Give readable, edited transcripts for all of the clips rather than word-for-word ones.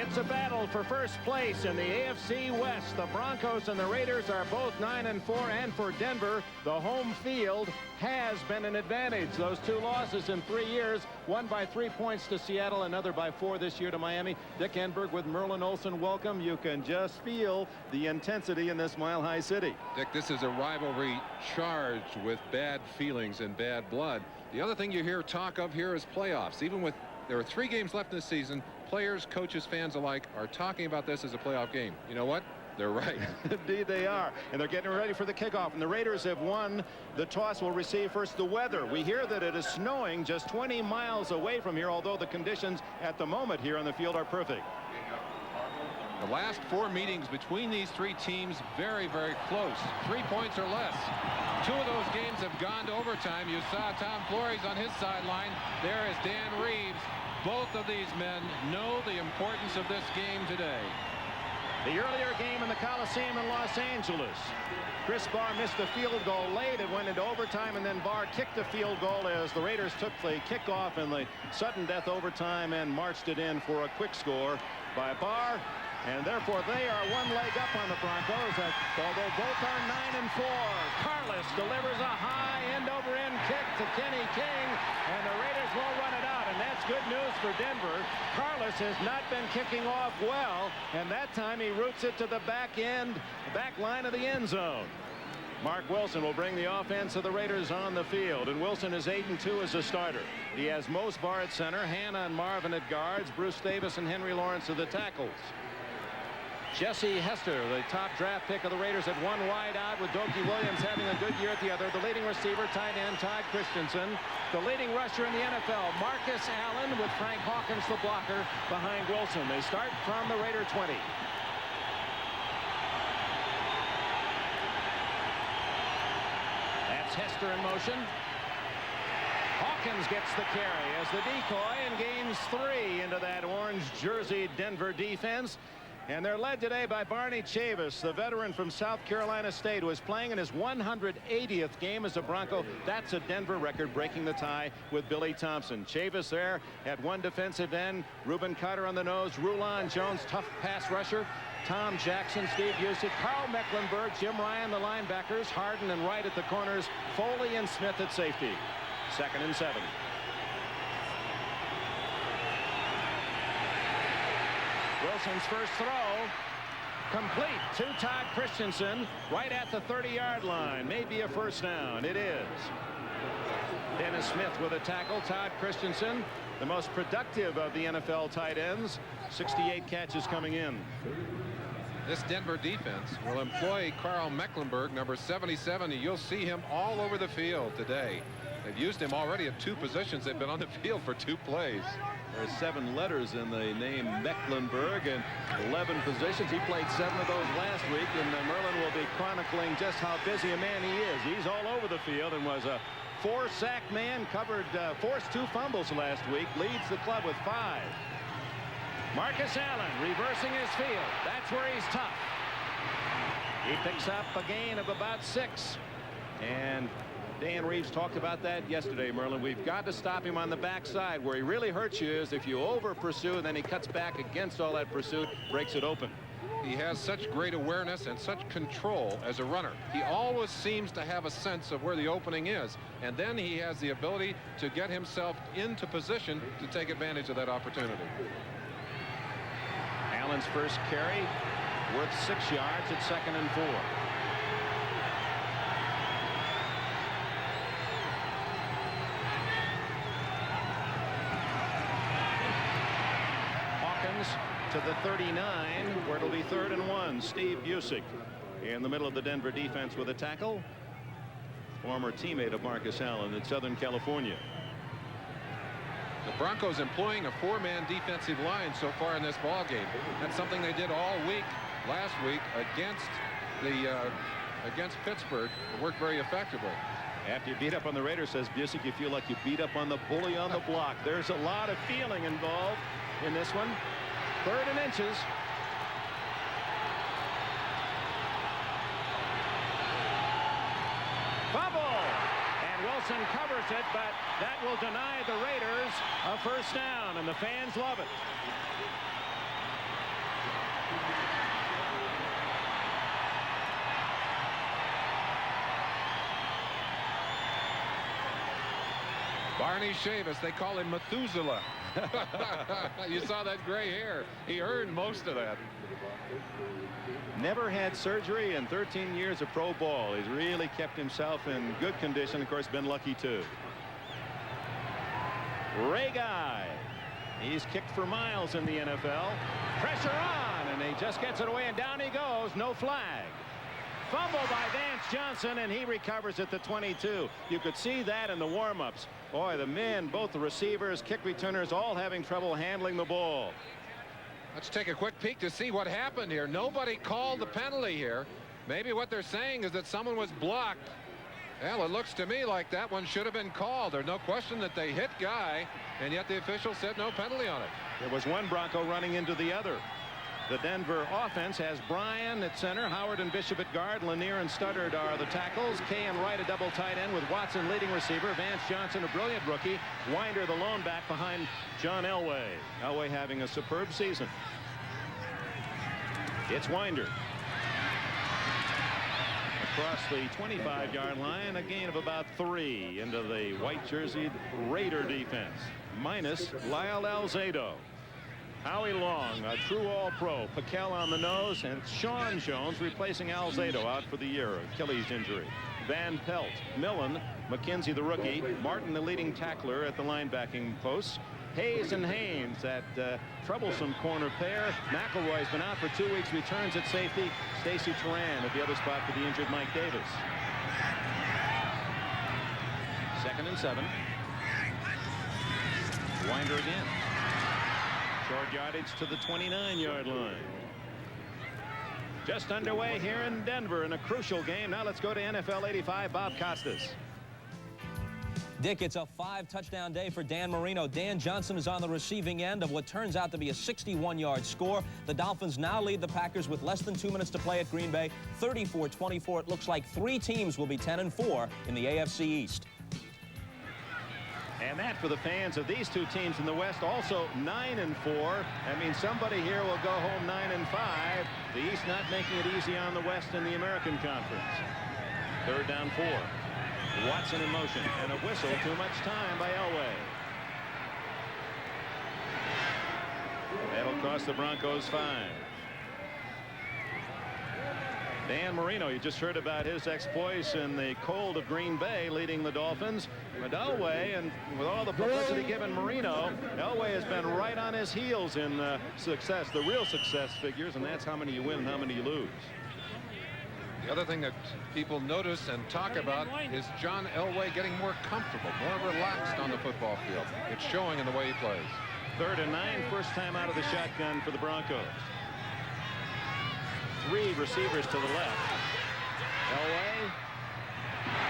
It's a battle for first place in the AFC West. The Broncos and the Raiders are both 9-4, and for Denver, the home field has been an advantage. Those two losses in 3 years, one by 3 points to Seattle, another by 4 this year to Miami. Dick Enberg with Merlin Olsen. Welcome. You can just feel the intensity in this Mile High City. Dick, this is a rivalry charged with bad feelings and bad blood. The other thing you hear talk of here is playoffs. Even with there are 3 games left in the season, players, coaches, fans alike are talking about this as a playoff game. You know what? They're right. Indeed they are. And they're getting ready for the kickoff. And the Raiders have won. The toss will receive first. The weather. We hear that it is snowing just 20 miles away from here, although the conditions at the moment here on the field are perfect. The last 4 meetings between these 3 teams, very, very close. 3 points or less. 2 of those games have gone to overtime. You saw Tom Flores on his sideline. There is Dan Reeves. Both of these men know the importance of this game today. The earlier game in the Coliseum in Los Angeles, Chris Barr missed the field goal late. It went into overtime, and then Barr kicked the field goal as the Raiders took the kickoff in the sudden death overtime and marched it in for a quick score by Barr. And therefore, they are 1 leg up on the Broncos, although both are 9-4. Carlos delivers a high end-over-end kick to Kenny King, and the Raiders won't run it out, and that's good news for Denver. Carlos has not been kicking off well, and that time he roots it to the back line of the end zone. Mark Wilson will bring the offense of the Raiders on the field, and Wilson is 8-2 as a starter. He has Mose Barr at center, Hannah and Marvin at guards, Bruce Davis and Henry Lawrence are the tackles. Jesse Hester, the top draft pick of the Raiders, at 1 wide out, with Dokie Williams having a good year at the other. The leading receiver, tight end, Todd Christensen. The leading rusher in the NFL, Marcus Allen, with Frank Hawkins, the blocker, behind Wilson. They start from the Raider 20. That's Hester in motion. Hawkins gets the carry as the decoy and gains 3 into that orange jersey Denver defense. And they're led today by Barney Chavis, the veteran from South Carolina State, who is playing in his 180th game as a Bronco. That's a Denver record, breaking the tie with Billy Thompson. Chavis there at 1 defensive end. Reuben Carter on the nose. Rulon Jones, tough pass rusher. Tom Jackson, Steve Busick, Carl Mecklenburg, Jim Ryan, the linebackers. Harden and Wright at the corners. Foley and Smith at safety. 2nd and 7. Wilson's first throw complete to Todd Christensen right at the 30-yard line. Maybe a first down. It is. Dennis Smith with a tackle. Todd Christensen, the most productive of the NFL tight ends. 68 catches coming in. This Denver defense will employ Carl Mecklenburg, number 77. And you'll see him all over the field today. They've used him already at 2 positions. They've been on the field for 2 plays. There's 7 letters in the name Mecklenburg and 11 positions. He played 7 of those last week, and Merlin will be chronicling just how busy a man he is. He's all over the field and was a 4-sack man, forced 2 fumbles last week, leads the club with 5. Marcus Allen reversing his field. That's where he's tough. He picks up a gain of about 6. And Dan Reeves talked about that yesterday, Merlin. We've got to stop him on the backside. Where he really hurts you is if you over pursue and then he cuts back against all that pursuit, breaks it open. He has such great awareness and such control as a runner. He always seems to have a sense of where the opening is, and then he has the ability to get himself into position to take advantage of that opportunity. Allen's first carry worth 6 yards at 2nd and 4. To the 39, where it'll be 3rd and 1. Steve Busick in the middle of the Denver defense with a tackle. Former teammate of Marcus Allen in Southern California. The Broncos employing a 4-man defensive line so far in this ball game. That's something they did all week last week against Pittsburgh. It worked very effectively. After you beat up on the Raiders, says Busick, you feel like you beat up on the bully on the block. There's a lot of feeling involved in this one. 3rd and inches. Fumble! And Wilson covers it, but that will deny the Raiders a first down, and the fans love it. Barney Chavis, they call him Methuselah. You saw that gray hair. He earned most of that. Never had surgery in 13 years of pro ball. He's really kept himself in good condition. Of course, been lucky too. Ray Guy. He's kicked for miles in the NFL. Pressure on, and he just gets it away, and down he goes. No flag. Fumble by Vance Johnson, and he recovers at the 22. You could see that in the warm-ups. Boy, the men, both the receivers, kick returners, all having trouble handling the ball. Let's take a quick peek to see what happened here. Nobody called the penalty here. Maybe what they're saying is that someone was blocked. Well, it looks to me like that one should have been called. There's no question that they hit Guy, and yet the official said no penalty on it. There was one Bronco running into the other. The Denver offense has Bryan at center, Howard and Bishop at guard, Lanier and Studdard are the tackles, Kay and Wright a double tight end with Watson leading receiver, Vance Johnson a brilliant rookie, Winder the lone back behind John Elway. Elway having a superb season. It's Winder. Across the 25-yard line, a gain of about 3 into the white jerseyed Raider defense, minus Lyle Alzado. Howie Long, a true all-pro. Paquel on the nose, and Sean Jones replacing Alzado out for the year. Achilles injury. Van Pelt, Millen, McKenzie the rookie, Martin the leading tackler at the linebacking posts. Hayes and Haynes, that troublesome corner pair. McElroy's been out for 2 weeks, returns at safety. Stacy Turan at the other spot for the injured Mike Davis. 2nd and 7. Winder again. Short yardage to the 29-yard line. Just underway here in Denver in a crucial game. Now let's go to NFL 85. Bob Costas. Dick, it's a 5-touchdown day for Dan Marino. Dan Johnson is on the receiving end of what turns out to be a 61-yard score. The Dolphins now lead the Packers with less than 2 minutes to play at Green Bay. 34-24. It looks like 3 teams will be 10-4 in the AFC East. And that for the fans of these 2 teams in the West, also 9-4. That means somebody here will go home 9-5. The East not making it easy on the West in the American Conference. 3rd down 4. Watson in motion, and a whistle. Too much time by Elway. That'll cost the Broncos 5. Dan Marino, you just heard about his exploits in the cold of Green Bay, leading the Dolphins. But Elway, and with all the publicity given Marino, Elway has been right on his heels in success, the real success figures, and that's how many you win and how many you lose. The other thing that people notice and talk about is John Elway getting more comfortable, more relaxed on the football field. It's showing in the way he plays. 3rd and 9, first time out of the shotgun for the Broncos. 3 receivers to the left. Elway.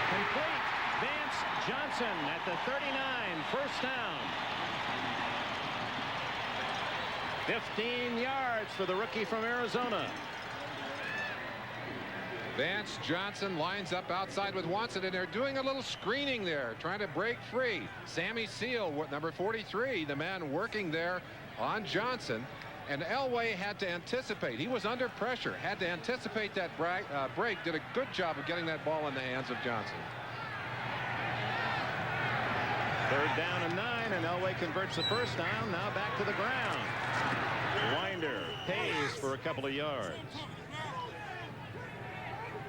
Complete. Vance Johnson at the 39. First down. 15 yards for the rookie from Arizona. Vance Johnson lines up outside with Watson, and they're doing a little screening there, trying to break free. Sammy Seal, number 43, the man working there on Johnson. And Elway had to anticipate. He was under pressure, had to anticipate that break. Did a good job of getting that ball in the hands of Johnson. 3rd down and 9, and Elway converts the first down. Now back to the ground. Winder pays for a couple of yards.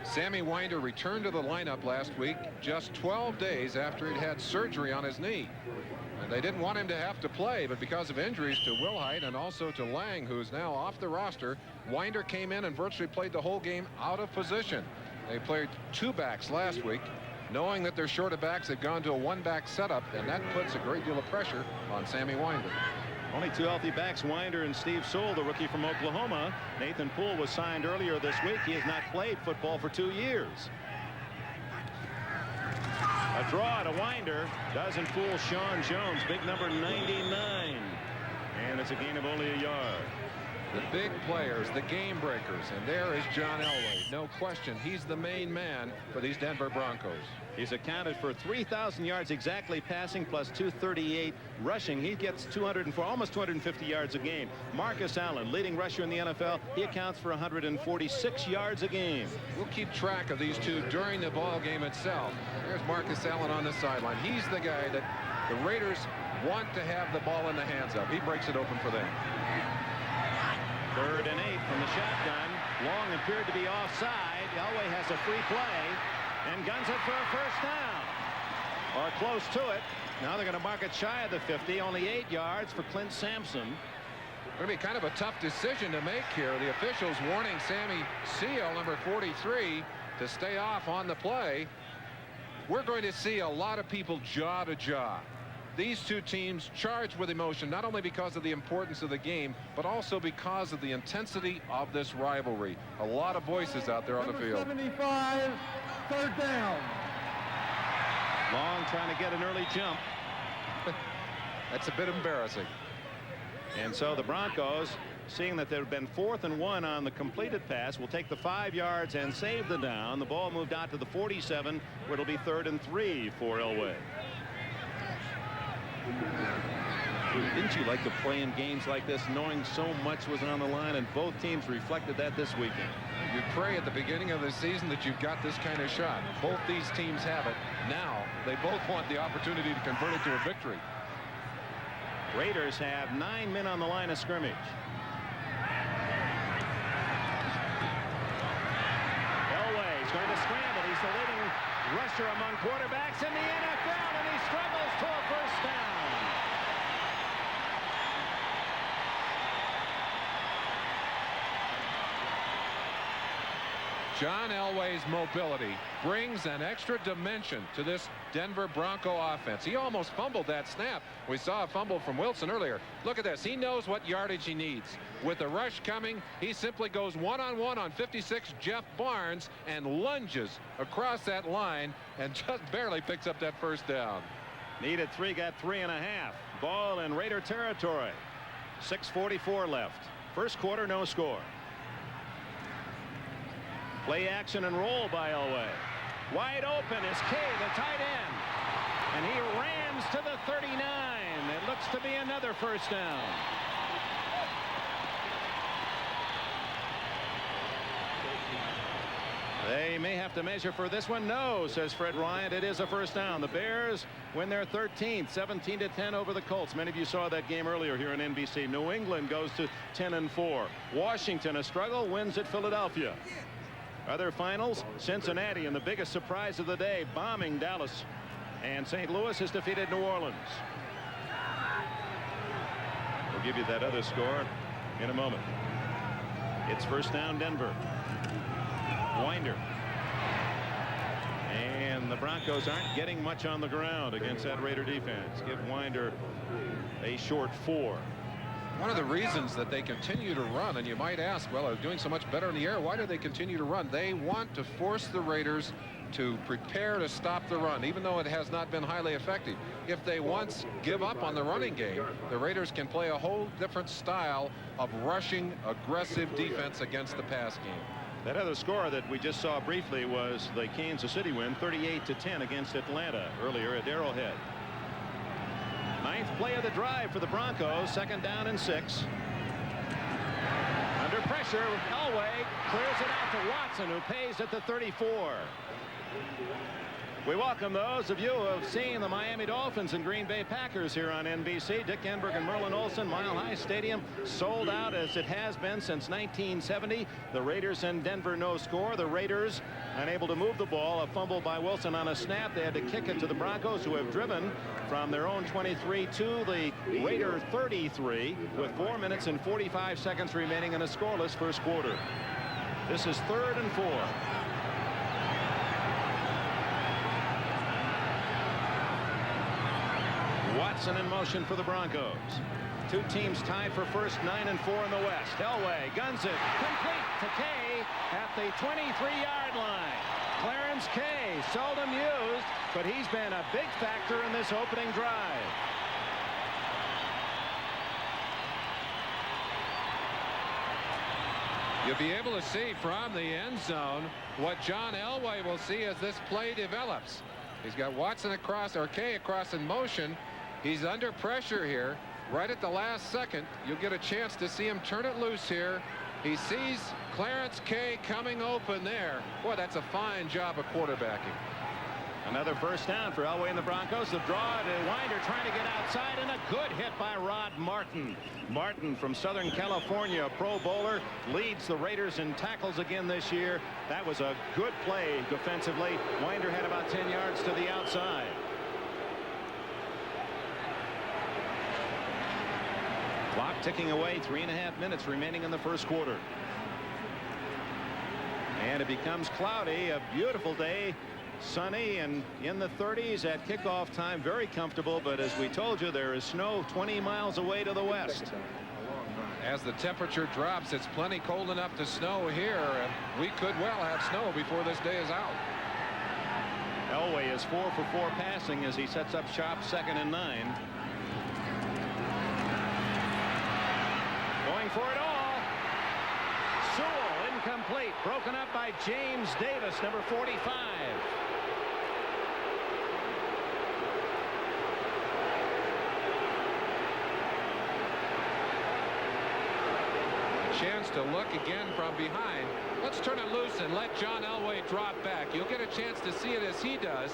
Sammy Winder returned to the lineup last week, just 12 days after he'd had surgery on his knee. And they didn't want him to have to play, but because of injuries to Wilhite and also to Lang, who's now off the roster, Winder came in and virtually played the whole game out of position. They played 2 backs last week, knowing that their short of backs had gone to a 1-back setup, and that puts a great deal of pressure on Sammy Winder. Only 2 healthy backs, Winder and Steve Sewell, the rookie from Oklahoma. Nathan Poole was signed earlier this week. He has not played football for 2 years. A draw to Winder doesn't fool Sean Jones, big number 99. And it's a gain of only a yard. The big players, the game breakers, and there is John Elway. No question, he's the main man for these Denver Broncos. He's accounted for 3,000 yards exactly passing, plus 238 rushing. He gets 204, almost 250 yards a game. Marcus Allen, leading rusher in the NFL, he accounts for 146 yards a game. We'll keep track of these 2 during the ball game itself. There's Marcus Allen on the sideline. He's the guy that The Raiders want to have the ball in the hands of. He breaks it open for them. 3rd and 8 from the shotgun. Long appeared to be offside. Elway has a free play and guns it for a first down. Or close to it. Now they're going to mark it shy of the 50. Only 8 yards for Clint Sampson. Going to be kind of a tough decision to make here. The officials warning Sammy Seal, number 43, to stay off on the play. We're going to see a lot of people jaw to jaw. These two teams charged with emotion, not only because of the importance of the game, but also because of the intensity of this rivalry. A lot of voices out there on the field. 75, 3rd down. Long trying to get an early jump. That's a bit embarrassing. And so the Broncos, seeing that there had been 4th and 1 on the completed pass, will take the 5 yards and save the down. The ball moved out to the 47, where it'll be 3rd and 3 for Elway. Didn't you like to play in games like this, knowing so much was on the line, and both teams reflected that this weekend? You pray at the beginning of the season that you've got this kind of shot. Both these teams have it. Now they both want the opportunity to convert it to a victory. Raiders have 9 men on the line of scrimmage. Elway's going to scramble. He's the leading rusher among quarterbacks in the NFL, and he struggles to a first down. John Elway's mobility brings an extra dimension to this Denver Bronco offense. He almost fumbled that snap. We saw a fumble from Wilson earlier. Look at this. He knows what yardage he needs. With the rush coming, he simply goes one-on-one on 56 Jeff Barnes and lunges across that line and just barely picks up that first down. Needed 3, got 3.5. Ball in Raider territory. 6:44 left. First quarter, no score. Play action and roll by Elway. Wide open is Kay, the tight end. And he rams to the 39. It looks to be another first down. They may have to measure for this one. No, says Fred Ryan. It is a first down. The Bears win their 13th, 17-10 over the Colts. Many of you saw that game earlier here on NBC. New England goes to 10-4. Washington, a struggle, wins at Philadelphia. Other finals, Cincinnati, and the biggest surprise of the day, bombing Dallas. And St. Louis has defeated New Orleans. We'll give you that other score in a moment. It's first down, Denver. Winder. And the Broncos aren't getting much on the ground against that Raider defense. Give Winder a short 4. One of the reasons that they continue to run, and you might ask, well, they're doing so much better in the air, why do they continue to run? They want to force the Raiders to prepare to stop the run, even though it has not been highly effective. If they once give up on the running game, the Raiders can play a whole different style of rushing, aggressive defense against the pass game. That other score that we just saw briefly was the Kansas City win, 38-10 against Atlanta earlier at Arrowhead. 9th play of the drive for the Broncos. 2nd down and 6. Under pressure, Elway clears it out to Watson, who pays at the 34. We welcome those of you who have seen the Miami Dolphins and Green Bay Packers here on NBC. Dick Enberg and Merlin Olsen. Mile High Stadium sold out as it has been since 1970. The Raiders in Denver, no score. The Raiders unable to move the ball. A fumble by Wilson on a snap. They had to kick it to the Broncos, who have driven from their own 23 to the Raider 33 with 4 minutes and 45 seconds remaining in a scoreless first quarter. This is 3rd and 4. Watson in motion for the Broncos. Two teams tied for first, 9-4 in the West. Elway guns it complete to Kay at the 23-yard line. Clarence Kay, seldom used, but he's been a big factor in this opening drive. You'll be able to see from the end zone what John Elway will see as this play develops. He's got Watson across, or Kay across in motion. He's under pressure here. Right at the last second, you'll get a chance to see him turn it loose here. He sees Clarence Kay coming open there. Boy, that's a fine job of quarterbacking. Another first down for Elway and the Broncos. The draw to Winder trying to get outside, and a good hit by Rod Martin. Martin from Southern California, a Pro Bowler, leads the Raiders in tackles again this year. That was a good play defensively. Winder had about 10 yards to the outside. Clock ticking away, 3.5 minutes remaining in the first quarter. And it becomes cloudy. A beautiful day. Sunny and in the 30s at kickoff time. Very comfortable, but as we told you, there is snow 20 miles away to the west. As the temperature drops, it's plenty cold enough to snow here, and we could well have snow before this day is out. Elway is 4 for 4 passing as he sets up shop, 2nd and 9. Going for it all. Sewell incomplete, broken up by James Davis, number 45. Chance to look again from behind. Let's turn it loose and let John Elway drop back. You'll get a chance to see it as he does.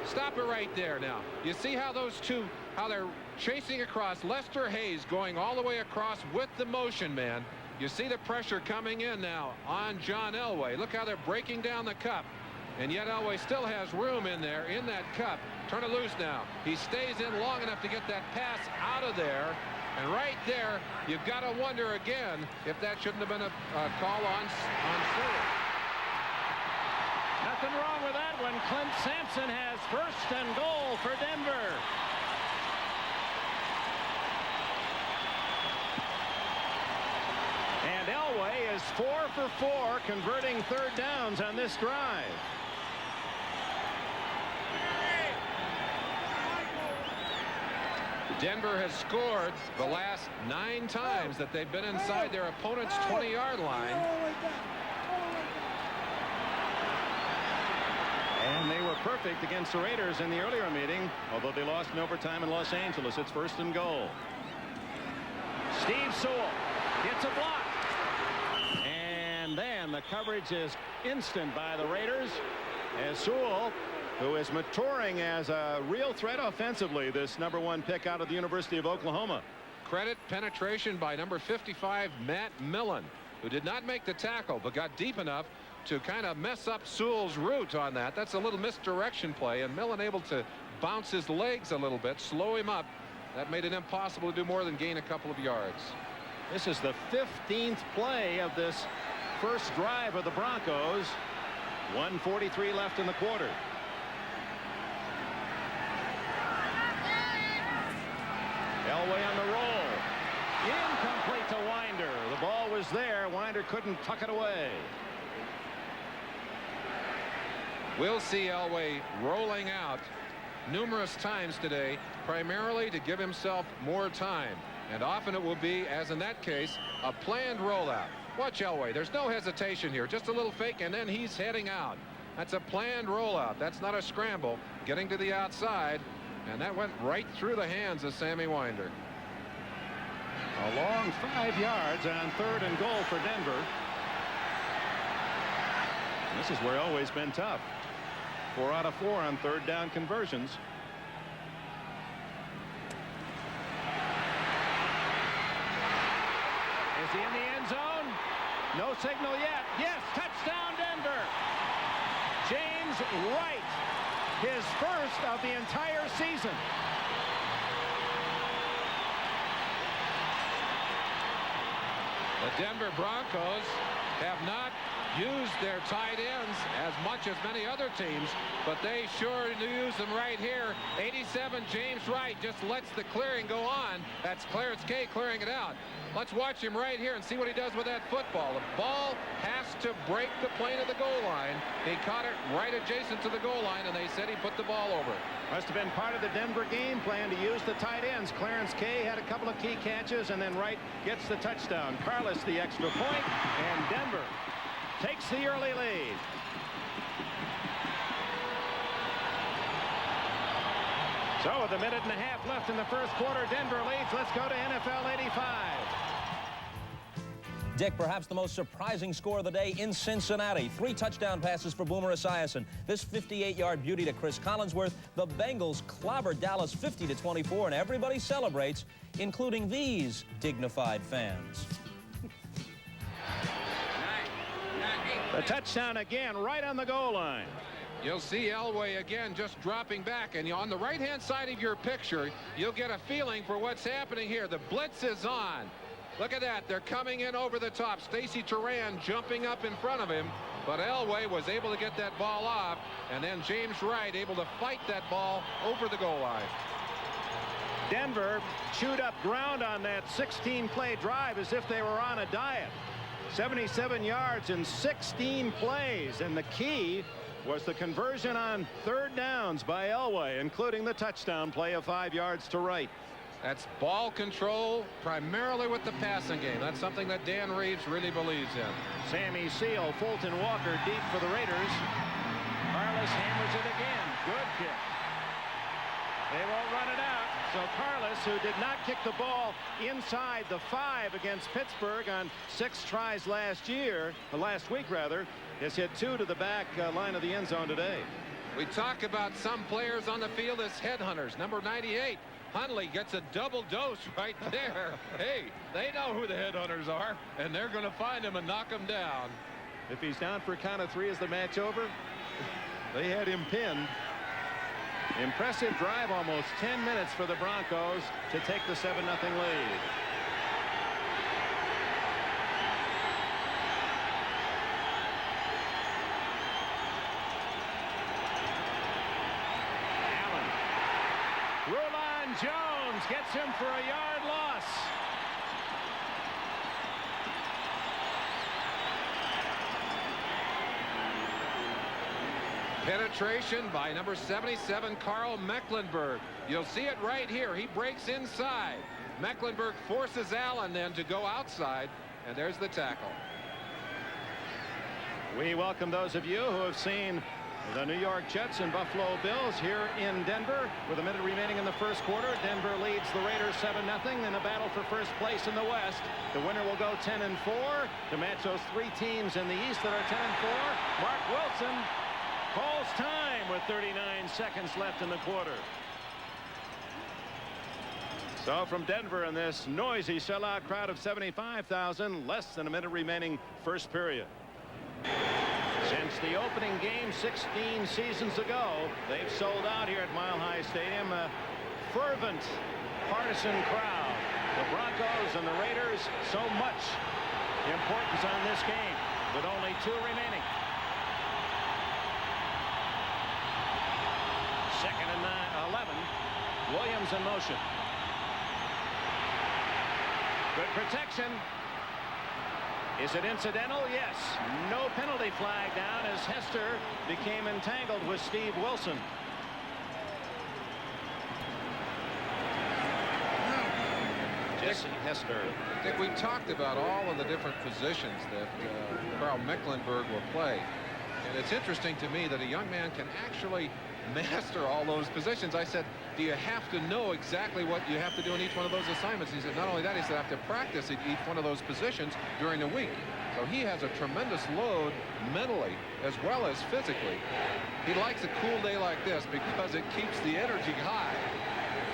Stop it right there now. You see how those two, how they're chasing across. Lester Hayes going all the way across with the motion man. You see the pressure coming in now on John Elway. Look how they're breaking down the cup. And yet Elway still has room in there in that cup. Turn it loose now. He stays in long enough to get that pass out of there. And right there, you've got to wonder again if that shouldn't have been a call on Sewell. Nothing wrong with that one. Clint Sampson has 1st and goal for Denver. And Elway is 4 for 4, converting 3rd downs on this drive. Denver has scored the last 9 times that they've been inside their opponent's 20-yard line. And they were perfect against the Raiders in the earlier meeting, although they lost in overtime in Los Angeles. It's 1st and goal. Steve Sewell gets a block. And then the coverage is instant by the Raiders as Sewell, who is maturing as a real threat offensively, this number 1 pick out of the University of Oklahoma. Credit penetration by number 55, Matt Millen, who did not make the tackle but got deep enough to kind of mess up Sewell's route on that. That's a little misdirection play, and Millen able to bounce his legs a little bit, slow him up. That made it impossible to do more than gain a couple of yards. This is the 15th play of this first drive of the Broncos. 1:43 left in the quarter. Elway on the roll. Incomplete to Winder. The ball was there. Winder couldn't tuck it away. We'll see Elway rolling out numerous times today, primarily to give himself more time. And often it will be, as in that case, a planned rollout. Watch Elway. There's no hesitation here. Just a little fake, and then he's heading out. That's a planned rollout. That's not a scramble. Getting to the outside. And that went right through the hands of Sammy Winder. A long 5 yards on 3rd and goal for Denver. This is where Elway's been tough. 4 out of 4 on 3rd down conversions. Is he in the end zone? No signal yet. Yes, touchdown Denver. James Wright. His first of the entire season. The Denver Broncos have not used their tight ends as much as many other teams, but they sure do use them right here. 87, James Wright just lets the clearing go on. That's Clarence K clearing it out. Let's watch him right here and see what he does with that football. The ball has to break the plane of the goal line. He caught it right adjacent to the goal line, and they said he put the ball over. Must have been part of the Denver game plan to use the tight ends. Clarence K had a couple of key catches, and then Wright gets the touchdown. Carlos the extra point, and Denver takes the early lead. So with a minute and a half left in the first quarter, Denver leads. Let's go to NFL 85. Dick, perhaps the most surprising score of the day in Cincinnati. 3 touchdown passes for Boomer Esiason. This 58-yard beauty to Chris Collinsworth. The Bengals clobbered Dallas 50-24, and everybody celebrates, including these dignified fans. The touchdown again right on the goal line. You'll see Elway again just dropping back, and on the right-hand side of your picture, you'll get a feeling for what's happening here. The blitz is on. Look at that. They're coming in over the top. Stacy Turan jumping up in front of him, but Elway was able to get that ball off, and then James Wright able to fight that ball over the goal line. Denver chewed up ground on that 16-play drive as if they were on a diet. 77 yards in 16 plays, and the key was the conversion on 3rd downs by Elway, including the touchdown play of 5 yards to Wright. That's ball control primarily with the passing game. That's something that Dan Reeves really believes in. Sammy Seal, Fulton Walker deep for the Raiders. Carlos hammers it again. Good kick. They won't run it out. So Carlos, who did not kick the ball inside the 5 against Pittsburgh on 6 tries last week, has hit 2 to the back line of the end zone today. We talk about some players on the field as headhunters. Number 98, Hundley, gets a double dose right there. Hey, they know who the headhunters are, and they're going to find him and knock him down. If he's down for a count of 3, is the match over? They had him pinned. Impressive drive, almost 10 minutes for the Broncos to take the 7-0 lead. Jones gets him for a yard loss. Penetration by number 77, Carl Mecklenburg. You'll see it right here. He breaks inside. Mecklenburg forces Allen then to go outside, and there's the tackle. We welcome those of you who have seen the New York Jets and Buffalo Bills here in Denver. With a minute remaining in the first quarter, Denver leads the Raiders 7-0 in a battle for first place in the West. The winner will go 10-4 to match those 3 teams in the East that are 10-4. Mark Wilson calls time with 39 seconds left in the quarter. So from Denver in this noisy sellout crowd of 75,000, less than a minute remaining first period. Since the opening game 16 seasons ago, they've sold out here at Mile High Stadium. A fervent partisan crowd. The Broncos and the Raiders, so much importance on this game with only 2 remaining. 2nd and 11. Williams in motion. Good protection. Is it incidental? Yes. No penalty flag down as Hester became entangled with Steve Wilson. Jesse Hester. Dick, we talked about all of the different positions that Carl Mecklenburg will play. And it's interesting to me that a young man can actually master all those positions. I said, do you have to know exactly what you have to do in each one of those assignments? He said, not only that, he said, I have to practice at each one of those positions during the week. So he has a tremendous load mentally as well as physically. He likes a cool day like this because it keeps the energy high.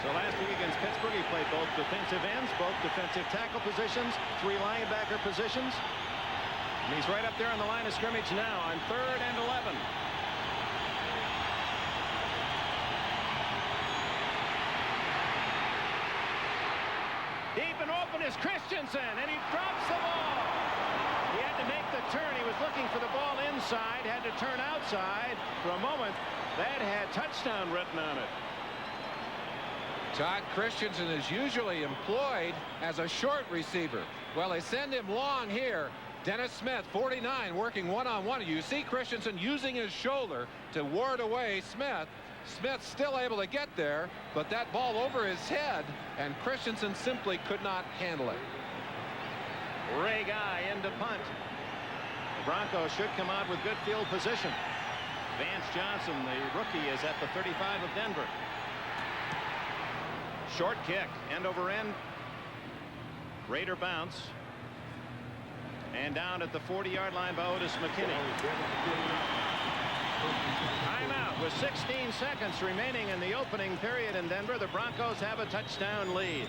So last week against Pittsburgh, he played both defensive ends, both defensive tackle positions, 3 linebacker positions. And he's right up there on the line of scrimmage now on 3rd and 11. Deep and open is Christensen, and he drops the ball. He had to make the turn. He was looking for the ball inside, had to turn outside. For a moment, that had touchdown written on it. Todd Christensen is usually employed as a short receiver. Well, they send him long here. Dennis Smith, 49, working one-on-one. You see Christensen using his shoulder to ward away Smith. Smith still able to get there, but that ball over his head, and Christensen simply could not handle it. Ray Guy into punt. The Broncos should come out with good field position. Vance Johnson, the rookie, is at the 35 of Denver. Short kick, end over end. Raider bounce. and down at the 40-yard line by Otis McKinney. Timeout with 16 seconds remaining in the opening period in Denver. The Broncos have a touchdown lead.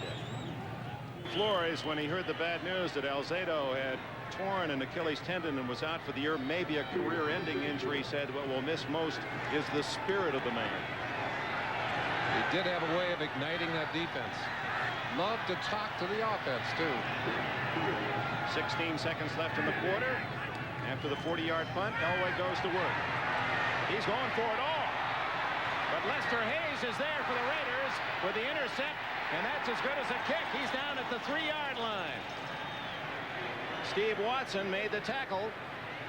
Flores, when he heard the bad news that Alzado had torn an Achilles tendon and was out for the year, maybe a career-ending injury, said what will miss most is the spirit of the man. He did have a way of igniting that defense. Loved to talk to the offense too. 16 seconds left in the quarter. After the 40-yard punt, Elway goes to work. He's going for it all. But Lester Hayes is there for the Raiders with the intercept, and that's as good as a kick. He's down at the 3-yard line. Steve Watson made the tackle,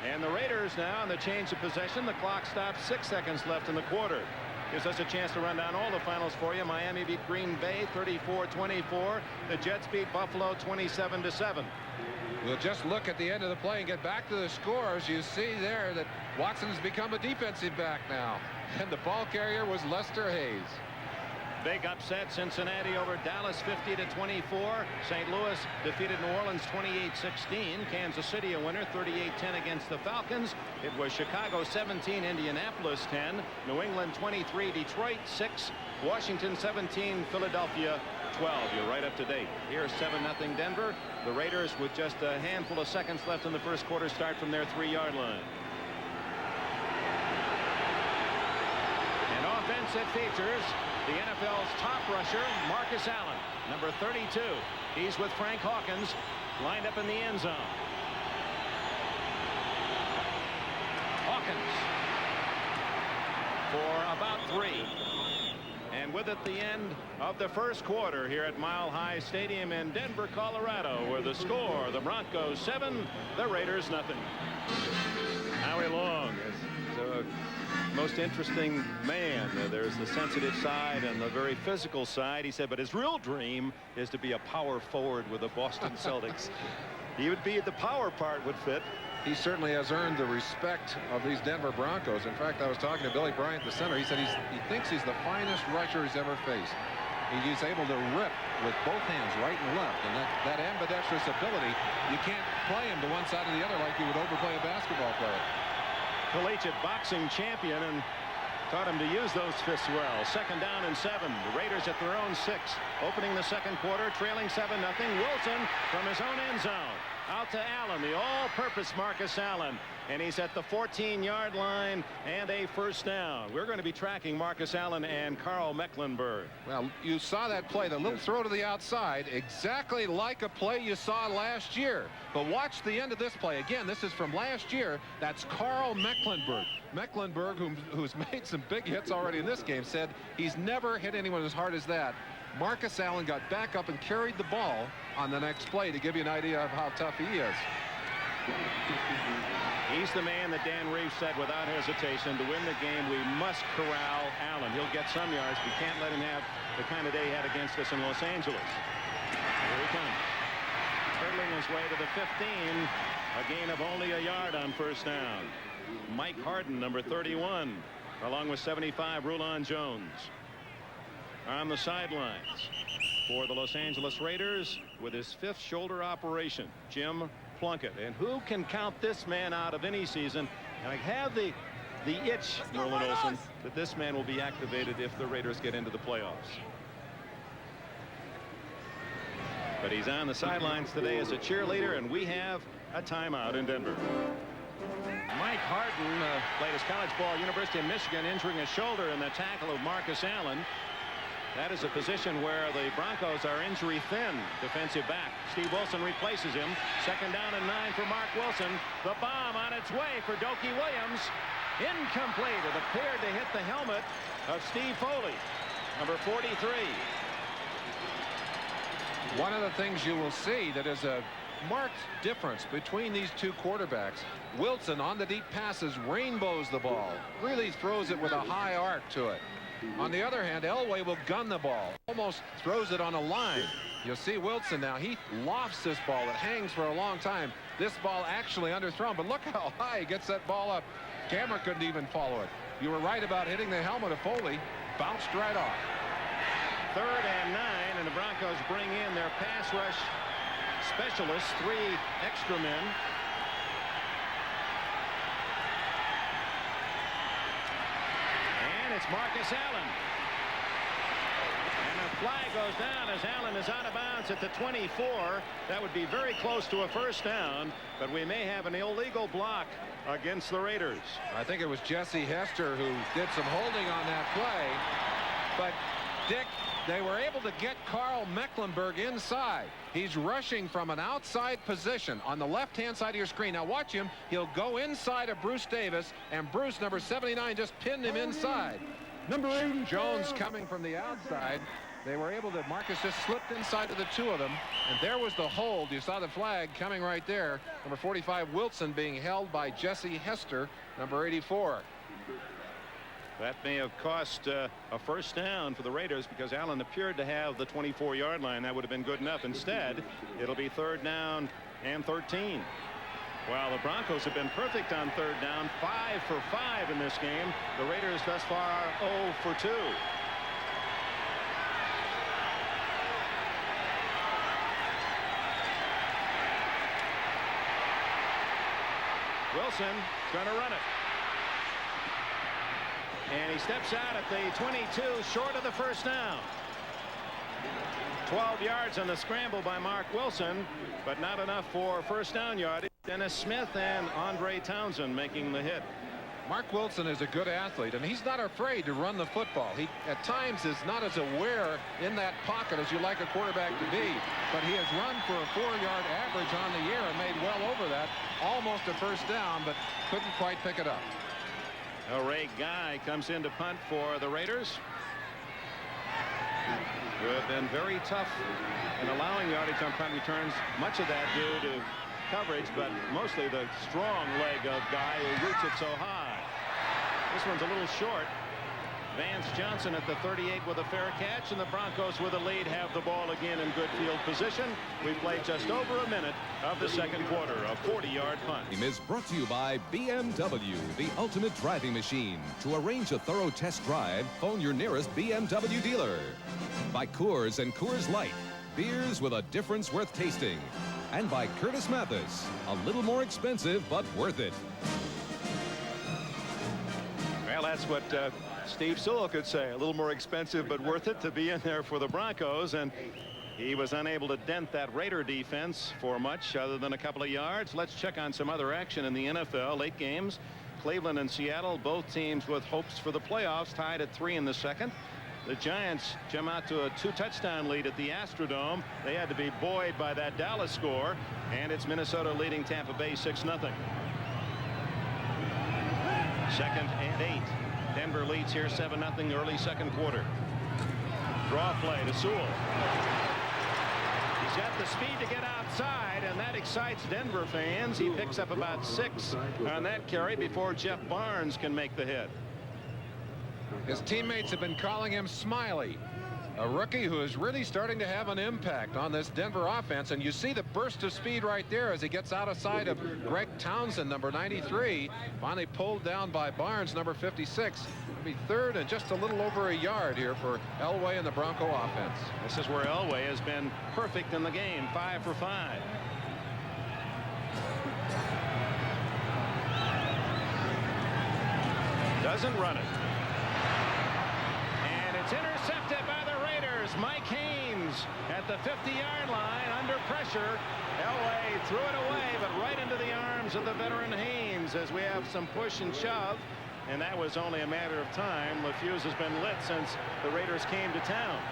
and the Raiders now in the change of possession. The clock stops. 6 seconds left in the quarter. Gives us a chance to run down all the finals for you. Miami beat Green Bay 34-24. The Jets beat Buffalo 27-7. We'll just look at the end of the play and get back to the scores. You see there that Watson has become a defensive back now, and the ball carrier was Lester Hayes. Big upset. Cincinnati over Dallas 50-24. St. Louis defeated New Orleans 28-16. Kansas City a winner 38-10 against the Falcons. It was Chicago 17, Indianapolis 10, New England 23, Detroit 6, Washington 17, Philadelphia 12. You're right up to date. Here's 7-0 Denver. The Raiders, with just a handful of seconds left in the first quarter, start from their 3-yard line. An offense that features the NFL's top rusher, Marcus Allen, number 32. He's with Frank Hawkins, lined up in the end zone. Hawkins for about 3. And with it, the end of the first quarter here at Mile High Stadium in Denver, Colorado, where the score, the Broncos 7, the Raiders nothing. Howie Long is the most interesting man. There's the sensitive side and the very physical side. He said, but his real dream is to be a power forward with the Boston Celtics. He would be, the power part would fit. He certainly has earned the respect of these Denver Broncos. In fact, I was talking to Billy Bryant, the center. He said he thinks he's the finest rusher he's ever faced. He's able to rip with both hands, right and left, and that ambidextrous ability, you can't play him to one side or the other like you would overplay a basketball player. Collegiate boxing champion, and taught him to use those fists well. 2nd down and 7. The Raiders at their own 6. Opening the second quarter, trailing 7-0. Wilson from his own end zone. Out to Allen, the all-purpose Marcus Allen. And he's at the 14-yard line and a first down. We're going to be tracking Marcus Allen and Carl Mecklenburg. Well, you saw that play, the little throw to the outside, exactly like a play you saw last year. But watch the end of this play. Again, this is from last year. That's Carl Mecklenburg. Mecklenburg, who's made some big hits already in this game, said he's never hit anyone as hard as that. Marcus Allen got back up and carried the ball on the next play to give you an idea of how tough he is. He's the man that Dan Reeves said without hesitation, to win the game, we must corral Allen. He'll get some yards. We can't let him have the kind of day he had against us in Los Angeles. Here he comes. Hurdling his way to the 15. A gain of only a yard on first down. Mike Harden, number 31, along with 75, Rulon Jones. On the sidelines for the Los Angeles Raiders with his 5th shoulder operation, Jim Plunkett. And who can count this man out of any season? And I have the itch, Merlin Olsen, that this man will be activated if the Raiders get into the playoffs. But he's on the sidelines today as a cheerleader, and we have a timeout in Denver. Mike Harden played his college ball at University of Michigan, injuring his shoulder in the tackle of Marcus Allen. That is a position where the Broncos are injury thin. Defensive back Steve Wilson replaces him. 2nd down and 9 for Mark Wilson. The bomb on its way for Dokie Williams. Incomplete. It appeared to hit the helmet of Steve Foley, number 43. One of the things you will see that is a marked difference between these two quarterbacks. Wilson on the deep passes rainbows the ball, really throws it with a high arc to it. On the other hand, Elway will gun the ball, almost throws it on a line. You'll see Wilson now, he lofts this ball. It hangs for a long time. This ball actually underthrown, but look how high he gets that ball up. Camera couldn't even follow it. You were right about hitting the helmet of Foley. Bounced right off. 3rd and 9, and the Broncos bring in their pass rush specialists, 3 extra men. It's Marcus Allen. And a flag goes down as Allen is out of bounds at the 24. That would be very close to a first down, but we may have an illegal block against the Raiders. I think it was Jesse Hester who did some holding on that play. But Dick, they were able to get Carl Mecklenburg inside. He's rushing from an outside position on the left-hand side of your screen. Now watch him. He'll go inside of Bruce Davis, and Bruce, number 79, just pinned him inside. Number 80. Jones coming from the outside. They were able to, Marcus just slipped inside of the two of them, and there was the hold. You saw the flag coming right there. Number 45, Wilson, being held by Jesse Hester, number 84. That may have cost a first down for the Raiders because Allen appeared to have the 24-yard line. That would have been good enough. Instead, it'll be third down and 13. While the Broncos have been perfect on third down, 5 for 5 in this game. The Raiders thus far are 0 for 2. Wilson is going to run it. And he steps out at the 22, short of the first down. 12 yards on the scramble by Mark Wilson, but not enough for first down yardage. Dennis Smith and Andre Townsend making the hit. Mark Wilson is a good athlete, and he's not afraid to run the football. He at times is not as aware in that pocket as you like a quarterback to be, but he has run for a 4-yard average on the year and made well over that. Almost a first down, but couldn't quite pick it up. Ray Guy comes in to punt for the Raiders, who have been very tough in allowing yardage on punt returns. Much of that due to coverage, but mostly the strong leg of Guy who roots it so high. This one's a little short. Vance Johnson at the 38 with a fair catch, and the Broncos with a lead have the ball again in good field position. We've played just over a minute of the second quarter. A 40-yard punt. Is brought to you by BMW, the ultimate driving machine. To arrange a thorough test drive, phone your nearest BMW dealer. By Coors and Coors Light, beers with a difference worth tasting. And by Curtis Mathis, a little more expensive but worth it. Well, that's what Steve Sewell could say. A little more expensive but worth it to be in there for the Broncos, and he was unable to dent that Raider defense for much other than a couple of yards. Let's check on some other action in the NFL. Late games, Cleveland and Seattle, both teams with hopes for the playoffs, tied at 3 in the second. The Giants jump out to a 2-touchdown lead at the Astrodome. They had to be buoyed by that Dallas score, and it's Minnesota leading Tampa Bay 6-0. Second and 8. Denver leads here 7-0 early second quarter. Draw play to Sewell. He's got the speed to get outside, and that excites Denver fans. He picks up about 6 on that carry before Jeff Barnes can make the hit. His teammates have been calling him Smiley, a rookie who is really starting to have an impact on this Denver offense. And you see the burst of speed right there as he gets outside of Greg Townsend, number 93, finally pulled down by Barnes, number 56. It'll be third and just a little over a yard here for Elway and the Bronco offense. This is where Elway has been perfect in the game, 5 for 5. Doesn't run it. It's intercepted by the Raiders. Mike Haynes at the 50-yard line under pressure. Elway threw it away, but right into the arms of the veteran Haynes as we have some push and shove, and that was only a matter of time. The fuse has been lit since the Raiders came to town.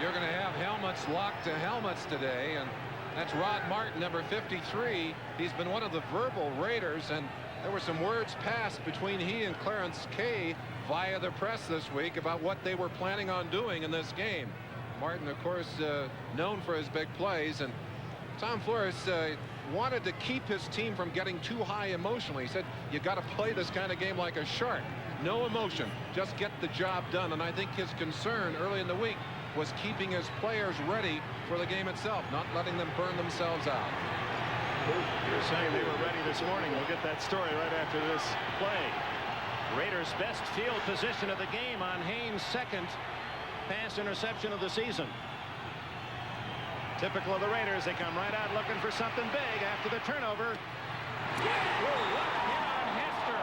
You're going to have helmets locked to helmets today, and that's Rod Martin, number 53. He's been one of the verbal Raiders, and there were some words passed between he and Clarence Kay via the press this week about what they were planning on doing in this game. Martin, of course, known for his big plays, and Tom Flores wanted to keep his team from getting too high emotionally. He said, you got to play this kind of game like a shark. No emotion, just get the job done. And I think his concern early in the week was keeping his players ready for the game itself, not letting them burn themselves out. You're saying they were ready this morning. We'll get that story right after this play. Raiders' best field position of the game on Haynes' second pass interception of the season. Typical of the Raiders, they come right out looking for something big after the turnover. Left hit on Hester.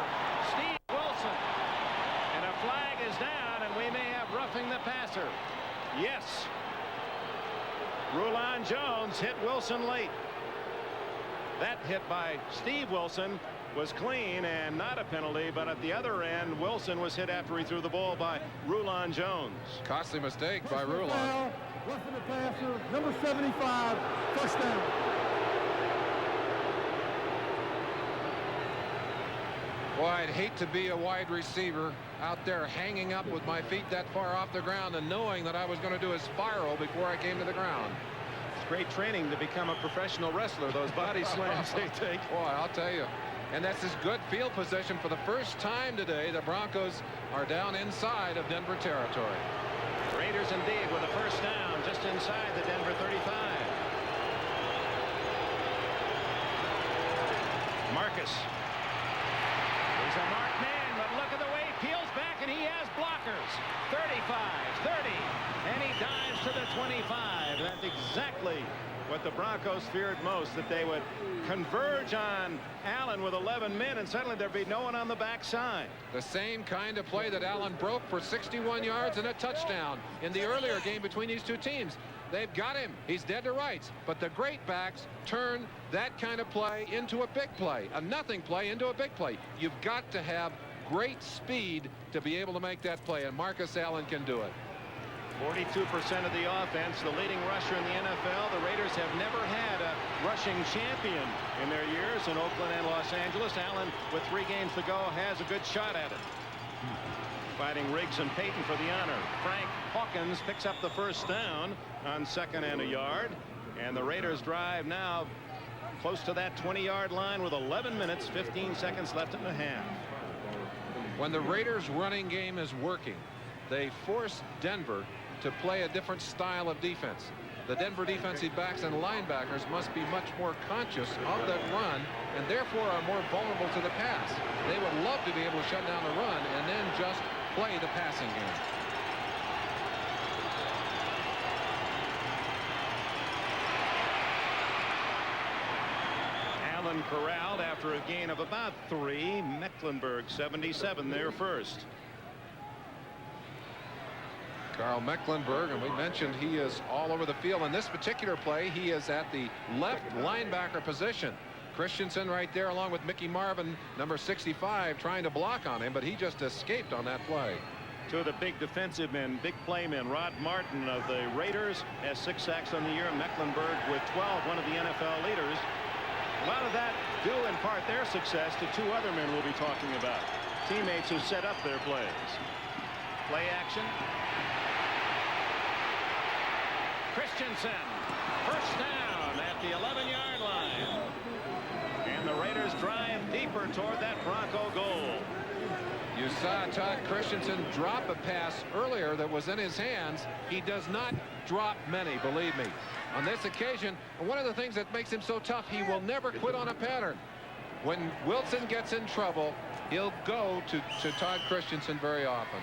Steve Wilson. And a flag is roughing the passer. Yes. Rulon Jones hit Wilson late. That hit by Steve Wilson was clean and not a penalty, but at the other end, Wilson was hit after he threw the ball by Rulon Jones. Costly mistake by Rulon. Roughing the passer, number 75, first down. Boy, I'd hate to be a wide receiver out there hanging up with my feet that far off the ground and knowing that I was going to do a spiral before I came to the ground. It's great training to become a professional wrestler, those body slams they take. Boy, I'll tell you. And that's his good field position for the first time today. The Broncos are down inside of Denver territory. Raiders indeed with a first down just inside the Denver 35. Marcus. He's a marked man, but look at the way he peels back, and he has blockers. 35, 30, and he dives to the 25. That's exactly what the Broncos feared most, that they would converge on Allen with 11 men, and suddenly there'd be no one on the backside. The same kind of play that Allen broke for 61 yards and a touchdown in the earlier game between these two teams. They've got him. He's dead to rights. But the great backs turn that kind of play into a big play, a nothing play into a big play. You've got to have great speed to be able to make that play, and Marcus Allen can do it. 42% of the offense, the leading rusher in the NFL. The Raiders have never had a rushing champion in their years in Oakland and Los Angeles. Allen, with 3 games to go, has a good shot at it. Fighting Riggs and Payton for the honor. Frank Hawkins picks up the first down on 2nd and a yard. And the Raiders drive now close to that 20-yard line with 11 minutes, 15 seconds left in the half. When the Raiders' running game is working, they force Denver to play a different style of defense. The Denver defensive backs and linebackers must be much more conscious of that run and therefore are more vulnerable to the pass. They would love to be able to shut down the run and then just play the passing game. Allen corralled after a gain of about 3. Mecklenburg 77 there first. Carl Mecklenburg, and we mentioned he is all over the field. In this particular play, he is at the left linebacker position. Christensen right there along with Mickey Marvin, number 65, trying to block on him, but he just escaped on that play. 2 of the big defensive men, big playmen. Rod Martin of the Raiders has 6 sacks on the year. Mecklenburg with 12, one of the NFL leaders. A lot of that due in part their success to 2 other men we'll be talking about. Teammates who set up their plays. Play action. Christensen, first down at the 11-yard line. And the Raiders drive deeper toward that Bronco goal. You saw Todd Christensen drop a pass earlier that was in his hands. He does not drop many, believe me. On this occasion, one of the things that makes him so tough, he will never quit on a pattern. When Wilson gets in trouble, he'll go to Todd Christensen very often.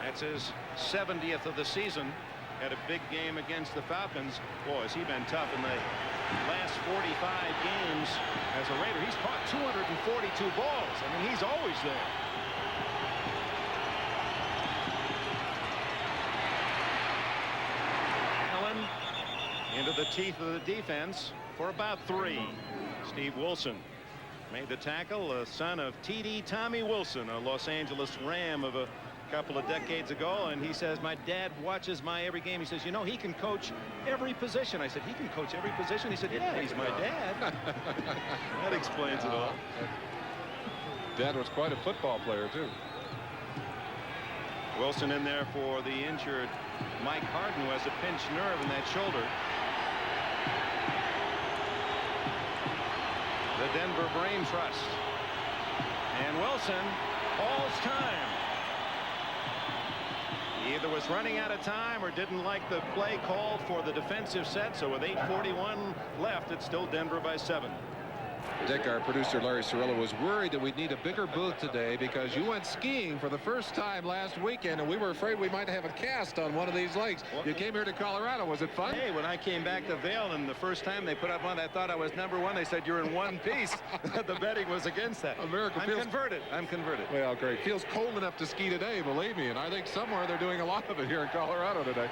That's his 70th of the season. Had a big game against the Falcons. Boy, has he been tough in the last 45 games as a Raider. He's caught 242 balls. I mean, he's always there. Allen into the teeth of the defense for about 3. Steve Wilson made the tackle, the son of T.D. Tommy Wilson, a Los Angeles Ram of a couple of decades ago, and he says, my dad watches my every game. He says, you know, he can coach every position. I said, he can coach every position? He said, yeah, he's my dad. That explains it all. Dad was quite a football player too. Wilson in there for the injured Mike Harden, who has a pinched nerve in that shoulder. The Denver Brain Trust. And Wilson calls time. He either was running out of time or didn't like the play called for the defensive set. So with 8:41 left, it's still Denver by 7. Dick, our producer Larry Cirillo, was worried that we'd need a bigger booth today because you went skiing for the first time last weekend, and we were afraid we might have a cast on one of these lakes. You came here to Colorado. Was it fun? Hey, when I came back to Vail, and the first time they put up one, I thought I was #1. They said you're in one piece. The betting was against that. America I'm converted. I'm converted. Well, great. Feels cold enough to ski today, believe me, and I think somewhere they're doing a lot of it here in Colorado today.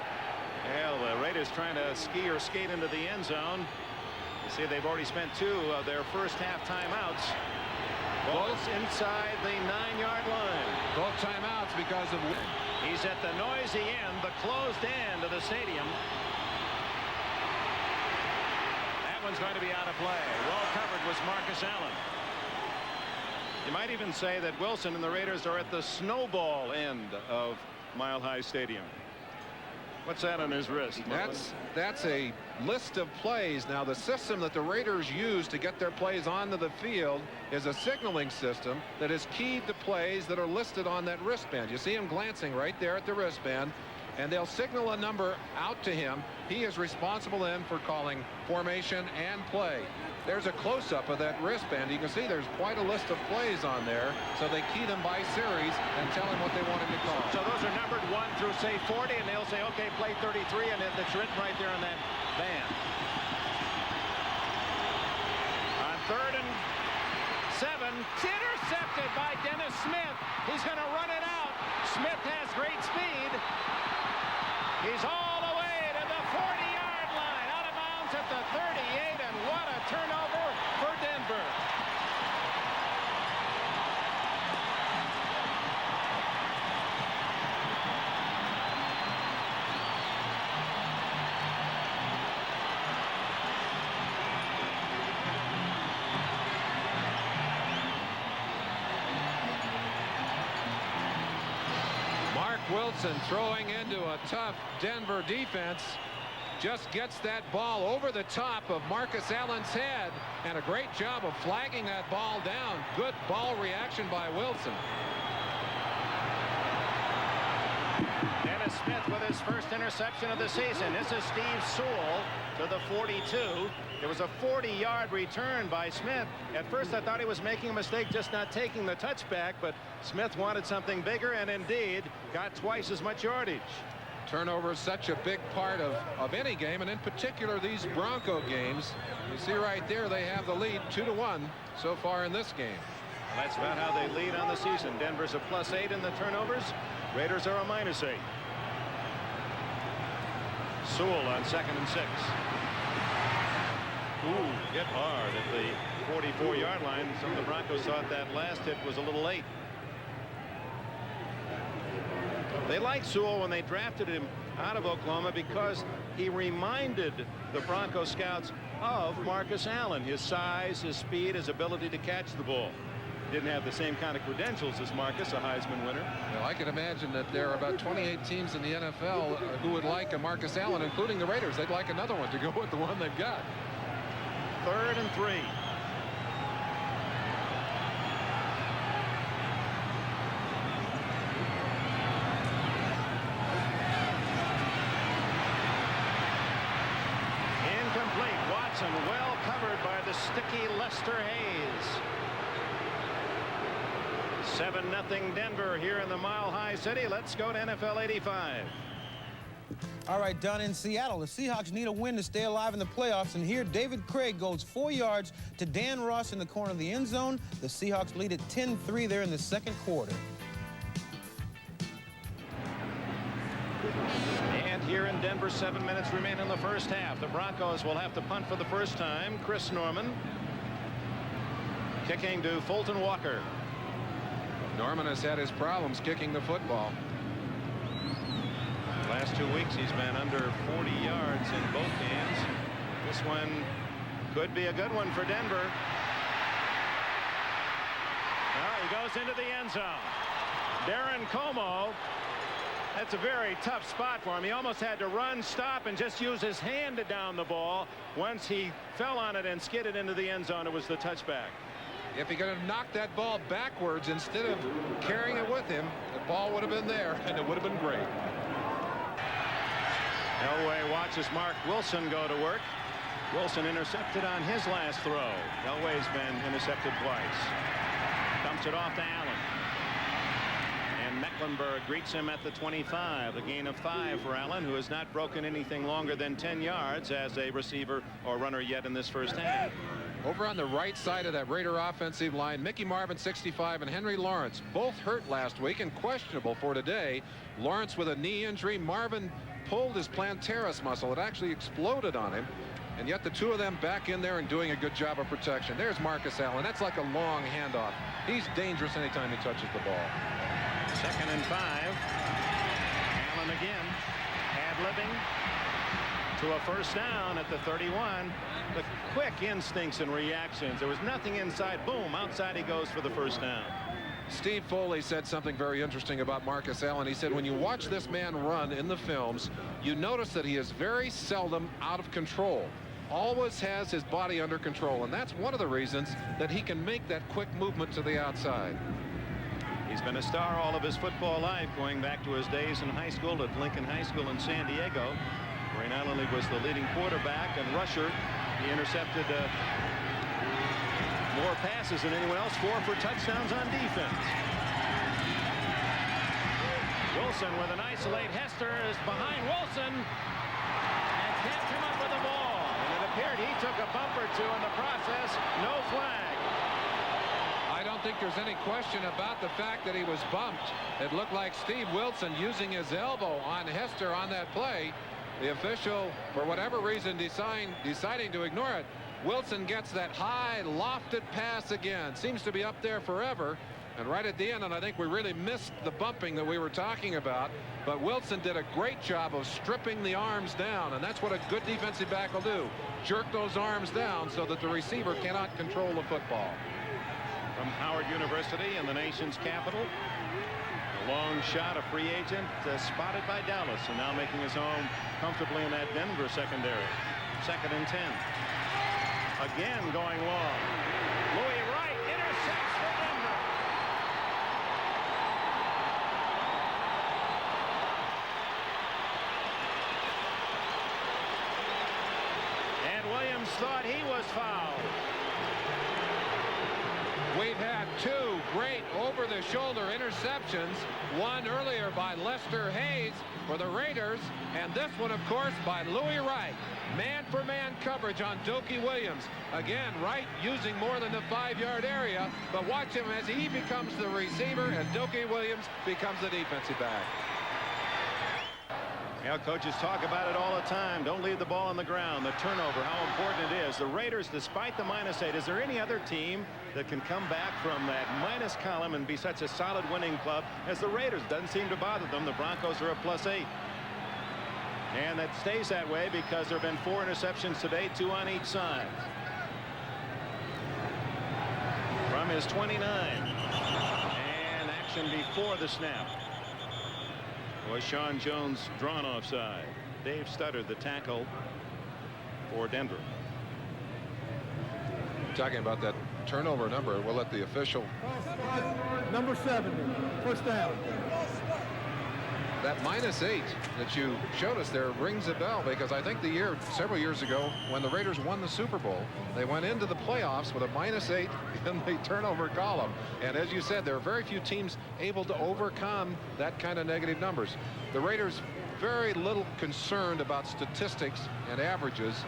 Well, the Raiders trying to ski or skate into the end zone. You see, they've already spent 2 of their first half timeouts. Ball's inside the 9-yard line. Both timeouts because of wind. He's at the noisy end, the closed end of the stadium. That one's going to be out of play. Well covered was Marcus Allen. You might even say that Wilson and the Raiders are at the snowball end of Mile High Stadium. What's that on his wrist? That's a list of plays. Now, the system that the Raiders use to get their plays onto the field is a signaling system that is keyed to plays that are listed on that wristband. You see him glancing right there at the wristband, and they'll signal a number out to him. He is responsible then for calling formation and play. There's a close-up of that wristband. You can see there's quite a list of plays on there, so they key them by series and tell him what they want him to call. So those are numbered 1 through, say, 40, and they'll say, okay, play 33, and it's written right there on that band. On 3rd and 7, intercepted by Dennis Smith. He's going to run it out. Smith has great speed. He's all the way to the 40-yard line, out of bounds at the 38, and what a turnover for Denver. Wilson throwing into a tough Denver defense, just gets that ball over the top of Marcus Allen's head, and a great job of flagging that ball down. Good ball reaction by Wilson. Dennis Smith with his first interception of the season. This is Steve Sewell to the 42. It was a 40-yard return by Smith. At first I thought he was making a mistake just not taking the touchback, but Smith wanted something bigger and indeed got twice as much yardage. Turnover is such a big part of any game, and in particular these Bronco games. You see right there they have the lead 2-1 so far in this game. That's about how they lead on the season. Denver's a +8 in the turnovers. Raiders are a -8. Sewell on 2nd and 6. Ooh, hit hard at the 44-yard line. Some of the Broncos thought that last hit was a little late. They liked Sewell when they drafted him out of Oklahoma because he reminded the Bronco scouts of Marcus Allen. His size, his speed, his ability to catch the ball. Didn't have the same kind of credentials as Marcus, a Heisman winner. Well, I can imagine that there are about 28 teams in the NFL who would like a Marcus Allen, including the Raiders. They'd like another one to go with the one they've got. 3rd and 3. Incomplete. Watson well covered by the sticky Lester Hayes. 7-0 Denver here in the Mile High City. Let's go to NFL 85. All right, down in Seattle, the Seahawks need a win to stay alive in the playoffs, and here David Craig goes 4 yards to Dan Ross in the corner of the end zone. The Seahawks lead at 10-3 there in the 2nd quarter. And here in Denver, 7 minutes remain in the first half. The Broncos will have to punt for the first time. Chris Norman kicking to Fulton Walker. Norman has had his problems kicking the football. Last 2 weeks he's been under 40 yards in both games. This one could be a good one for Denver. He goes into the end zone. Darren Como, that's a very tough spot for him. He almost had to run, stop, and just use his hand to down the ball. Once he fell on it and skidded into the end zone, it was the touchback. If he could have knocked that ball backwards instead of carrying it with him, the ball would have been there, and it would have been great. Elway watches Mark Wilson go to work. Wilson intercepted on his last throw. Elway's been intercepted twice. Dumps it off to Allen. And Mecklenburg greets him at the 25. A gain of 5 for Allen, who has not broken anything longer than 10 yards as a receiver or runner yet in this first half. Over on the right side of that Raider offensive line, Mickey Marvin, 65, and Henry Lawrence, both hurt last week and questionable for today. Lawrence with a knee injury. Marvin pulled his plantaris muscle. It actually exploded on him. And yet the two of them back in there and doing a good job of protection. There's Marcus Allen. That's like a long handoff. He's dangerous anytime he touches the ball. 2nd and 5. Allen again. Ad-libbing to a first down at the 31. The quick instincts and reactions. There was nothing inside. Boom, outside he goes for the first down. Steve Foley said something very interesting about Marcus Allen. He said when you watch this man run in the films, you notice that he is very seldom out of control. Always has his body under control, and that's one of the reasons that he can make that quick movement to the outside. He's been a star all of his football life, going back to his days in high school at Lincoln High School in San Diego, where he not only was the leading quarterback and rusher, he intercepted more passes than anyone else, 4 for touchdowns on defense. Wilson with an isolate. Hester is behind Wilson and can't come up with the ball. And it appeared he took a bump or two in the process. No flag. I don't think there's any question about the fact that he was bumped. It looked like Steve Wilson using his elbow on Hester on that play. The official, for whatever reason, deciding to ignore it. Wilson gets that high lofted pass again. Seems to be up there forever. And right at the end, and I think we really missed the bumping that we were talking about. But Wilson did a great job of stripping the arms down. And that's what a good defensive back will do. Jerk those arms down so that the receiver cannot control the football. From Howard University in the nation's capital. A long shot, a free agent spotted by Dallas, and now making his home comfortably in that Denver secondary. 2nd and 10. Again going long. Louis Wright intercepts for Denver. And Williams thought he was fouled. We've had 2 great over-the-shoulder interceptions. One earlier by Lester Hayes for the Raiders, and this one, of course, by Louis Wright. Man-for-man coverage on Dokie Williams. Again, Wright using more than the 5-yard area, but watch him as he becomes the receiver and Dokie Williams becomes the defensive back. Yeah, coaches talk about it all the time. Don't leave the ball on the ground. The turnover, how important it is. The Raiders, despite the -8, is there any other team that can come back from that minus column and be such a solid winning club as the Raiders? Doesn't seem to bother them. The Broncos are a +8. And that stays that way because there have been 4 interceptions today, 2 on each side. From his 29. And action before the snap was Sean Jones drawn offside. Dave Studdard, the tackle for Denver. Talking about that turnover number, we'll let the official. Number 70, first down. That -8 that you showed us there rings a bell, because I think several years ago when the Raiders won the Super Bowl, they went into the playoffs with a -8 in the turnover column. And as you said, there are very few teams able to overcome that kind of negative numbers. The Raiders very little concerned about statistics and averages.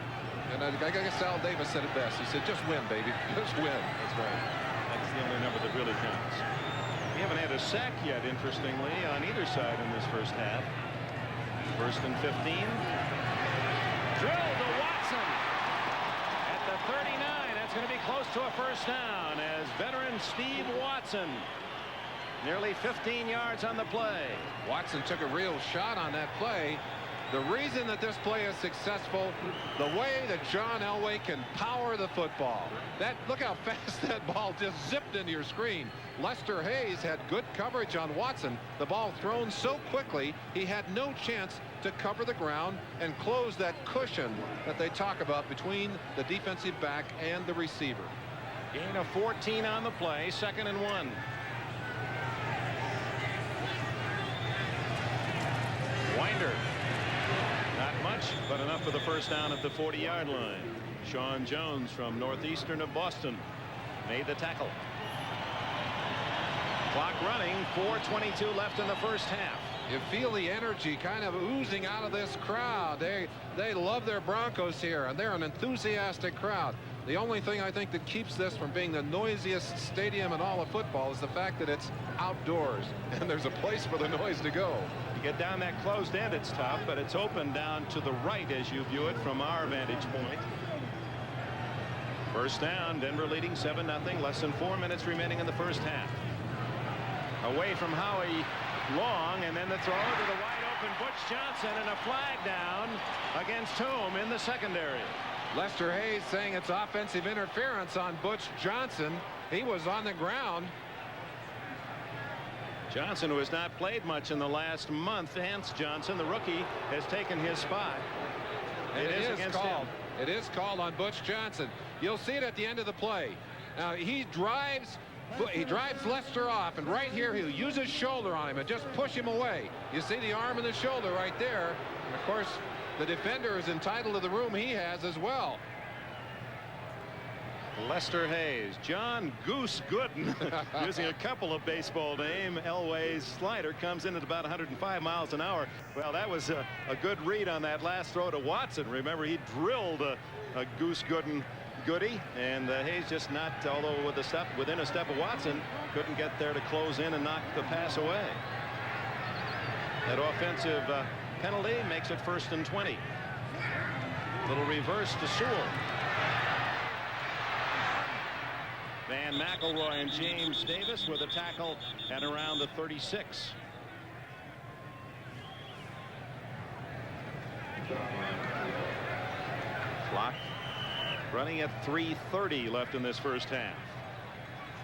And I guess Sal Davis said it best. He said, just win, baby. Just win. That's right. That's the only number that really counts. We haven't had a sack yet, interestingly, on either side in this first half. 1st and 15. Drill to Watson at the 39. That's going to be close to a first down as veteran Steve Watson. Nearly 15 yards on the play. Watson took a real shot on that play. The reason that this play is successful, the way that John Elway can power the football. Look how fast that ball just zipped into your screen. Lester Hayes had good coverage on Watson. The ball thrown so quickly, he had no chance to cover the ground and close that cushion that they talk about between the defensive back and the receiver. Gain of 14 on the play, 2nd and 1. Winder. Not much, but enough for the first down at the 40-yard line. Sean Jones from Northeastern of Boston made the tackle. Clock running, 4:22 left in the first half. You feel the energy kind of oozing out of this crowd. They love their Broncos here, and they're an enthusiastic crowd. The only thing I think that keeps this from being the noisiest stadium in all of football is the fact that it's outdoors and there's a place for the noise to go. You get down that closed end, it's tough, but it's open down to the right as you view it from our vantage point. First down, Denver leading 7-0, less than 4 minutes remaining in the first half. Away from Howie long, and then the throw to the wide open Butch Johnson, and a flag down against whom in the secondary. Lester Hayes saying it's offensive interference on Butch Johnson. He was on the ground. Johnson, who has not played much in the last month, Hans Johnson, the rookie, has taken his spot. And it is against called. him. It is called on Butch Johnson. You'll see it at the end of the play. Now he drives Lester off, and right here he'll use his shoulder on him and just push him away. You see the arm and the shoulder right there. And of course, the defender is entitled to the room he has as well. Lester Hayes, John Goose Gooden, using a couple of baseball names. Elway's slider comes in at about 105 miles an hour. Well, that was a good read on that last throw to Watson. Remember, he drilled a Goose Gooden goodie, and Hayes just not, although within a step of Watson, couldn't get there to close in and knock the pass away. That offensive penalty makes it 1st and 20. Little reverse to Sewell. Van McElroy and James Davis with a tackle at around the 36. Clock running at 3:30 left in this first half.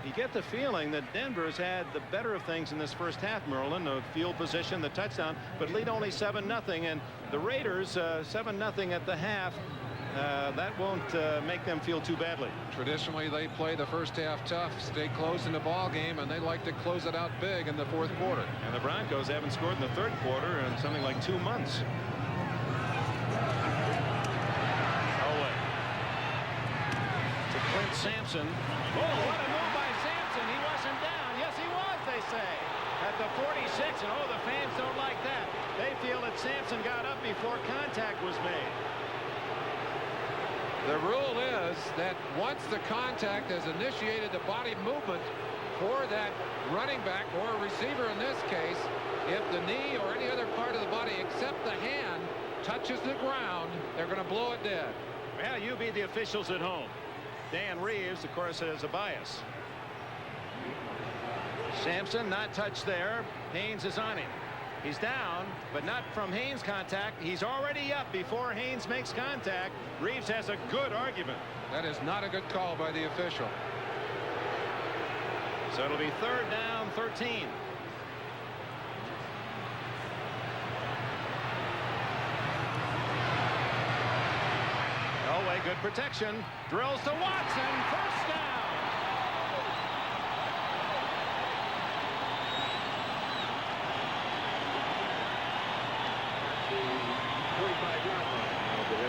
You get the feeling that Denver's had the better of things in this first half, Merlin. The field position, the touchdown, but lead only 7-0, and the Raiders 7-0 at the half. That won't make them feel too badly. Traditionally, they play the first half tough, stay close in the ball game, and they like to close it out big in the fourth quarter. And the Broncos haven't scored in the third quarter in something like 2 months. To Clint Sampson. Oh, what a move by Sampson. He wasn't down. Yes, he was, they say. At the 46, and oh, the fans don't like that. They feel that Sampson got up before contact was made. The rule is that once the contact has initiated the body movement for that running back or a receiver in this case, if the knee or any other part of the body except the hand touches the ground, they're going to blow it dead. Well, you be the officials at home. Dan Reeves, of course, has a bias. Sampson not touched there. Haynes is on him. He's down, but not from Haynes' contact. He's already up before Haynes makes contact. Reeves has a good argument. That is not a good call by the official. So it'll be 3rd down, 13. Elway, good protection. Drills to Watson. First down.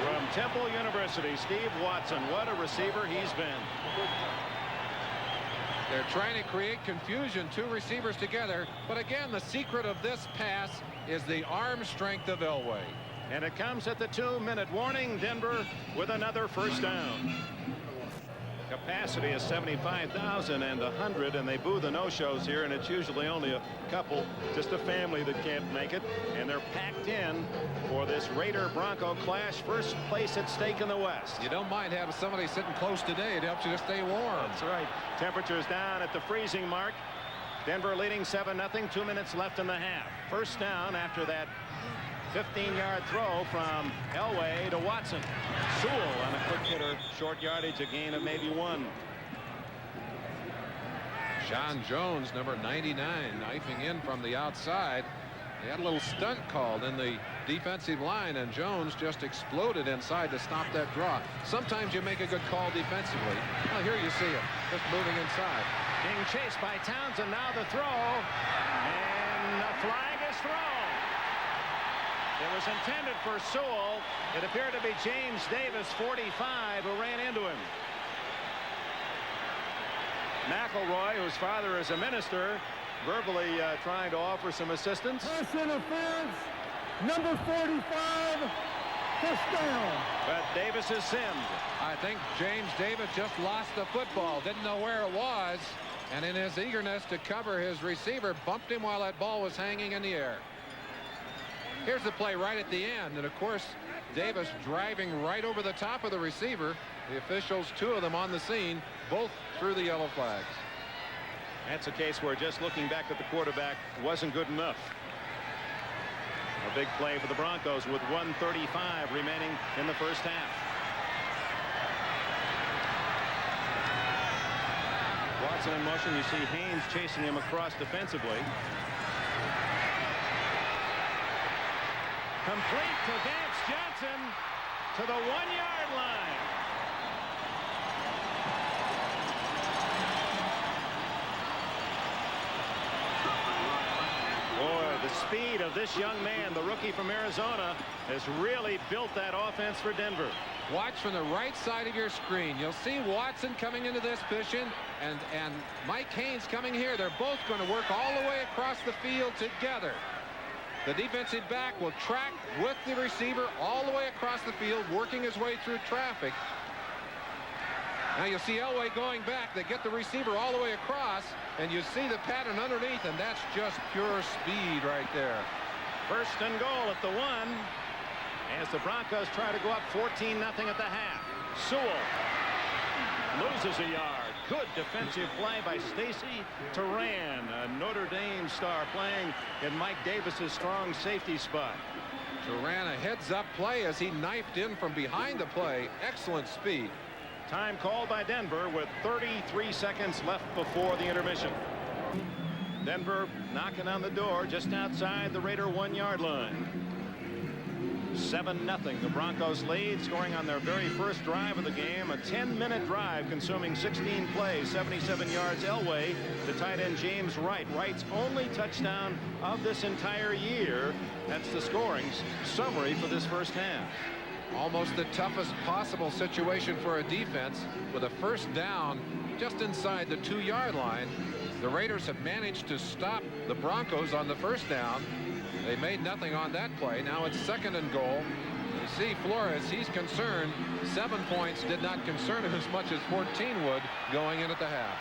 From Temple University, Steve Watson. What a receiver he's been. They're trying to create confusion, 2 receivers together. But again, the secret of this pass is the arm strength of Elway. And it comes at the 2-minute warning. Denver with another first down. Capacity is 75,000 and 100, and they boo the no-shows here, and it's usually only a couple, just a family that can't make it, and they're packed in for this Raider-Bronco clash. First place at stake in the West. You don't mind having somebody sitting close today. It helps you to stay warm. That's right. Temperatures down at the freezing mark. Denver leading 7-0, 2 minutes left in the half. First down after that 15-yard throw from Elway to Watson. Sewell on a quick hitter, short yardage, a gain of maybe 1. Sean Jones, number 99, knifing in from the outside. They had a little stunt called in the defensive line, and Jones just exploded inside to stop that draw. Sometimes you make a good call defensively. Well, here you see it, just moving inside. Being chased by Townsend. Now the throw, and the flag is thrown. It was intended for Sewell. It appeared to be James Davis, 45, who ran into him. McElroy, whose father is a minister, verbally trying to offer some assistance. Pass interference, number 45, first down. But Davis is simmed. I think James Davis just lost the football, didn't know where it was, and in his eagerness to cover his receiver, bumped him while that ball was hanging in the air. Here's the play right at the end, and of course Davis driving right over the top of the receiver. The officials, two of them on the scene, both threw the yellow flags. That's a case where just looking back at the quarterback wasn't good enough. A big play for the Broncos with 1:35 remaining in the first half. Watson in motion. You see Haynes chasing him across defensively. Complete to Vance Johnson to the 1-yard line. Boy, the speed of this young man, the rookie from Arizona, has really built that offense for Denver. Watch from the right side of your screen. You'll see Watson coming into this position and Mike Haynes coming here. They're both going to work all the way across the field together. The defensive back will track with the receiver all the way across the field, working his way through traffic. Now you'll see Elway going back. They get the receiver all the way across, and you see the pattern underneath, and that's just pure speed right there. First and goal at the 1 as the Broncos try to go up 14-0 at the half. Sewell loses a yard. Good defensive play by Stacy Turan, a Notre Dame star playing in Mike Davis's strong safety spot. Turan, a heads-up play as he knifed in from behind the play. Excellent speed. Time called by Denver with 33 seconds left before the intermission. Denver knocking on the door just outside the Raider 1-yard line. 7-0. The Broncos lead, scoring on their very first drive of the game. A 10-minute drive consuming 16 plays, 77 yards. Elway, the tight end James Wright. Wright's only touchdown of this entire year. That's the scoring summary for this first half. Almost the toughest possible situation for a defense with a first down just inside the 2-yard line. The Raiders have managed to stop the Broncos on the first down. They made nothing on that play. Now it's 2nd and goal. You see Flores, he's concerned. 7 points did not concern him as much as 14 would going in at the half.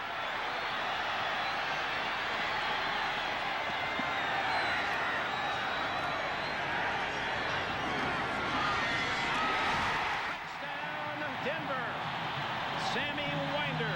Touchdown, Denver. Sammy Winder.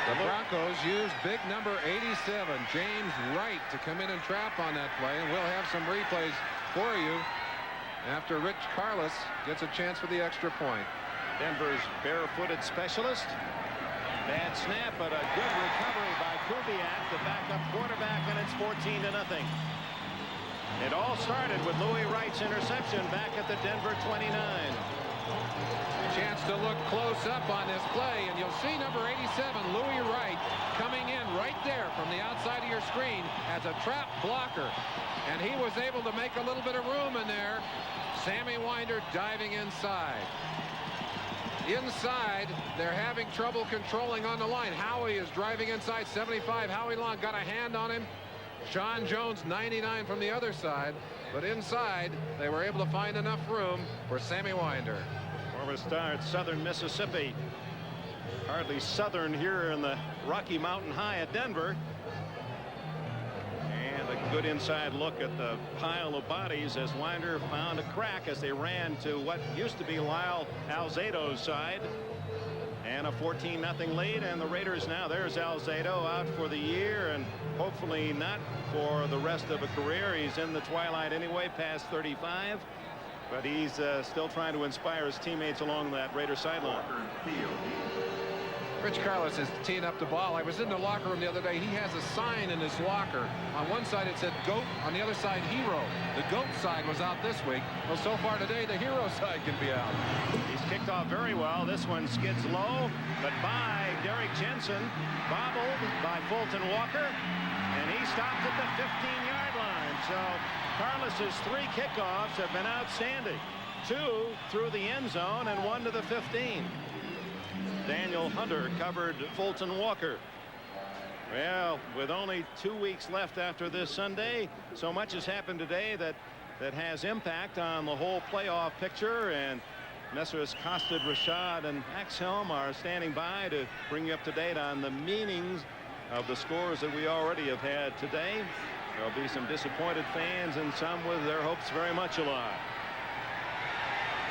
The Broncos use big number 87, James Wright, to come in and trap on that play, and we'll have some replays for you after Rich Carlos gets a chance for the extra point. Denver's barefooted specialist. Bad snap, but a good recovery by Kubiak, the backup quarterback, and it's 14-0. It all started with Louis Wright's interception back at the Denver 29. Chance to look close up on this play, and you'll see number 87, Louis Wright, coming in right there from the outside of your screen as a trap blocker. And he was able to make a little bit of room in there. Sammy Winder diving inside. Inside, they're having trouble controlling on the line. Howie is driving inside. 75, Howie Long got a hand on him. Sean Jones, 99 from the other side. But inside, they were able to find enough room for Sammy Winder. Former star at Southern Mississippi. Hardly Southern here in the Rocky Mountain High at Denver. And a good inside look at the pile of bodies as Winder found a crack as they ran to what used to be Lyle Alzado's side. And a 14-0 lead, and the Raiders now, there's Alzado out for the year and hopefully not for the rest of a career. He's in the twilight anyway, past 35, but he's still trying to inspire his teammates along that Raider sideline. Rich Carlos is teeing up the ball. I was in the locker room the other day. He has a sign in his locker. On one side it said GOAT, on the other side hero. The GOAT side was out this week. Well, so far today the hero side can be out. He's kicked off very well. This one skids low, but by Derek Jensen, bobbled by Fulton Walker, and he stopped at the 15-yard line. So Carlos's 3 kickoffs have been outstanding. 2 through the end zone and 1 to the 15. Daniel Hunter covered Fulton Walker. Well, with only 2 weeks left after this Sunday, so much has happened today that has impact on the whole playoff picture, and Messrs. Costad, Rashad, and Axhelm are standing by to bring you up to date on the meanings of the scores that we already have had today. There'll be some disappointed fans and some with their hopes very much alive.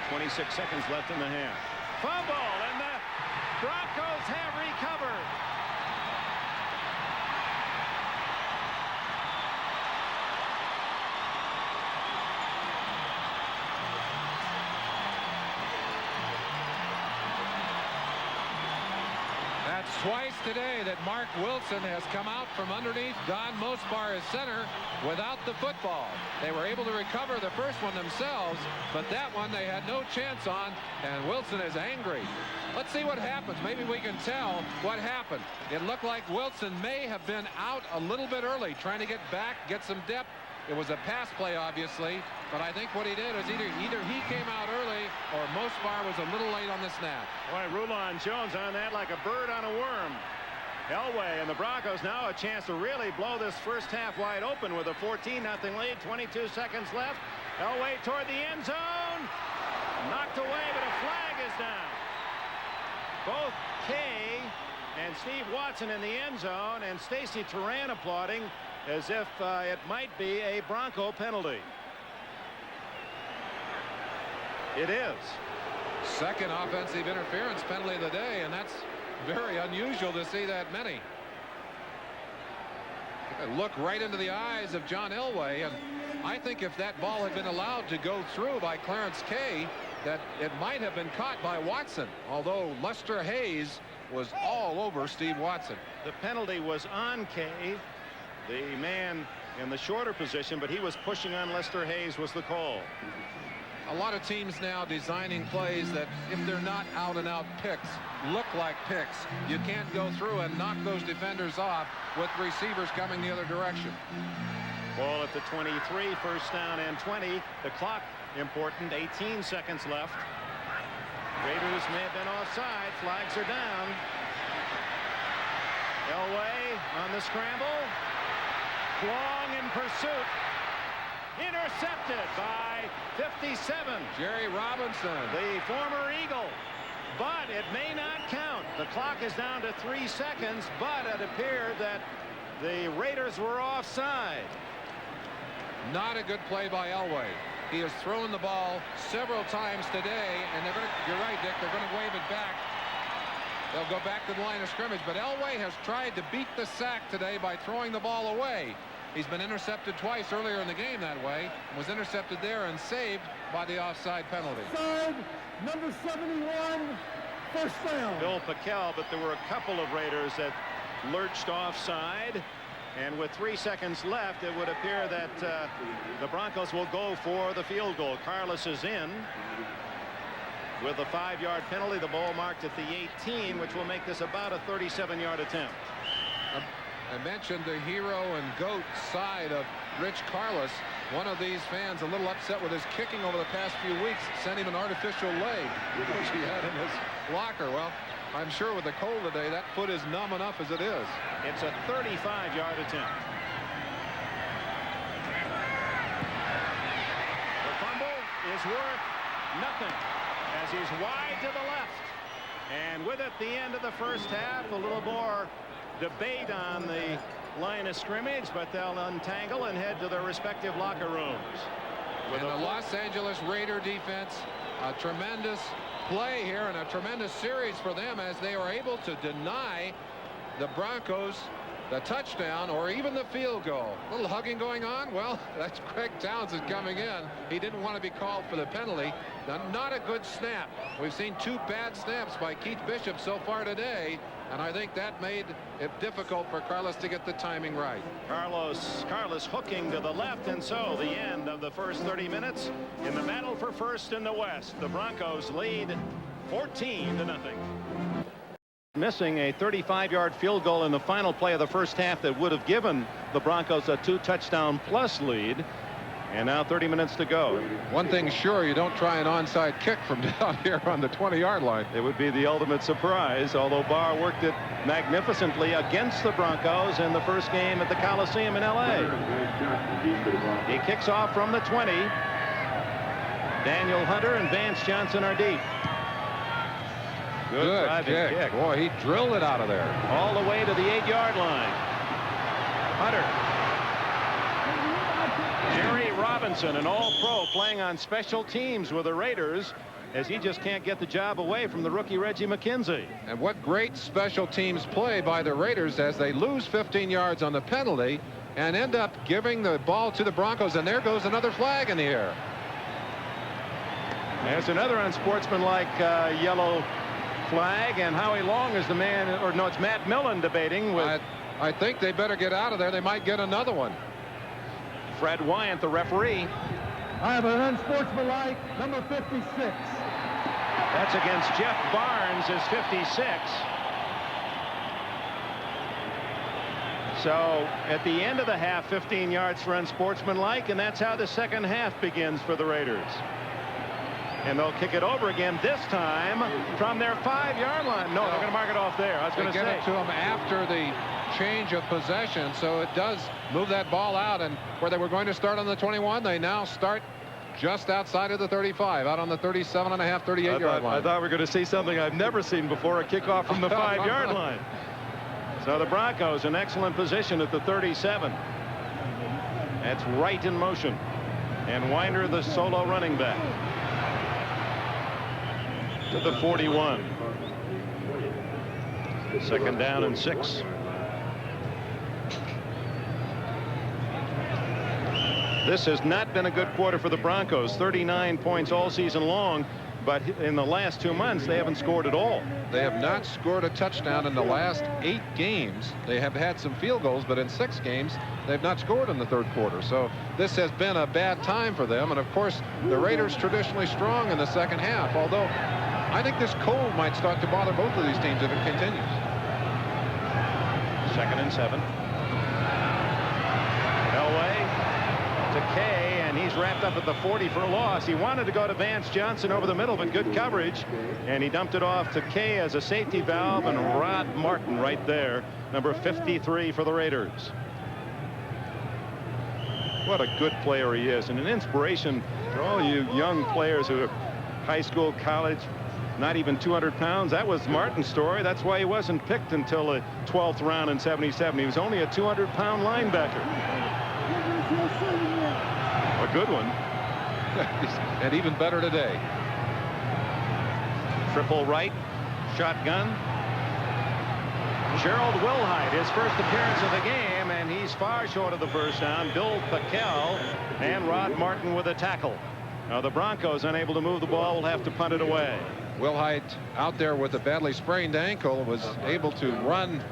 26 seconds left in the half. Fumble, and the Broncos have recovered. That's twice today that Mark Wilson has come out from underneath Don Mosbar as center without the football. They were able to recover the first one themselves, but that one they had no chance on, and Wilson is angry. Let's see what happens. Maybe we can tell what happened. It looked like Wilson may have been out a little bit early, trying to get back, get some depth. It was a pass play, obviously, but I think what he did is either he came out early or Mosbar was a little late on the snap. Boy, Rulon Jones on that like a bird on a worm. Elway and the Broncos now a chance to really blow this first half wide open with a 14-0 lead. 22 seconds left. Elway toward the end zone. Knocked away, but a flag is down. Both Kay and Steve Watson in the end zone, and Stacy Turan applauding as if it might be a Bronco penalty. It is. Second offensive interference penalty of the day, and that's very unusual to see that many. Look right into the eyes of John Elway, and I think if that ball had been allowed to go through by Clarence Kay, that it might have been caught by Watson, although Lester Hayes was all over Steve Watson. The penalty was on Kay, the man in the shorter position, but he was pushing on Lester Hayes was the call. A lot of teams now designing plays that if they're not out and out picks, look like picks. You can't go through and knock those defenders off with receivers coming the other direction. Ball at the 23, first down and 20. The clock important, 18 seconds left. Raiders may have been offside. Flags are down. Elway on the scramble. Long in pursuit. Intercepted by 57. Jerry Robinson, the former Eagle. But it may not count. The clock is down to 3 seconds, but it appeared that the Raiders were offside. Not a good play by Elway. He has thrown the ball several times today, and you're right, Dick, they're going to wave it back. They'll go back to the line of scrimmage, but Elway has tried to beat the sack today by throwing the ball away. He's been intercepted twice earlier in the game that way, was intercepted there and saved by the offside penalty. Side, number 71, first down. Bill Pickel, but there were a couple of Raiders that lurched offside. And with 3 seconds left, it would appear that the Broncos will go for the field goal. Carlos is in with a 5-yard penalty. The ball marked at the 18, which will make this about a 37-yard attempt. I mentioned the hero and GOAT side of Rich Carlos. One of these fans a little upset with his kicking over the past few weeks, sent him an artificial leg, which he had in his locker. Well, I'm sure with the cold today, that foot is numb enough as it is. It's a 35-yard attempt. The fumble is worth nothing as he's wide to the left. And with it, the end of the first half, a little more debate on the line of scrimmage, but they'll untangle and head to their respective locker rooms. With the Los Angeles Raider defense, a tremendous play here and a tremendous series for them as they were able to deny the Broncos the touchdown or even the field goal. A little hugging going on. Well, that's Greg Townsend coming in. He didn't want to be called for the penalty. Now, not a good snap. We've seen 2 bad snaps by Keith Bishop so far today, and I think that made it difficult for Carlos to get the timing right. Carlos hooking to the left, and so the end of the first 30 minutes in the battle for first in the West. The Broncos lead 14-0. Missing a 35-yard field goal in the final play of the first half that would have given the Broncos a 2-touchdown-plus lead. And now 30 minutes to go. One thing sure, you don't try an onside kick from down here on the 20-yard line. It would be the ultimate surprise, although Barr worked it magnificently against the Broncos in the first game at the Coliseum in L.A. He kicks off from the 20. Daniel Hunter and Vance Johnson are deep. Good driving kick. Boy, he drilled it out of there. All the way to the 8-yard line. Hunter. Jerry Robinson, an all-pro, playing on special teams with the Raiders, as he just can't get the job away from the rookie Reggie McKenzie. And what great special teams play by the Raiders as they lose 15 yards on the penalty and end up giving the ball to the Broncos, and there goes another flag in the air. There's another unsportsmanlike yellow flag, and Howie Long is the man, or no, it's Matt Millen debating with. I think they better get out of there. They might get another one. Fred Wyant, the referee. I have an unsportsmanlike number 56. That's against Jeff Barnes, his 56. So at the end of the half, 15 yards for unsportsmanlike, and that's how the second half begins for the Raiders. And they'll kick it over again, this time from their 5-yard line. No, they're going to mark it off there. I was going to say. Get it to them after the change of possession, so it does move that ball out, and where they were going to start on the 21, they now start just outside of the 35, out on the 37.5, 38-yard line. I thought we were going to see something I've never seen before, a kickoff from the 5-yard line. So the Broncos in excellent position at the 37. That's right in motion. And Winder, the solo running back. To the 41. Second down and 6. This has not been a good quarter for the Broncos. 39 points all season long, but in the last 2 months they haven't scored at all. They have not scored a touchdown in the last 8 games. They have had some field goals, but in 6 games they've not scored in the third quarter. So this has been a bad time for them, and of course the Raiders traditionally strong in the second half, although I think this cold might start to bother both of these teams if it continues. 2nd and 7. Elway to Kay, and he's wrapped up at the 40 for a loss. He wanted to go to Vance Johnson over the middle, but good coverage, and he dumped it off to Kay as a safety valve, and Rod Martin right there, number 53 for the Raiders. What a good player he is, and an inspiration to all you young players who are high school, college, not even 200 pounds. That was Martin's story. That's why he wasn't picked until the 12th round in '77. He was only a 200-pound linebacker. A good one. And even better today. Triple right, shotgun. Gerald Wilhite, his first appearance of the game, and he's far short of the first down. Bill Packel and Rod Martin with a tackle. Now the Broncos, unable to move the ball, will have to punt it away. Wilhite, out there with a badly sprained ankle, was able to run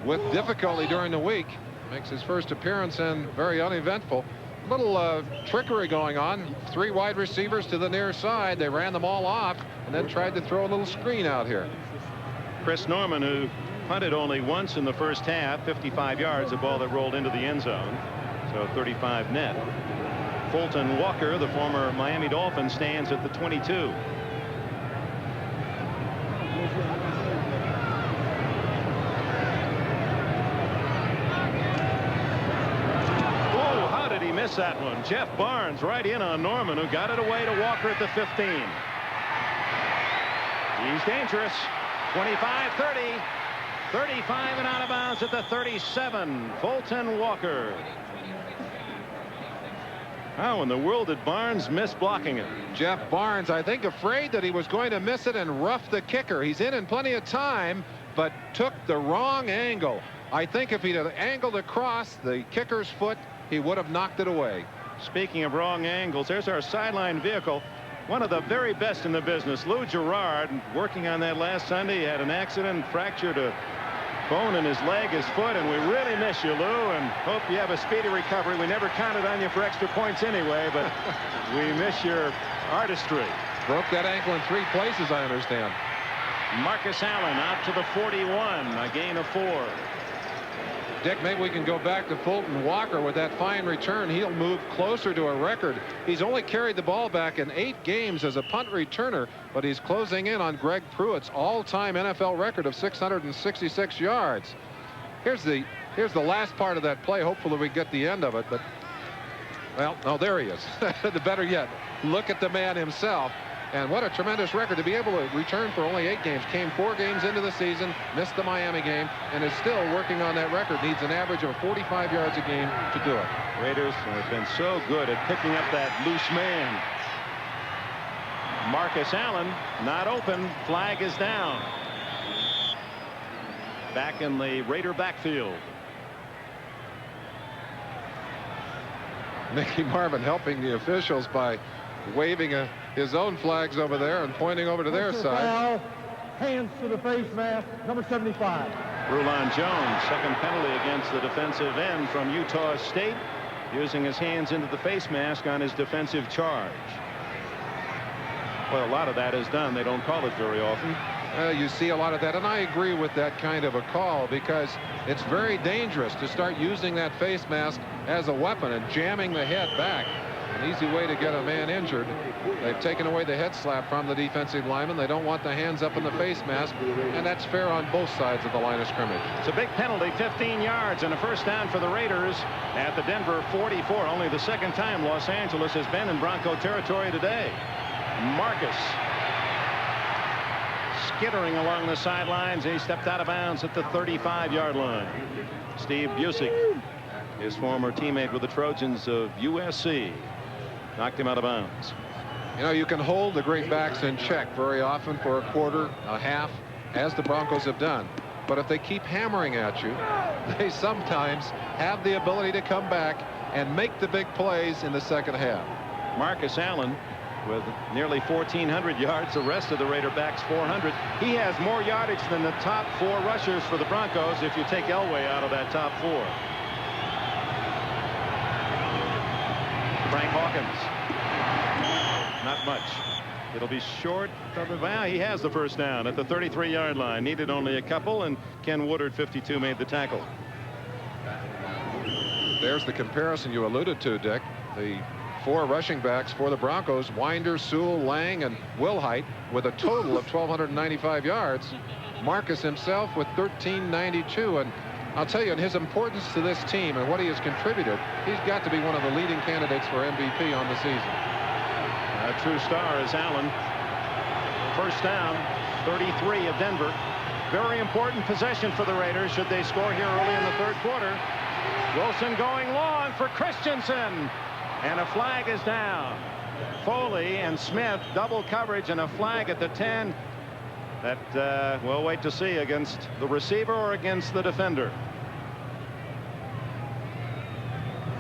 with difficulty during the week. Makes his first appearance and very uneventful. A little trickery going on. 3 wide receivers to the near side. They ran them all off and then tried to throw a little screen out here. Chris Norman, who punted only once in the first half, 55 yards, a ball that rolled into the end zone. So 35 net. Fulton Walker, the former Miami Dolphin, stands at the 22. Miss that one. Jeff Barnes right in on Norman, who got it away to Walker at the 15. He's dangerous. 25, 30, 35 and out of bounds at the 37. Fulton Walker. How in the world did Barnes miss blocking it? Jeff Barnes, I think, afraid that he was going to miss it and rough the kicker. He's in plenty of time, but took the wrong angle. I think if he'd have angled across the kicker's foot, he would have knocked it away. Speaking of wrong angles, there's our sideline vehicle. One of the very best in the business, Lou Gerard, working on that last Sunday. He had an accident, fractured a bone in his leg, his foot, and we really miss you, Lou, and hope you have a speedy recovery. We never counted on you for extra points anyway, but we miss your artistry. Broke that ankle in 3 places, I understand. Marcus Allen out to the 41, a gain of 4. Dick, maybe we can go back to Fulton Walker with that fine return. He'll move closer to a record. He's only carried the ball back in 8 games as a punt returner, but he's closing in on Greg Pruitt's all-time NFL record of 666 yards. Here's the last part of that play. Hopefully we get the end of it, but well, no, there he is. The better yet, look at the man himself. And what a tremendous record to be able to return for only 8 games. Came 4 games into the season, missed the Miami game, and is still working on that record. Needs an average of 45 yards a game to do it. Raiders have been so good at picking up that loose man. Marcus Allen not open. Flag is down. Back in the Raider backfield. Mickey Marvin helping the officials by waving his own flags over there and pointing over to their side. Foul, hands to the face mask, number 75. Rulon Jones, second penalty against the defensive end from Utah State, using his hands into the face mask on his defensive charge. Well, a lot of that is done. They don't call it very often. You see a lot of that, and I agree with that kind of a call because it's very dangerous to start using that face mask as a weapon and jamming the head back. An easy way to get a man injured. They've taken away the head slap from the defensive lineman. They don't want the hands up in the face mask, and that's fair on both sides of the line of scrimmage. It's a big penalty, 15 yards, and a first down for the Raiders at the Denver 44. Only the second time Los Angeles has been in Bronco territory today. Marcus skittering along the sidelines. He stepped out of bounds at the 35-yard line. Steve Busick, his former teammate with the Trojans of USC, knocked him out of bounds. You know, you can hold the great backs in check very often for a quarter, a half, as the Broncos have done. But if they keep hammering at you, they sometimes have the ability to come back and make the big plays in the second half. Marcus Allen with nearly 1,400 yards. The rest of the Raider backs 400. He has more yardage than the top 4 rushers for the Broncos if you take Elway out of that top 4. Frank Hawkins. Not much. It'll be short. Well, he has the first down at the 33-yard line. Needed only a couple, and Ken Woodard, 52, made the tackle. There's the comparison you alluded to, Dick. The 4 rushing backs for the Broncos, Winder, Sewell, Lang, and Wilhite, with a total of 1,295 yards. Marcus himself with 1,392. And I'll tell you, in his importance to this team and what he has contributed, he's got to be one of the leading candidates for MVP on the season. A true star is Allen. First down, 33 of Denver. Very important possession for the Raiders should they score here early in the third quarter. Wilson going long for Christensen, and a flag is down. Foley and Smith double coverage, and a flag at the 10. That we'll wait to see against the receiver or against the defender.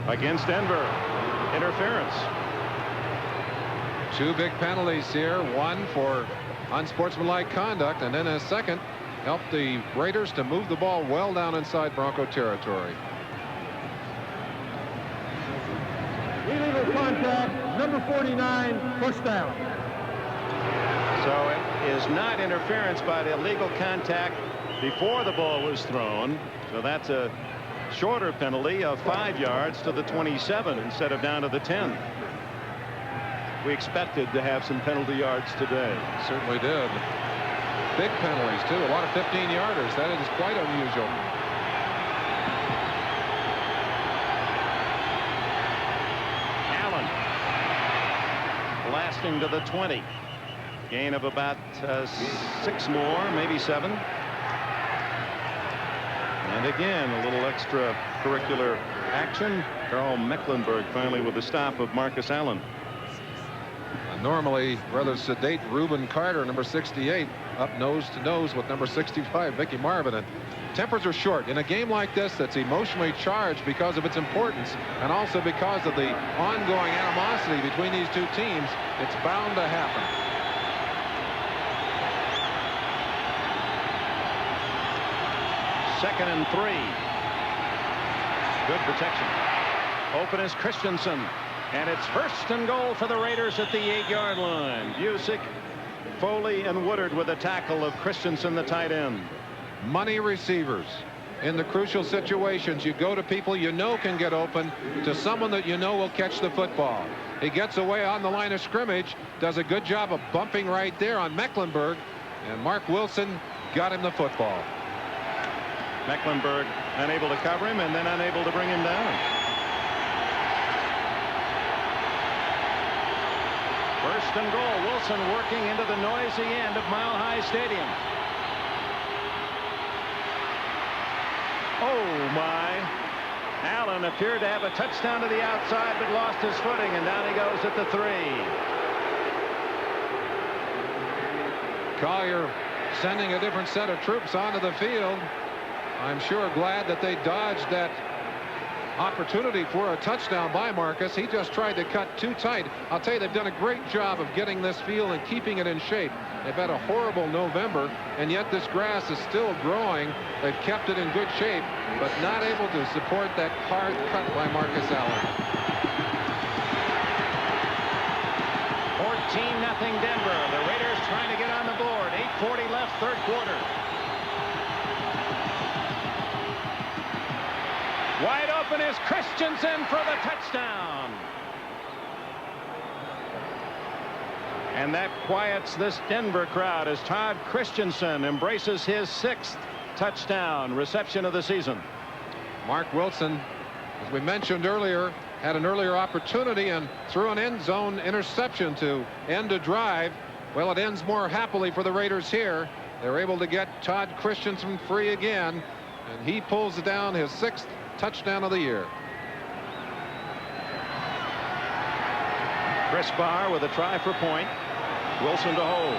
Against Denver, interference. 2 big penalties here, one for unsportsmanlike conduct, and then a second helped the Raiders to move the ball well down inside Bronco territory. Illegal contact, number 49, first down. So it is not interference, but illegal contact before the ball was thrown. So that's a shorter penalty of 5 yards to the 27 instead of down to the 10. We expected to have some penalty yards today. Certainly did. Big penalties, too. A lot of 15-yarders. That is quite unusual. Allen blasting to the 20. Gain of about 6 more, maybe 7. And again, a little normally rather sedate Reuben Carter, number 68, up nose to nose with number 65, Mickey Marvin. And tempers are short in a game like this that's emotionally charged because of its importance and also because of the ongoing animosity between these two teams. It's bound to happen. Second and 3. Good protection. Open is Christensen. And it's first and goal for the Raiders at the 8-yard line. Busick, Foley, and Woodard with a tackle of Christensen, the tight end. Money receivers. In the crucial situations, you go to people you know can get open, to someone that you know will catch the football. He gets away on the line of scrimmage, does a good job of bumping right there on Mecklenburg, and Mark Wilson got him the football. Mecklenburg unable to cover him and then unable to bring him down. First and goal. Wilson working into the noisy end of Mile High Stadium. Oh my. Allen appeared to have a touchdown to the outside but lost his footing, and down he goes at the 3. Collier sending a different set of troops onto the field. I'm sure glad that they dodged that opportunity for a touchdown by Marcus. He just tried to cut too tight. I'll tell you, they've done a great job of getting this field and keeping it in shape. They've had a horrible November, and yet this grass is still growing. They've kept it in good shape, but not able to support that hard cut by Marcus Allen. 14-0 Denver. The Raiders trying to get on the board. 8:40 left, third quarter. Wide open is Christensen for the touchdown. And that quiets this Denver crowd as Todd Christensen embraces his 6th touchdown reception of the season. Mark Wilson, as we mentioned earlier, had an earlier opportunity and threw an end zone interception to end a drive. Well, it ends more happily for the Raiders here. They're able to get Todd Christensen free again, and he pulls down his 6th touchdown of the year. Chris Barr with a try for point. Wilson to hold.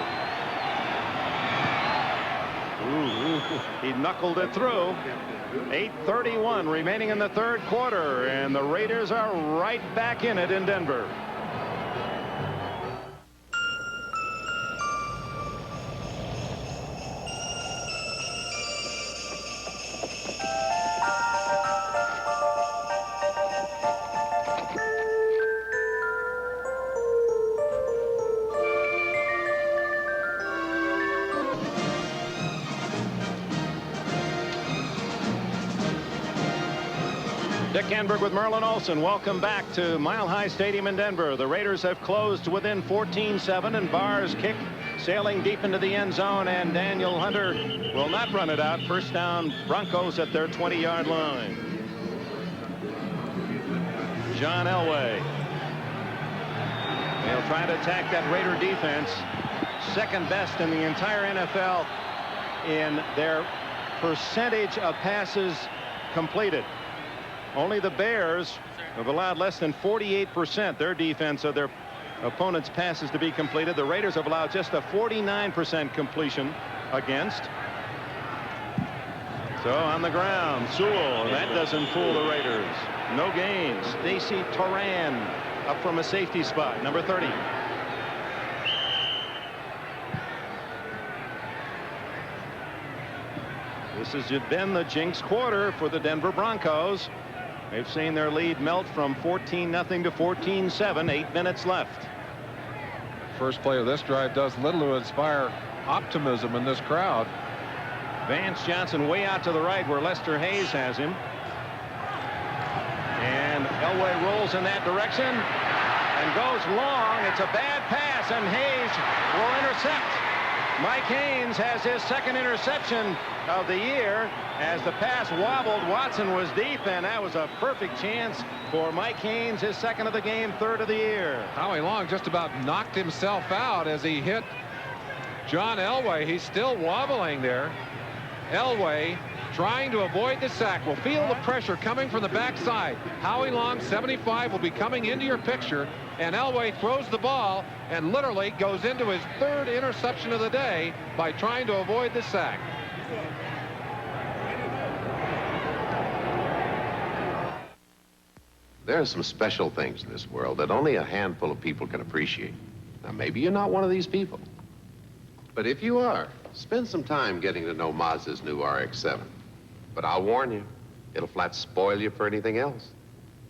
He knuckled it through. 8:31 remaining in the third quarter, and the Raiders are right back in it in Denver. Dick Enberg with Merlin Olsen. Welcome back to Mile High Stadium in Denver. The Raiders have closed within 14-7, and Barr's kick sailing deep into the end zone, and Daniel Hunter will not run it out. First down, Broncos at their 20-yard line. John Elway. They'll try to attack that Raider defense. Second best in the entire NFL in their percentage of passes completed. Only the Bears have allowed less than 48% their defense of their opponent's passes to be completed. The Raiders have allowed just a 49% completion against. So on the ground, Sewell, that doesn't fool the Raiders. No gains. Stacy Toran up from a safety spot, number 30. This has been the jinx quarter for the Denver Broncos. They've seen their lead melt from 14-0 to 14-7. 8 minutes left. First play of this drive does little to inspire optimism in this crowd. Vance Johnson way out to the right where Lester Hayes has him. And Elway rolls in that direction and goes long. It's a bad pass, and Hayes will intercept. Mike Haynes has his 2nd interception of the year. As the pass wobbled, Watson was deep, and that was a perfect chance for Mike Haynes, his 2nd of the game, 3rd of the year. Howie Long just about knocked himself out as he hit John Elway. He's still wobbling there. Elway trying to avoid the sack. Will feel the pressure coming from the backside. Howie Long, 75, will be coming into your picture. and Elway throws the ball and literally goes into his 3rd interception of the day by trying to avoid the sack. There are some special things in this world that only a handful of people can appreciate. Now, maybe you're not one of these people. But if you are, spend some time getting to know Mazda's new RX-7. But I'll warn you, it'll flat spoil you for anything else.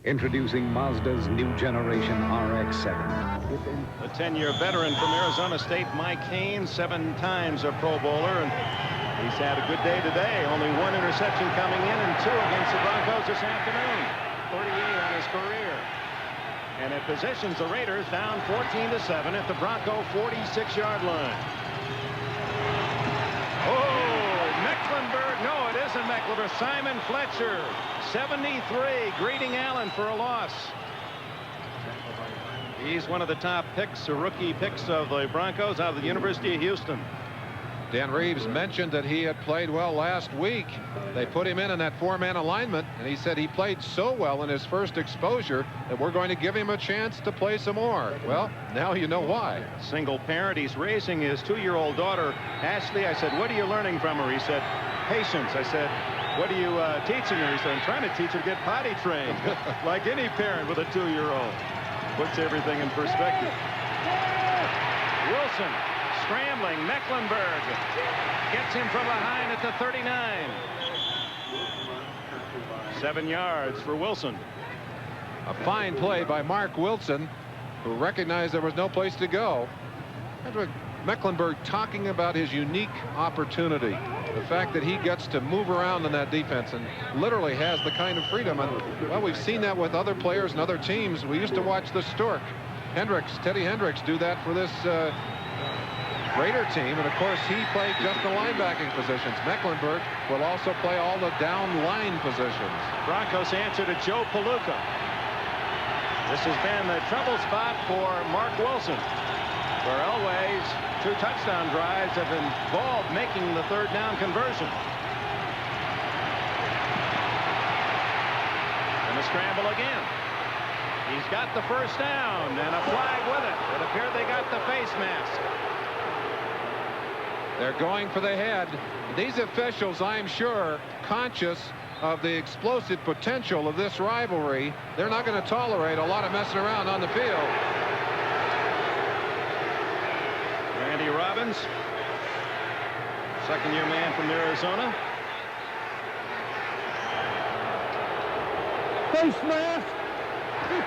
Introducing Mazda's new generation RX-7. The 10-year veteran from Arizona State, Mike Haynes, 7 times a Pro Bowler, and he's had a good day today. Only 1 interception coming in and 2 against the Broncos this afternoon. 38 on his career. And it positions the Raiders down 14-7 at the Bronco 46-yard line. Oh, Mecklenburg. No, it isn't Mecklenburg. Simon Fletcher, 73, greeting Allen for a loss. He's one of the top picks, or rookie picks of the Broncos out of the University of Houston. Dan Reeves mentioned that he had played well last week. They put him in that 4-man alignment, and he said he played so well in his first exposure that we're going to give him a chance to play some more. Well, now you know why. Single parent. He's raising his 2-year-old daughter, Ashley. I said, what are you learning from her? He said, patience. I said, what are you teaching her? He said, I'm trying to teach her to get potty trained. Like any parent with a 2-year-old. Puts everything in perspective. Wilson scrambling. Mecklenburg gets him from behind at the 39. 7 yards for Wilson. A fine play by Mark Wilson, who recognized there was no place to go. Mecklenburg talking about his unique opportunity. The fact that he gets to move around in that defense and literally has the kind of freedom. And, well, we've seen that with other players and other teams. We used to watch the Stork. Teddy Hendricks do that for this Raider team, and of course he played just the linebacking positions. Mecklenburg will also play all the down line positions. Broncos answer to Joe Palooka. This has been the trouble spot for Mark Wilson, where Elway's 2 touchdown drives have involved making the 3rd down conversion. And a scramble again. He's got the 1st down and a flag with it. It appeared they got the face mask. They're going for the head. These officials, I'm sure, conscious of the explosive potential of this rivalry. They're not going to tolerate a lot of messing around on the field. Randy Robbins, 2nd-year man from Arizona. Face mask,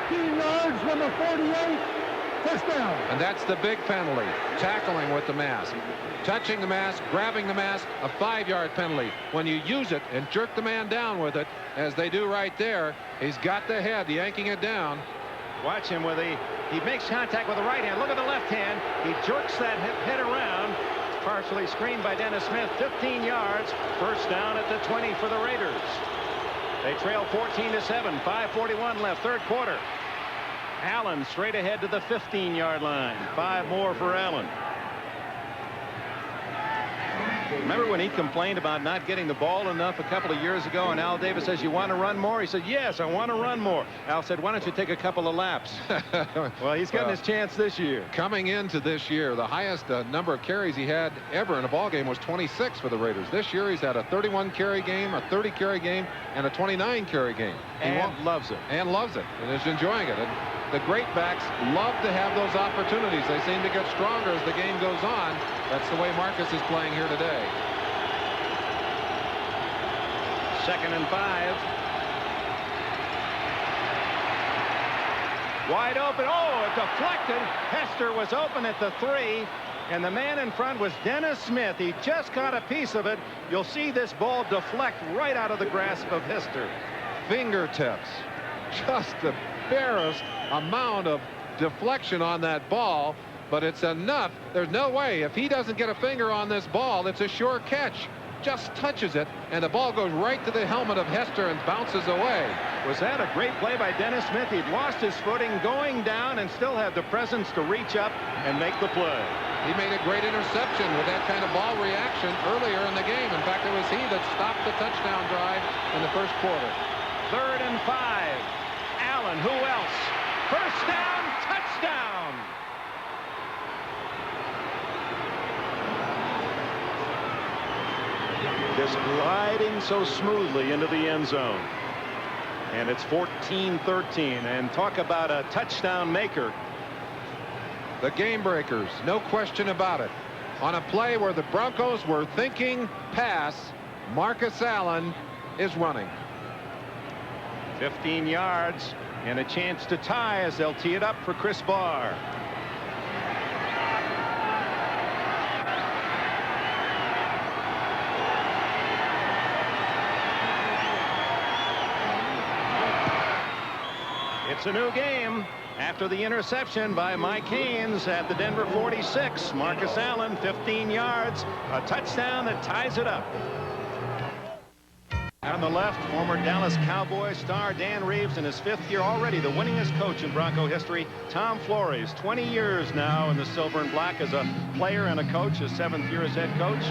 15 yards, number 48, touchdown. And that's the big penalty, tackling with the mask. Touching the mask, grabbing the mask, a 5-yard penalty. When you use it and jerk the man down with it, as they do right there, he's got the head, yanking it down. Watch him with he makes contact with the right hand. Look at the left hand. He jerks that head around. Partially screened by Dennis Smith. 15 yards. 1st down at the 20 for the Raiders. They trail 14-7. 5:41 left, 3rd quarter. Allen straight ahead to the 15-yard line. 5 more for Allen. Remember when he complained about not getting the ball enough a couple of years ago, and Al Davis says, you want to run more? He said, yes, I want to run more. Al said, why don't you take a couple of laps? Well, he's getting his chance this year. Coming into this year, the highest number of carries he had ever in a ball game was 26 for the Raiders. This year he's had a 31-carry game, a 30-carry game, and a 29-carry game. And loves it. And loves it, and is enjoying it. And the great backs love to have those opportunities. They seem to get stronger as the game goes on. That's the way Marcus is playing here today. 2nd and 5. Wide open. Oh, it deflected. Hester was open at the 3, and the man in front was Dennis Smith. He just caught a piece of it. You'll see this ball deflect right out of the grasp of Hester. Fingertips. Just the barest amount of deflection on that ball, but it's enough. There's no way. If he doesn't get a finger on this ball, it's a sure catch. Just touches it, and the ball goes right to the helmet of Hester and bounces away. Was that a great play by Dennis Smith? He'd lost his footing going down and still had the presence to reach up and make the play. He made a great interception with that kind of ball reaction earlier in the game. In fact, it was he that stopped the touchdown drive in the 1st quarter. 3rd and 5. Allen, who else? 1st down, touchdown. Touchdown! Just gliding so smoothly into the end zone. And it's 14-13. And talk about a touchdown maker. The game breakers, no question about it. On a play where the Broncos were thinking pass, Marcus Allen is running. 15 yards and a chance to tie as they'll tee it up for Chris Barr. It's a new game after the interception by Mike Haynes at the Denver 46. Marcus Allen, 15 yards, a touchdown that ties it up. On the left, former Dallas Cowboys star Dan Reeves in his 5th year, already the winningest coach in Bronco history. Tom Flores, 20 years now in the silver and black as a player and a coach, his 7th year as head coach.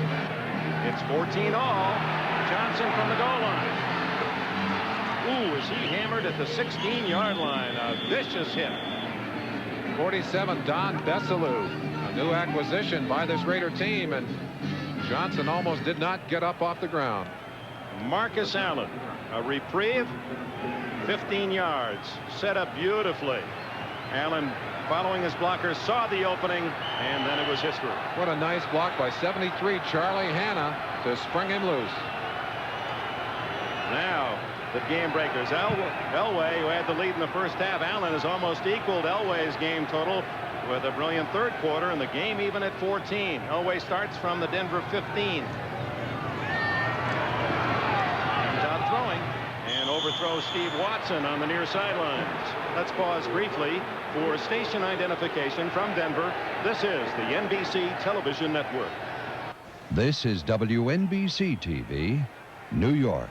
It's 14 all. Johnson from the goal line. Ooh, is he hammered at the 16-yard line. A vicious hit. 47, Don Bessalou, a new acquisition by this Raider team, and Johnson almost did not get up off the ground. Marcus Allen, a reprieve, 15 yards, set up beautifully. Allen, following his blockers, saw the opening, and then it was history. What a nice block by 73 Charlie Hanna to spring him loose. Now the game breakers. Elway, who had the lead in the first half. Allen has almost equaled Elway's game total with a brilliant third quarter, and the game even at 14. Elway starts from the Denver 15. Out throwing and overthrows Steve Watson on the near sidelines. Let's pause briefly for station identification from Denver. This is the NBC Television Network. This is WNBC TV, New York.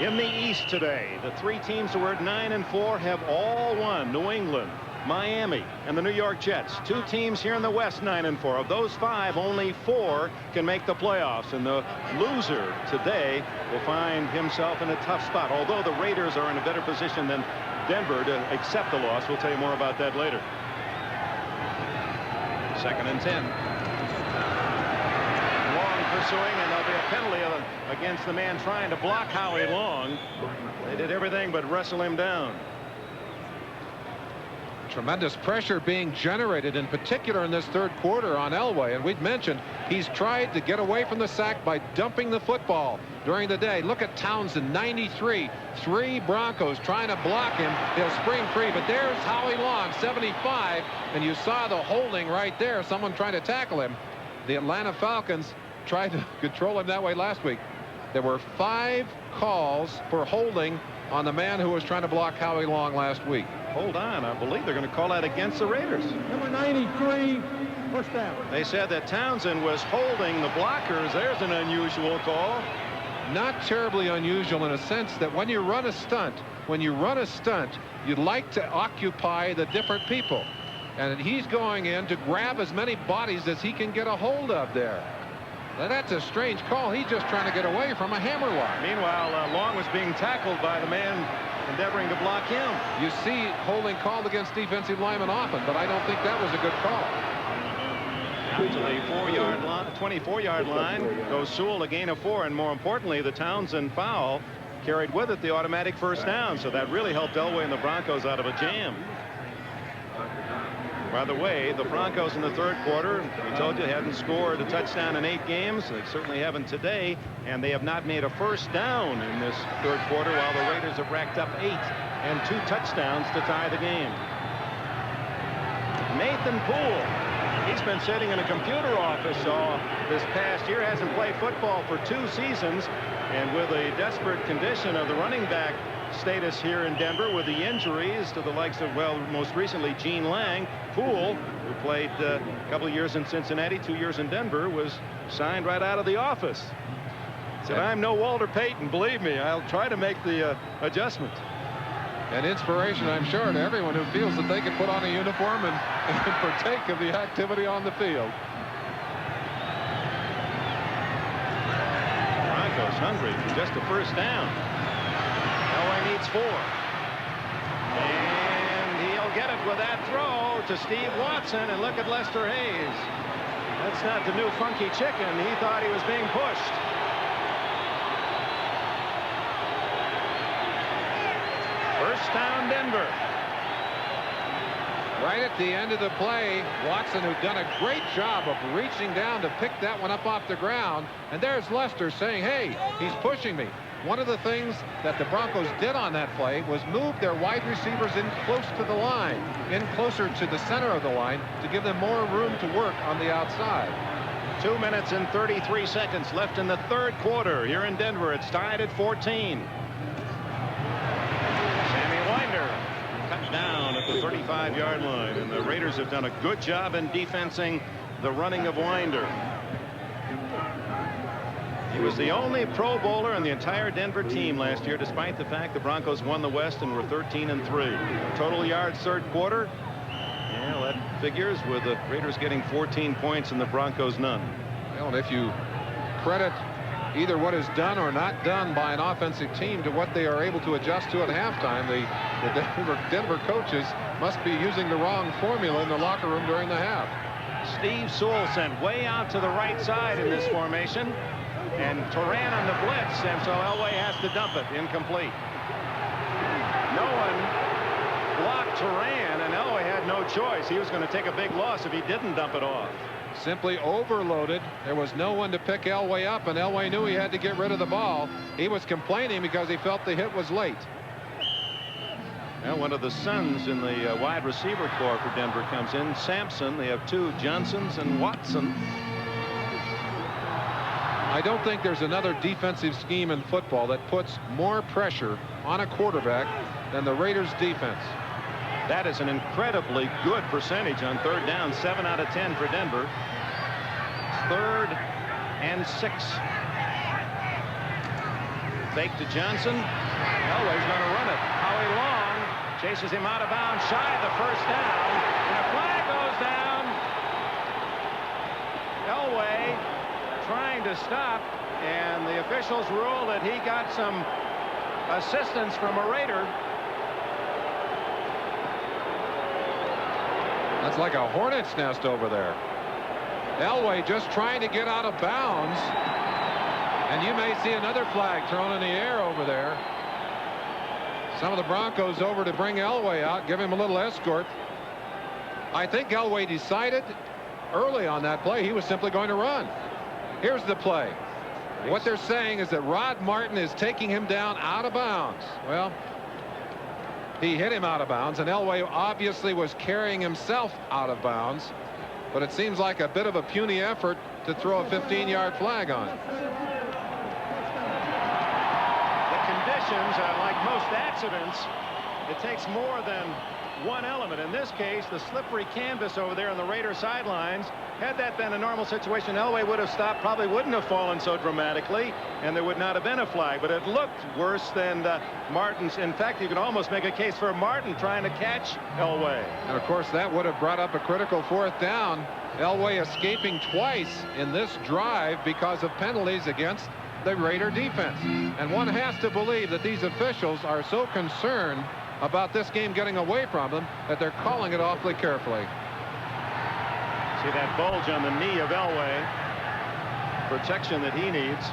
In the East today, the 3 teams who were at 9-4 have all won. New England, Miami, and the New York Jets. 2 teams here in the West, 9-4. Of those 5, only 4 can make the playoffs, and the loser today will find himself in a tough spot. Although the Raiders are in a better position than Denver to accept the loss. We'll tell you more about that later. 2nd and 10. Pursuing, and there'll be a penalty against the man trying to block Howie Long. They did everything but wrestle him down. Tremendous pressure being generated, in particular in this third quarter, on Elway, and we'd mentioned he's tried to get away from the sack by dumping the football during the day. Look at Townsend, 93, 3 Broncos trying to block him. He'll spring free, but there's Howie Long, 75, and you saw the holding right there, someone trying to tackle him. The Atlanta Falcons tried to control him that way last week. There were 5 calls for holding on the man who was trying to block Howie Long last week. Hold on, I believe they're going to call that against the Raiders. Number 93, first down. They said that Townsend was holding the blockers. There's an unusual call. Not terribly unusual in a sense that when you run a stunt, you'd like to occupy the different people. And he's going in to grab as many bodies as he can get a hold of there. Now, that's a strange call. He's just trying to get away from a hammer lock. Meanwhile, Long was being tackled by the man endeavoring to block him. You see holding called against defensive linemen often, but I don't think that was a good call. Out to the 4-yard line, 24-yard line goes Sewell, a gain of 4, and more importantly, the Townsend foul carried with it the automatic first down, so that really helped Elway and the Broncos out of a jam. By the way, the Broncos in the third quarter, we told you, hadn't scored a touchdown in 8 games. They certainly haven't today, and they have not made a first down in this third quarter, while the Raiders have racked up 8 and 2 touchdowns to tie the game. Nathan Poole, he's been sitting in a computer office all this past year, hasn't played football for 2 seasons, and with a desperate condition of the running back status here in Denver with the injuries to the likes of, well, most recently Gene Lang, Poole, who played a couple of years in Cincinnati, 2 years in Denver, was signed right out of the office. Said, I'm no Walter Payton, believe me, I'll try to make the adjustment. An inspiration, I'm sure, to everyone who feels that they can put on a uniform and partake of the activity on the field. Broncos hungry for just a first down. Elway needs 4. And he'll he'll get it with that throw to Steve Watson, and look at Lester Hayes. That's not the new funky chicken. He thought he was being pushed. First down, Denver. Right at the end of the play, Watson, who'd done a great job of reaching down to pick that one up off the ground, and there's Lester saying, hey, he's pushing me. One of the things that the Broncos did on that play was move their wide receivers in close to the line, in closer to the center of the line, to give them more room to work on the outside. 2 minutes and 33 seconds left in the third quarter here in Denver. It's tied at 14. Cut down at the 35-yard line, and the Raiders have done a good job in defensing the running of Winder. He was the only Pro Bowler in the entire Denver team last year, despite the fact the Broncos won the West and were 13-3. Total yards third quarter, yeah, that figures with the Raiders getting 14 points and the Broncos none. Well, and if you credit either what is done or not done by an offensive team to what they are able to adjust to at halftime, the Denver coaches must be using the wrong formula in the locker room during the half. Steve Sewell sent way out to the right side in this formation, and Turan on the blitz, and so Elway has to dump it. Incomplete. No one blocked Turan, and Elway had no choice. He was going to take a big loss if he didn't dump it off. Simply overloaded. There was no one to pick Elway up, and Elway knew he had to get rid of the ball. He was complaining because he felt the hit was late. Now one of the sons in the wide receiver corps for Denver comes in, Sampson. They have two, Johnsons and Watson. I don't think there's another defensive scheme in football that puts more pressure on a quarterback than the Raiders defense. That is an incredibly good percentage on third down. 7 out of 10 for Denver. 3rd and 6. Fake to Johnson. Elway's going to run it. Howie Long chases him out of bounds, shy of the first down, and a flag goes down. Elway trying to stop, and the officials rule that he got some assistance from a Raider. That's like a hornet's nest over there. Elway just trying to get out of bounds, and you may see another flag thrown in the air over there. Some of the Broncos over to bring Elway out, give him a little escort. I think Elway decided early on that play he was simply going to run. Here's the play. What they're saying is that Rod Martin is taking him down out of bounds. Well, he hit him out of bounds, and Elway obviously was carrying himself out of bounds, but it seems like a bit of a puny effort to throw a 15-yard flag on. The conditions, like most accidents, it takes more than one element. In this case, the slippery canvas over there on the Raider sidelines. Had that been a normal situation, Elway would have stopped, probably wouldn't have fallen so dramatically, and there would not have been a flag. But it looked worse than Martin's. In fact, you could almost make a case for Martin trying to catch Elway. And of course, that would have brought up a critical 4th down. Elway escaping twice in this drive because of penalties against the Raider defense. And one has to believe that these officials are so concerned about this game getting away from them that they're calling it awfully carefully. See that bulge on the knee of Elway. Protection that he needs.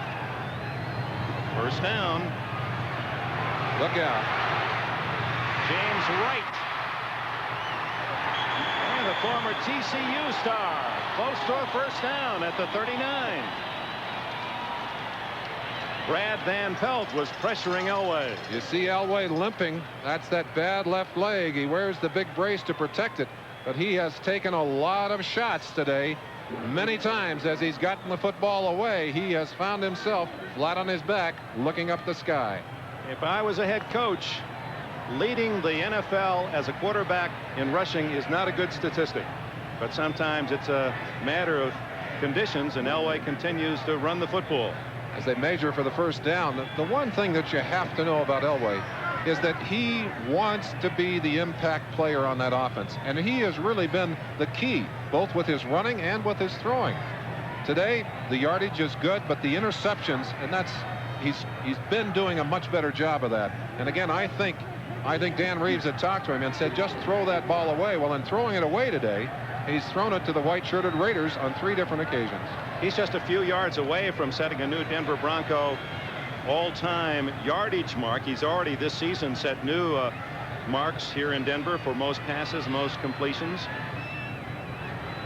First down. Look out. James Wright. And the former TCU star. Close to a first down at the 39. Brad Van Pelt was pressuring Elway. You see Elway limping. That's that bad left leg. He wears the big brace to protect it. But he has taken a lot of shots today. Many times as he's gotten the football away, he has found himself flat on his back looking up the sky. If I was a head coach, leading the NFL as a quarterback in rushing is not a good statistic. But sometimes it's a matter of conditions, and Elway continues to run the football. As they measure for the first down, the one thing that you have to know about Elway is that he wants to be the impact player on that offense, and he has really been the key both with his running and with his throwing. Today the yardage is good, but the interceptions, and that's he's been doing a much better job of that. And again, I think I think Dan Reeves had talked to him and said, just throw that ball away. Well, in throwing it away today, he's thrown it to the white-shirted Raiders on 3 different occasions. He's just a few yards away from setting a new Denver Bronco all-time yardage mark. He's already this season set new marks here in Denver for most passes, most completions.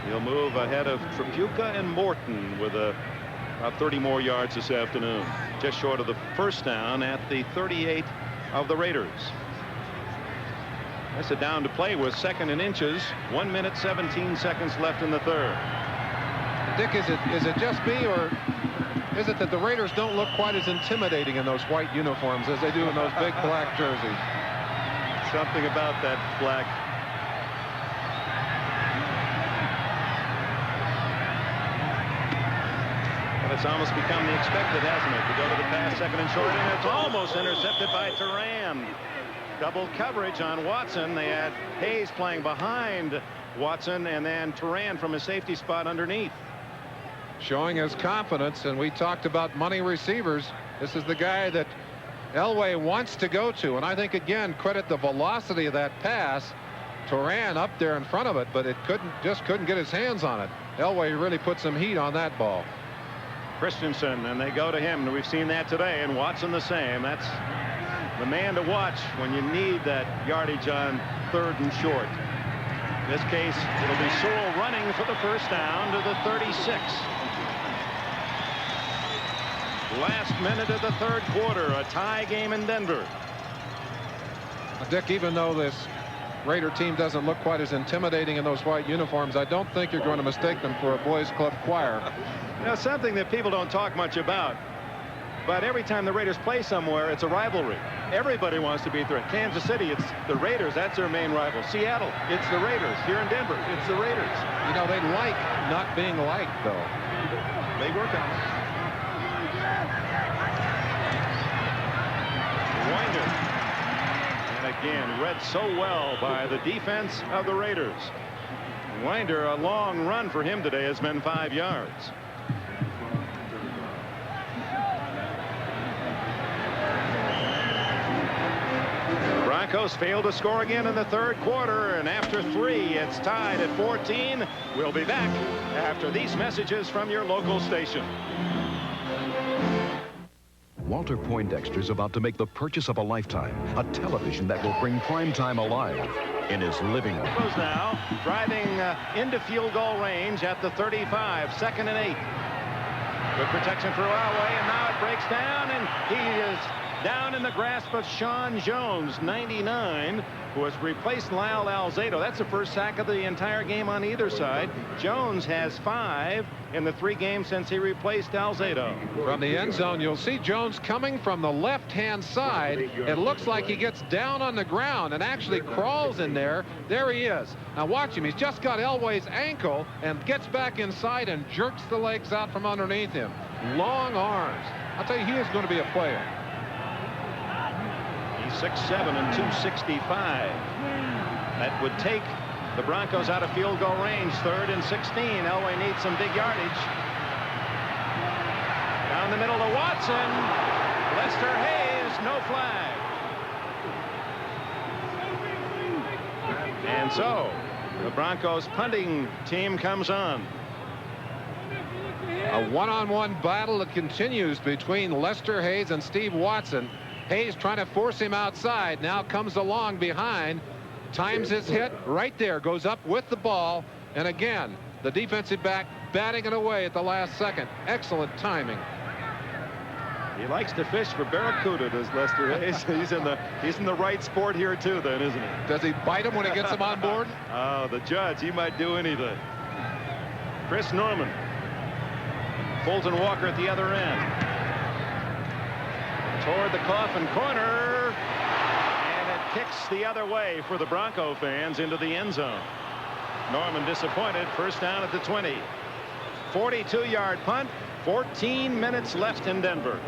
He'll move ahead of Tripucka and Morton with about 30 more yards this afternoon, just short of the first down at the 38 of the Raiders. That's a down to play with 2nd and inches. 1 minute 17 seconds left in the third. Dick, is it just me, or is it that the Raiders don't look quite as intimidating in those white uniforms as they do in those big black jerseys? Something about that black. But it's almost become the expected, hasn't it, to go to the pass, 2nd and short, and it's almost intercepted by Turan. Double coverage on Watson. They had Hayes playing behind Watson, and then Turan from a safety spot underneath. Showing his confidence, and we talked about money receivers. This is the guy that Elway wants to go to, and I think, again, credit the velocity of that pass. Turan up there in front of it, but it couldn't get his hands on it. Elway really put some heat on that ball. Christensen, and they go to him, and we've seen that today, and Watson the same. That's the man to watch when you need that yardage on 3rd and short. In this case, it'll be Sewell running for the first down to the 36. Last minute of the 3rd quarter, a tie game in Denver. Dick, even though this Raider team doesn't look quite as intimidating in those white uniforms, I don't think you're going to mistake them for a boys club choir. You know, something that people don't talk much about, but every time the Raiders play somewhere, it's a rivalry. Everybody wants to beat the Raiders. Kansas City, it's the Raiders. That's their main rival. Seattle, it's the Raiders. Here in Denver, it's the Raiders. You know, they like not being liked, though. They work on it. Winder. And again, read so well by the defense of the Raiders. Winder, a long run for him today has been 5 yards. Broncos failed to score again in the 3rd quarter, and after 3, it's tied at 14. We'll be back after these messages from your local station. Walter Poindexter's about to make the purchase of a lifetime, a television that will bring primetime alive in his living room. Broncos now driving into field goal range at the 35, 2nd and 8. Good protection for Elway, and now it breaks down, and he is down in the grasp of Sean Jones, 99, who has replaced Lyle Alzado. That's the first sack of the entire game on either side. Jones has 5 in the 3 games since he replaced Alzado. From the end zone, you'll see Jones coming from the left-hand side. It looks like he gets down on the ground and actually crawls in there. There he is. Now watch him. He's just got Elway's ankle and gets back inside and jerks the legs out from underneath him. Long arms. I'll tell you, he is going to be a player. 6'7" and 265. That would take the Broncos out of field goal range. 3rd and 16. Elway needs some big yardage. Down the middle to Watson. Lester Hayes, no flag. And so the Broncos punting team comes on. A one-on-one battle that continues between Lester Hayes and Steve Watson. Hayes trying to force him outside. Now comes along behind. Times his hit right there. Goes up with the ball. And again, the defensive back batting it away at the last second. Excellent timing. He likes to fish for barracuda, does Lester Hayes. He's in the right sport here too, then, isn't he? Does he bite him when he gets him on board? Oh, the judge, he might do anything. Chris Norman. Fulton Walker at the other end. Toward the coffin corner, and it kicks the other way for the Bronco fans into the end zone. Norman disappointed. First down at the 20. 42-yard punt. 14 minutes left in Denver.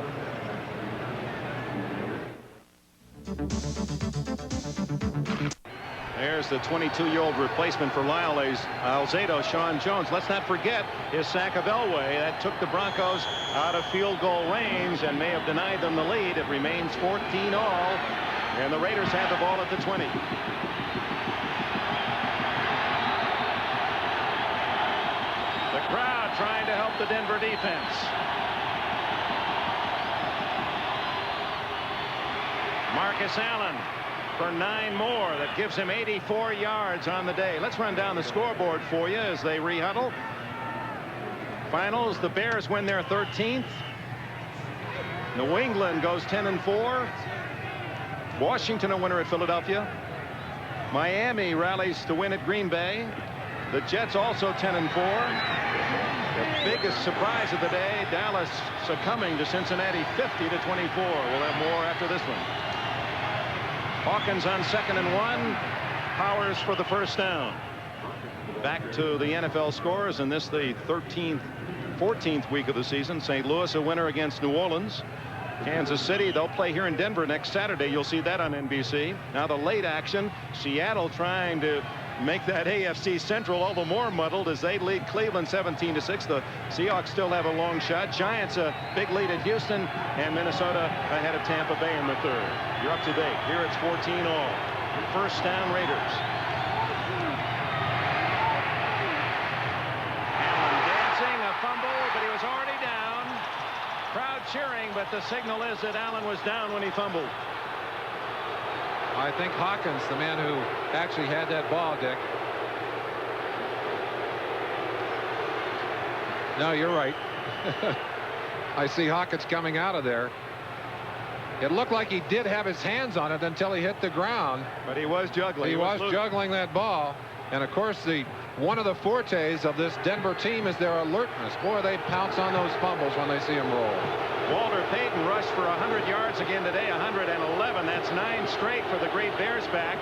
There's the 22-year-old replacement for Lyle Alzado, Sean Jones. Let's not forget his sack of Elway. That took the Broncos out of field goal range and may have denied them the lead. It remains 14 all. And the Raiders have the ball at the 20. The crowd trying to help the Denver defense. Marcus Allen for 9 more. That gives him 84 yards on the day. Let's run down the scoreboard for you as they rehuddle. Finals, the Bears win their 13th. New England goes 10-4. Washington a winner at Philadelphia. Miami rallies to win at Green Bay. The Jets also 10-4. The biggest surprise of the day, Dallas succumbing to Cincinnati 50-24. We'll have more after this one. Hawkins on 2nd and 1. Powers for the first down. Back to the NFL scores, and this the 14th week of the season. St. Louis a winner against New Orleans. Kansas City, they'll play here in Denver next Saturday. You'll see that on NBC. Now the late action. Seattle trying to make that AFC Central all the more muddled as they lead Cleveland 17-6. The Seahawks still have a long shot. Giants a big lead at Houston, and Minnesota ahead of Tampa Bay in the 3rd. You're up to date. Here it's 14 all. First down, Raiders. Allen dancing, a fumble, but he was already down. Crowd cheering, but the signal is that Allen was down when he fumbled. I think Hawkins, the man who actually had that ball, Dick. No, you're right. I see Hawkins coming out of there. It looked like he did have his hands on it until he hit the ground. But he was juggling. He was juggling that ball. And of course, one of the fortes of this Denver team is their alertness. Boy, they pounce on those fumbles when they see them roll. Walter Payton rushed for 100 yards again today, 111. That's 9 straight for the great Bears back.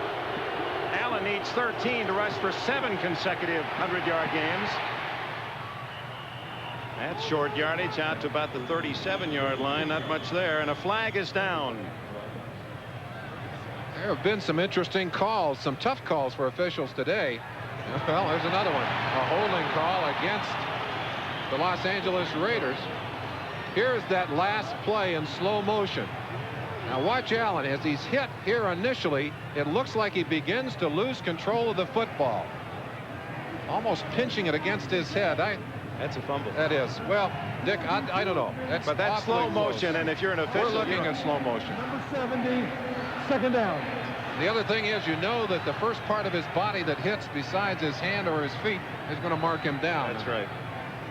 Allen needs 13 to rush for 7 consecutive 100-yard games. That's short yardage out to about the 37-yard line. Not much there, and a flag is down. There have been some interesting calls, some tough calls for officials today. Well, there's another one. A holding call against the Los Angeles Raiders. Here's that last play in slow motion. Now watch Allen as he's hit here initially. It looks like he begins to lose control of the football. Almost pinching it against his head. That's a fumble. That is. Well, Dick, I don't know. But that's slow motion, and if you're an official, we're looking at slow motion. Number 70, 2nd down. The other thing is, you know that the first part of his body that hits besides his hand or his feet is going to mark him down. That's right.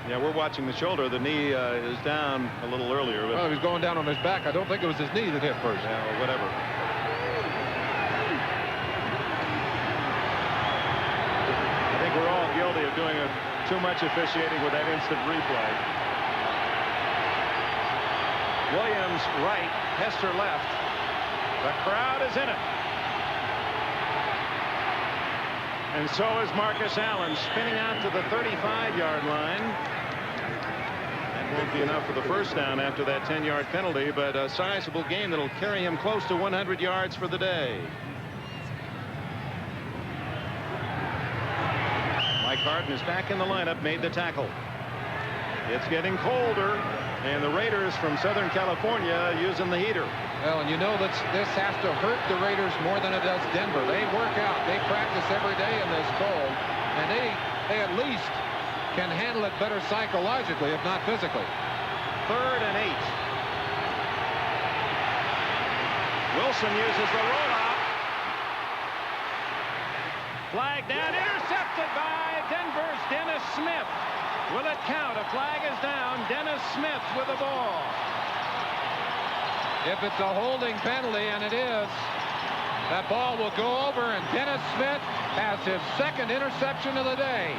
Yeah, we're watching the shoulder. The knee is down a little earlier. But well, he was going down on his back. I don't think it was his knee that hit first. Yeah, or whatever. I think we're all guilty of doing too much officiating with that instant replay. Williams right, Hester left. The crowd is in it. And so is Marcus Allen, spinning out to the 35-yard line. That won't be enough for the first down after that 10-yard penalty, but a sizable gain that'll carry him close to 100 yards for the day. Mike Harden is back in the lineup, made the tackle. It's getting colder, and the Raiders from Southern California using the heater. Well, and you know that this has to hurt the Raiders more than it does Denver. They work out. They practice every day in this cold, and they at least can handle it better psychologically, if not physically. 3rd and 8. Wilson uses the rollout. Flag down, intercepted by Denver's Dennis Smith. Will it count? A flag is down. Dennis Smith with the ball. If it's a holding penalty, and it is, that ball will go over, and Dennis Smith has his 2nd interception of the day.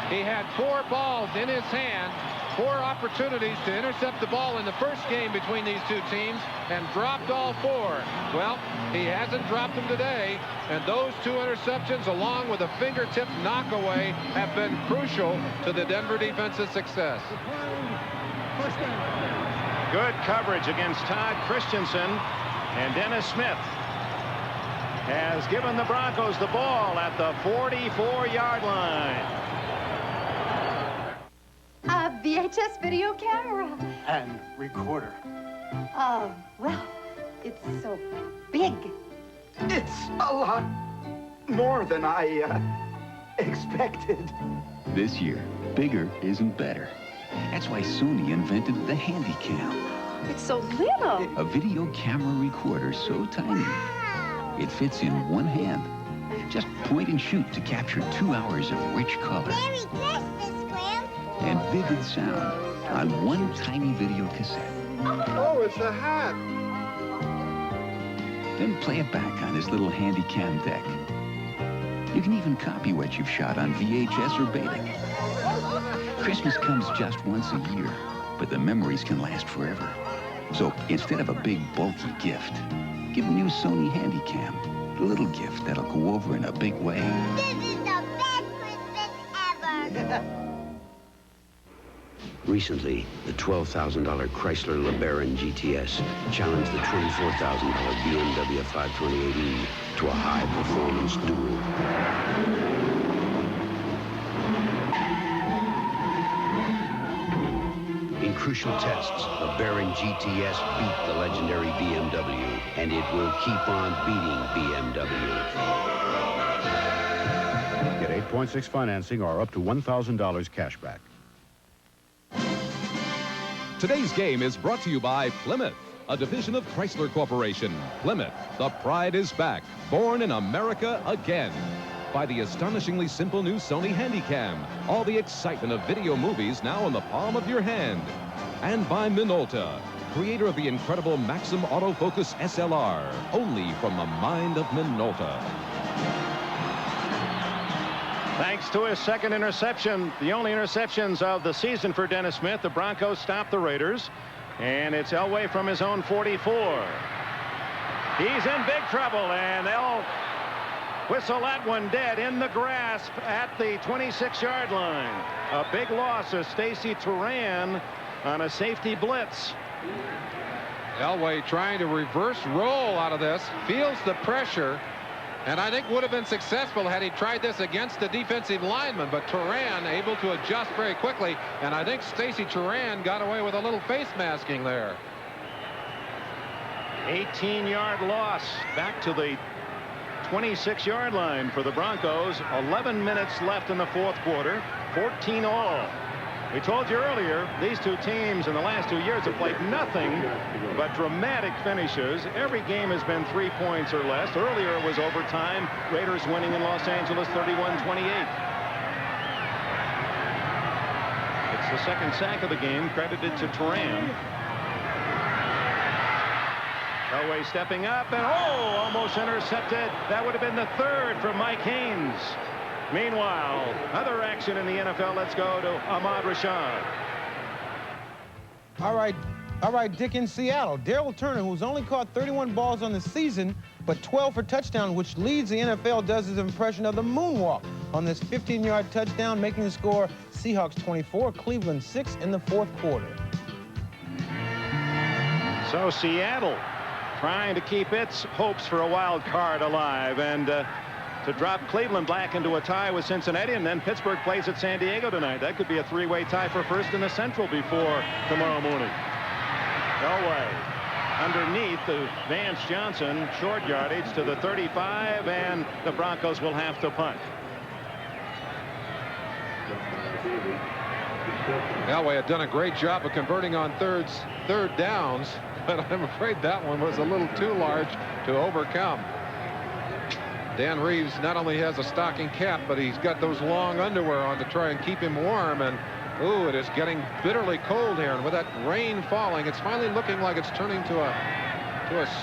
He had 4 balls in his hand, 4 opportunities to intercept the ball in the first game between these two teams, and dropped all 4. Well, he hasn't dropped them today, and those 2 interceptions, along with a fingertip knockaway, have been crucial to the Denver defense's success. Good coverage against Todd Christensen, and Dennis Smith has given the Broncos the ball at the 44-yard line. A VHS video camera. And recorder. Oh, well, it's so big. It's a lot more than I expected. This year, bigger isn't better. That's why Sony invented the Handycam. It's so little. A video camera recorder so tiny, it fits in one hand. Just point and shoot to capture 2 hours of rich color. Merry Christmas, Grandpa. And vivid sound on one tiny video cassette. Oh, it's a hat. Then play it back on his little Handycam deck. You can even copy what you've shot on VHS or Beta. Christmas comes just once a year, but the memories can last forever. So instead of a big, bulky gift, give a new Sony Handycam. The little gift that'll go over in a big way. This is the best Christmas ever. Recently, the $12,000 Chrysler LeBaron GTS challenged the $24,000 BMW 528e to a high-performance duel. In crucial tests, the LeBaron GTS beat the legendary BMW, and it will keep on beating BMW. Get 8.6 financing or up to $1,000 cash back. Today's game is brought to you by Plymouth, a division of Chrysler Corporation. Plymouth, the pride is back, born in America again. By the astonishingly simple new Sony Handycam, all the excitement of video movies now in the palm of your hand. And by Minolta, creator of the incredible Maxim Autofocus SLR, only from the mind of Minolta. Thanks to his second interception, the only interceptions of the season for Dennis Smith, the Broncos stopped the Raiders, and it's Elway from his own 44. He's in big trouble, and they'll whistle that one dead in the grasp at the 26-yard line. A big loss of Stacy Turan on a safety blitz. Elway trying to reverse roll out of this, feels the pressure, and I think would have been successful had he tried this against the defensive lineman, but Turan able to adjust very quickly, and I think Stacy Turan got away with a little face masking there. 18-yard loss back to the 26-yard line for the Broncos. 11 minutes left in the fourth quarter, 14 all. We told you earlier, these two teams in the last 2 years have played nothing but dramatic finishes. Every game has been 3 points or less. Earlier it was overtime. Raiders winning in Los Angeles 31-28. It's the second sack of the game, credited to Turan. Elway stepping up, and almost intercepted. That would have been the third for Mike Haynes. Meanwhile, other action in the NFL. Let's go to Ahmad Rashad. All right, Dick, in Seattle, Darrell Turner, who's only caught 31 balls on the season, but 12 for touchdown, which leads the NFL, does his impression of the moonwalk on this 15-yard touchdown, making the score Seahawks 24, Cleveland 6 in the fourth quarter. So Seattle trying to keep its hopes for a wild card alive, and to drop Cleveland back into a tie with Cincinnati, and then Pittsburgh plays at San Diego tonight. That could be a three-way tie for first in the Central before tomorrow morning. Elway underneath to Vance Johnson, short yardage to the 35, and the Broncos will have to punt. Elway had done a great job of converting on third downs, but I'm afraid that one was a little too large to overcome. Dan Reeves not only has a stocking cap, but he's got those long underwear on to try and keep him warm. And ooh, it is getting bitterly cold here, and with that rain falling, it's finally looking like it's turning to a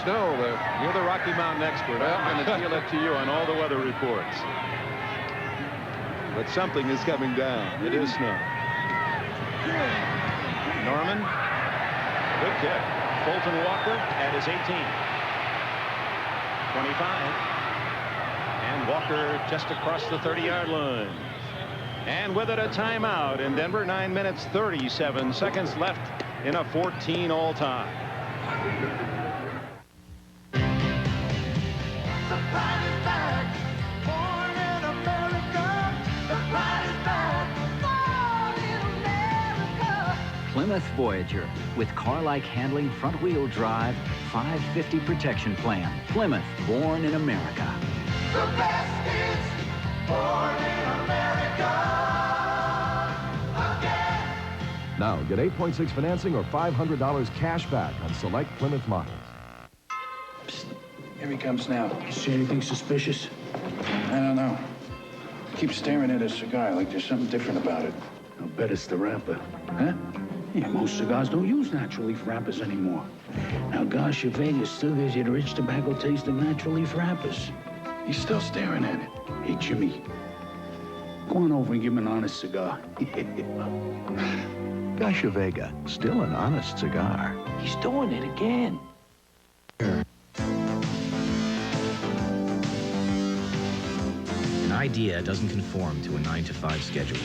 snow. You're the Rocky Mountain expert. I'm going to deal it to you on all the weather reports. But something is coming down. It is snow. Norman, good kick. Fulton Walker at his 18. 25. And Walker just across the 30-yard line. And with it, a timeout in Denver. 9 minutes, 37 seconds left in a 14 all-time. Plymouth Voyager with car-like handling, front-wheel drive, 550 protection plan. Plymouth, born in America. The best is born in America again. Now, get 8.6 financing or $500 cash back on select Plymouth models. Here he comes now. See anything suspicious? I don't know. Keep staring at his cigar like there's something different about it. I'll bet it's the wrapper. Huh? Yeah, most cigars don't use natural leaf wrappers anymore. Now, gosh, your Vegas still gives you the rich tobacco taste of natural leaf wrappers. He's still staring at it. Hey, Jimmy, go on over and give him an honest cigar. Gasha Vega, still an honest cigar. He's doing it again. An idea doesn't conform to a 9-to-5 schedule.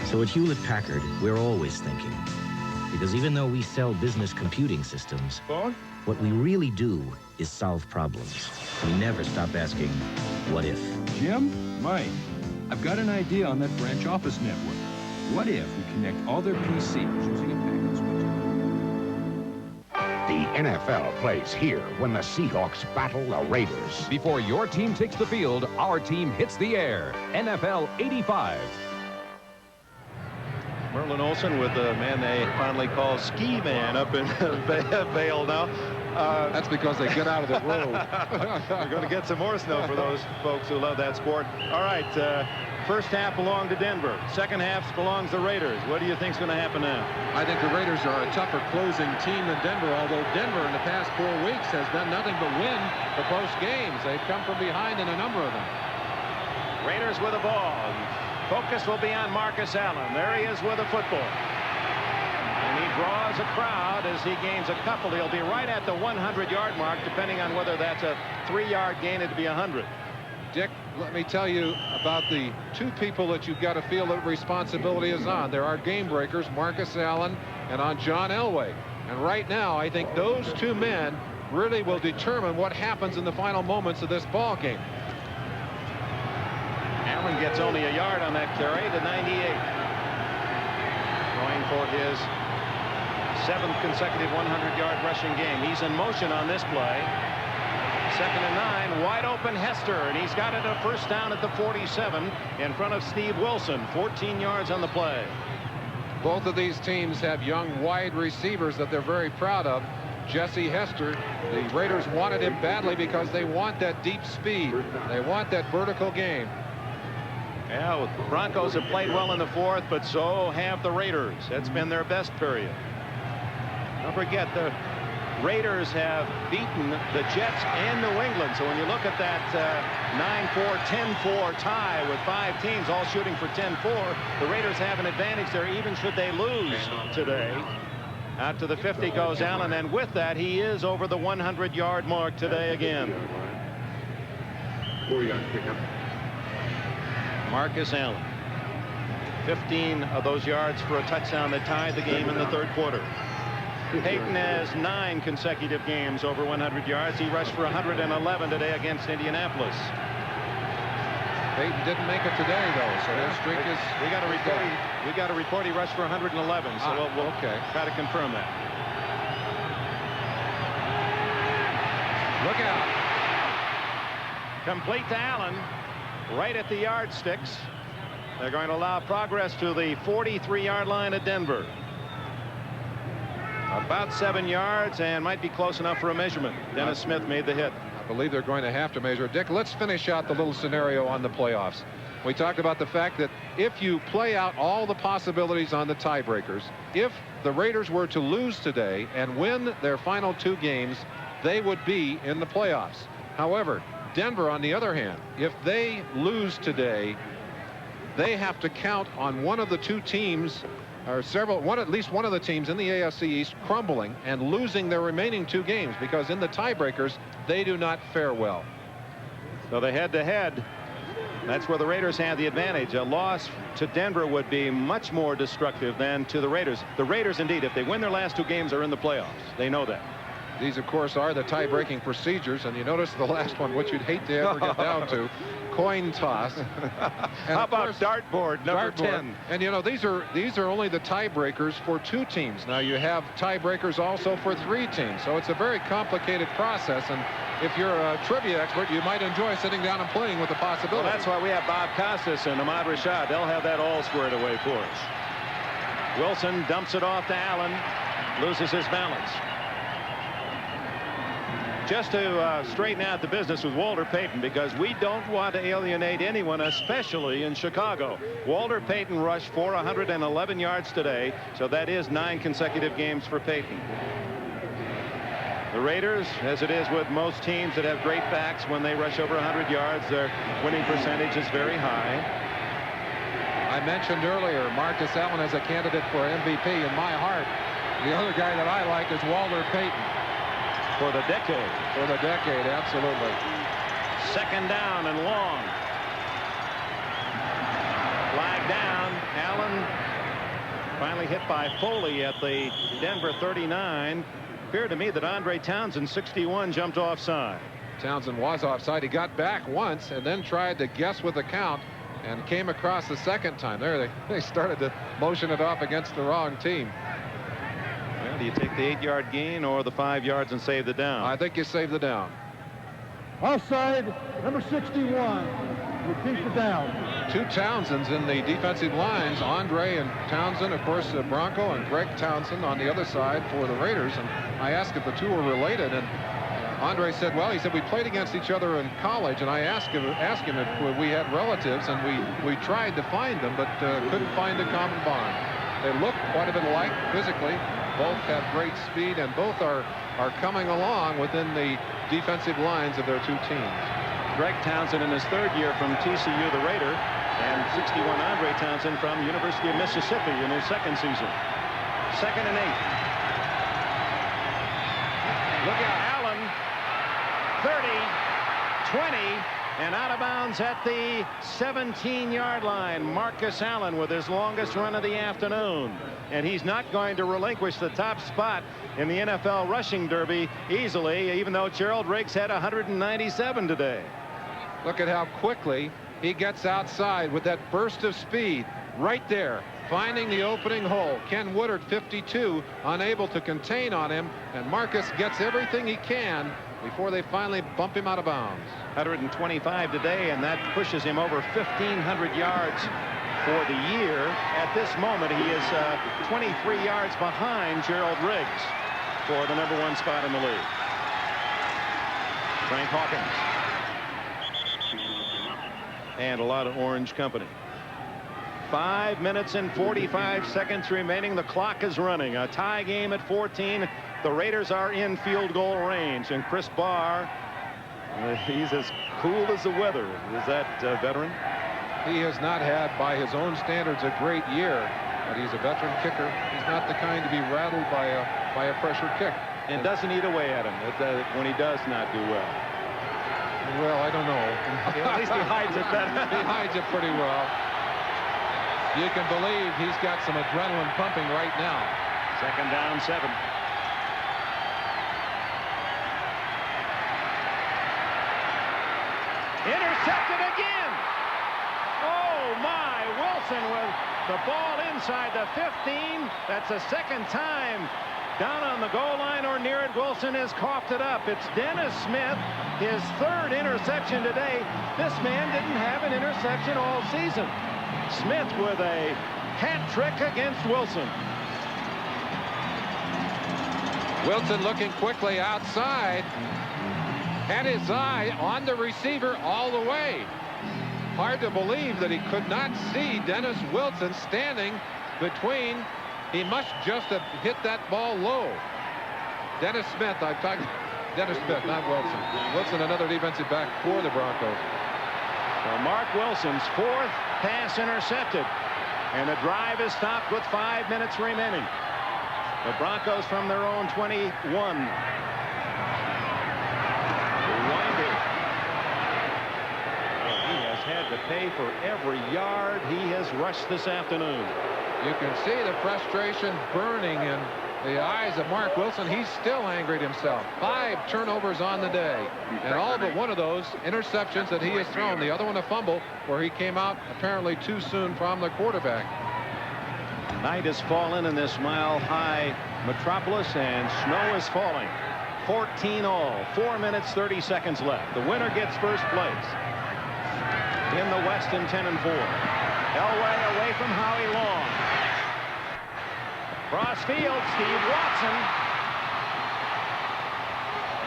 So at Hewlett-Packard, we're always thinking. Because even though we sell business computing systems, what we really do is solve problems. We never stop asking, what if? Jim, Mike, I've got an idea on that branch office network. What if we connect all their PCs using a packet switch? The NFL plays here when the Seahawks battle the Raiders. Before your team takes the field, our team hits the air. NFL 85. Merlin Olsen with the man they finally call Ski Man up in Vail now. That's because they get out of the road. We're going to get some more snow for those folks who love that sport. All right, first half belonged to Denver. Second half belongs to Raiders. What do you think's going to happen now? I think the Raiders are a tougher closing team than Denver, although Denver in the past 4 weeks has done nothing but win the close games. They've come from behind in a number of them. Raiders with the ball. Focus will be on Marcus Allen. There he is with the football. And he draws a crowd as he gains a couple. He'll be right at the 100-yard mark, depending on whether that's a 3-yard gain. It'd be 100. Dick, let me tell you about the two people that you've got to feel that responsibility is on. There are game breakers, Marcus Allen and on John Elway. And right now, I think those two men really will determine what happens in the final moments of this ball game. Allen gets only a yard on that carry to 98. Going for his 7th consecutive 100-yard rushing game. He's in motion on this play. 2nd and 9, wide open Hester, and he's got it a first down at the 47 in front of Steve Wilson. 14 yards on the play. Both of these teams have young wide receivers that they're very proud of. Jesse Hester, the Raiders wanted him badly because they want that deep speed. They want that vertical game. Yeah, the Broncos have played well in the 4th, but so have the Raiders. That's been their best period. Don't forget, the Raiders have beaten the Jets and New England. So when you look at that 9-4, 10-4 tie with 5 teams all shooting for 10-4, the Raiders have an advantage there, even should they lose today. Out to the 50 goes Allen, and with that, he is over the 100-yard mark today again. Marcus Allen, 15 of those yards for a touchdown that tied the game in the 3rd quarter. Peyton has 9 consecutive games over 100 yards. He rushed for 111 today against Indianapolis. Peyton didn't make it today, though, so his streak is... We got a report he rushed for 111, so we'll try to confirm that. Look out. Complete to Allen. Right at the yardsticks. They're going to allow progress to the 43-yard line at Denver. About 7 yards, and might be close enough for a measurement. Dennis Smith made the hit. I believe they're going to have to measure. Dick, let's finish out the little scenario on the playoffs. We talked about the fact that if you play out all the possibilities on the tiebreakers, if the Raiders were to lose today and win their final 2 games, they would be in the playoffs. However, Denver, on the other hand, if they lose today, they have to count on one of the 2 teams, or at least one of the teams in the AFC East crumbling and losing their remaining 2 games, because in the tiebreakers, they do not fare well. So the head-to-head, that's where the Raiders have the advantage. A loss to Denver would be much more destructive than to the Raiders. The Raiders, indeed, if they win their last 2 games, are in the playoffs. They know that. These, of course, are the tie-breaking procedures, and you notice the last one, which you'd hate to ever get down to, coin toss. How about dartboard number 10? And you know, these are only the tiebreakers for 2 teams. Now you have tiebreakers also for 3 teams, so it's a very complicated process. And if you're a trivia expert, you might enjoy sitting down and playing with the possibility. Well, that's why we have Bob Costas and Ahmad Rashad. They'll have that all squared away for us. Wilson dumps it off to Allen, loses his balance. Just to straighten out the business with Walter Payton, because we don't want to alienate anyone, especially in Chicago. Walter Payton rushed for 111 yards today, so that is 9 consecutive games for Payton. The Raiders, as it is with most teams that have great backs, when they rush over 100 yards, their winning percentage is very high. I mentioned earlier Marcus Allen as a candidate for MVP. In my heart, the other guy that I like is Walter Payton. For the decade. For the decade, absolutely. Second down and long. Flag down. Allen finally hit by Foley at the Denver 39. Appeared to me that Andre Townsend, 61, jumped offside. Townsend was offside. He got back once and then tried to guess with the count and came across the second time. There they started to motion it off against the wrong team. Well, do you take the 8-yard gain or the 5 yards and save the down? I think you save the down. Offside, number 61. Repeat the down. 2 Townsends in the defensive lines. Andre and Townsend, of course, Bronco, and Greg Townsend on the other side for the Raiders. And I asked if the 2 were related, and Andre said, well, he said, we played against each other in college, and I asked him if we had relatives, and we tried to find them, but couldn't find a common bond. They look quite a bit alike physically. Both have great speed, and both are coming along within the defensive lines of their 2 teams. Greg Townsend in his 3rd year from TCU, the Raider, and 61 Andre Townsend from University of Mississippi in his 2nd season. 2nd and 8. Look out, Allen. 30, 20, and out of bounds at the 17-yard line. Marcus Allen with his longest run of the afternoon. And he's not going to relinquish the top spot in the NFL rushing derby easily, even though Gerald Riggs had 197 today. Look at how quickly he gets outside with that burst of speed right there, finding the opening hole. Ken Woodard, 52, unable to contain on him, and Marcus gets everything he can before they finally bump him out of bounds. 125 today, and that pushes him over 1,500 yards for the year. At this moment, he is 23 yards behind Gerald Riggs for the #1 spot in the league. Frank Hawkins. And a lot of orange company. 5 minutes and 45 seconds remaining. The clock is running. A tie game at 14. The Raiders are in field goal range, and Chris Barr, he's as cool as the weather. Is that veteran? He has not had, by his own standards, a great year, but he's a veteran kicker. He's not the kind to be rattled by a pressure kick. And doesn't eat away at him when he does not do well. Well, I don't know. At least he hides it better. He hides it pretty well. You can believe he's got some adrenaline pumping right now. 2nd down, 7. Intercepted again. Oh my, Wilson with the ball inside the 15. That's the 2nd time down on the goal line or near it. Wilson has coughed it up. It's Dennis Smith, his 3rd interception today. This man didn't have an interception all season. Smith with a hat trick against Wilson. Wilson looking quickly outside. Had his eye on the receiver all the way. Hard to believe that he could not see Dennis Wilson standing between. He must just have hit that ball low. Dennis Smith, I'm talking Dennis Smith, not Wilson. Wilson, another defensive back for the Broncos. So Mark Wilson's 4th pass intercepted, and the drive is stopped with 5 minutes remaining. The Broncos from their own 21. He has had to pay for every yard he has rushed this afternoon. You can see the frustration burning the eyes of Mark Wilson. He's still angry at himself. 5 turnovers on the day, and all but one of those interceptions that he has thrown. The other one a fumble where he came out apparently too soon from the quarterback. Night has fallen in this mile-high metropolis, and snow is falling. 14 all. 4 minutes 30 seconds left. The winner gets first place in the West in 10-4. Elway away from Howie Long. Cross field, Steve Watson.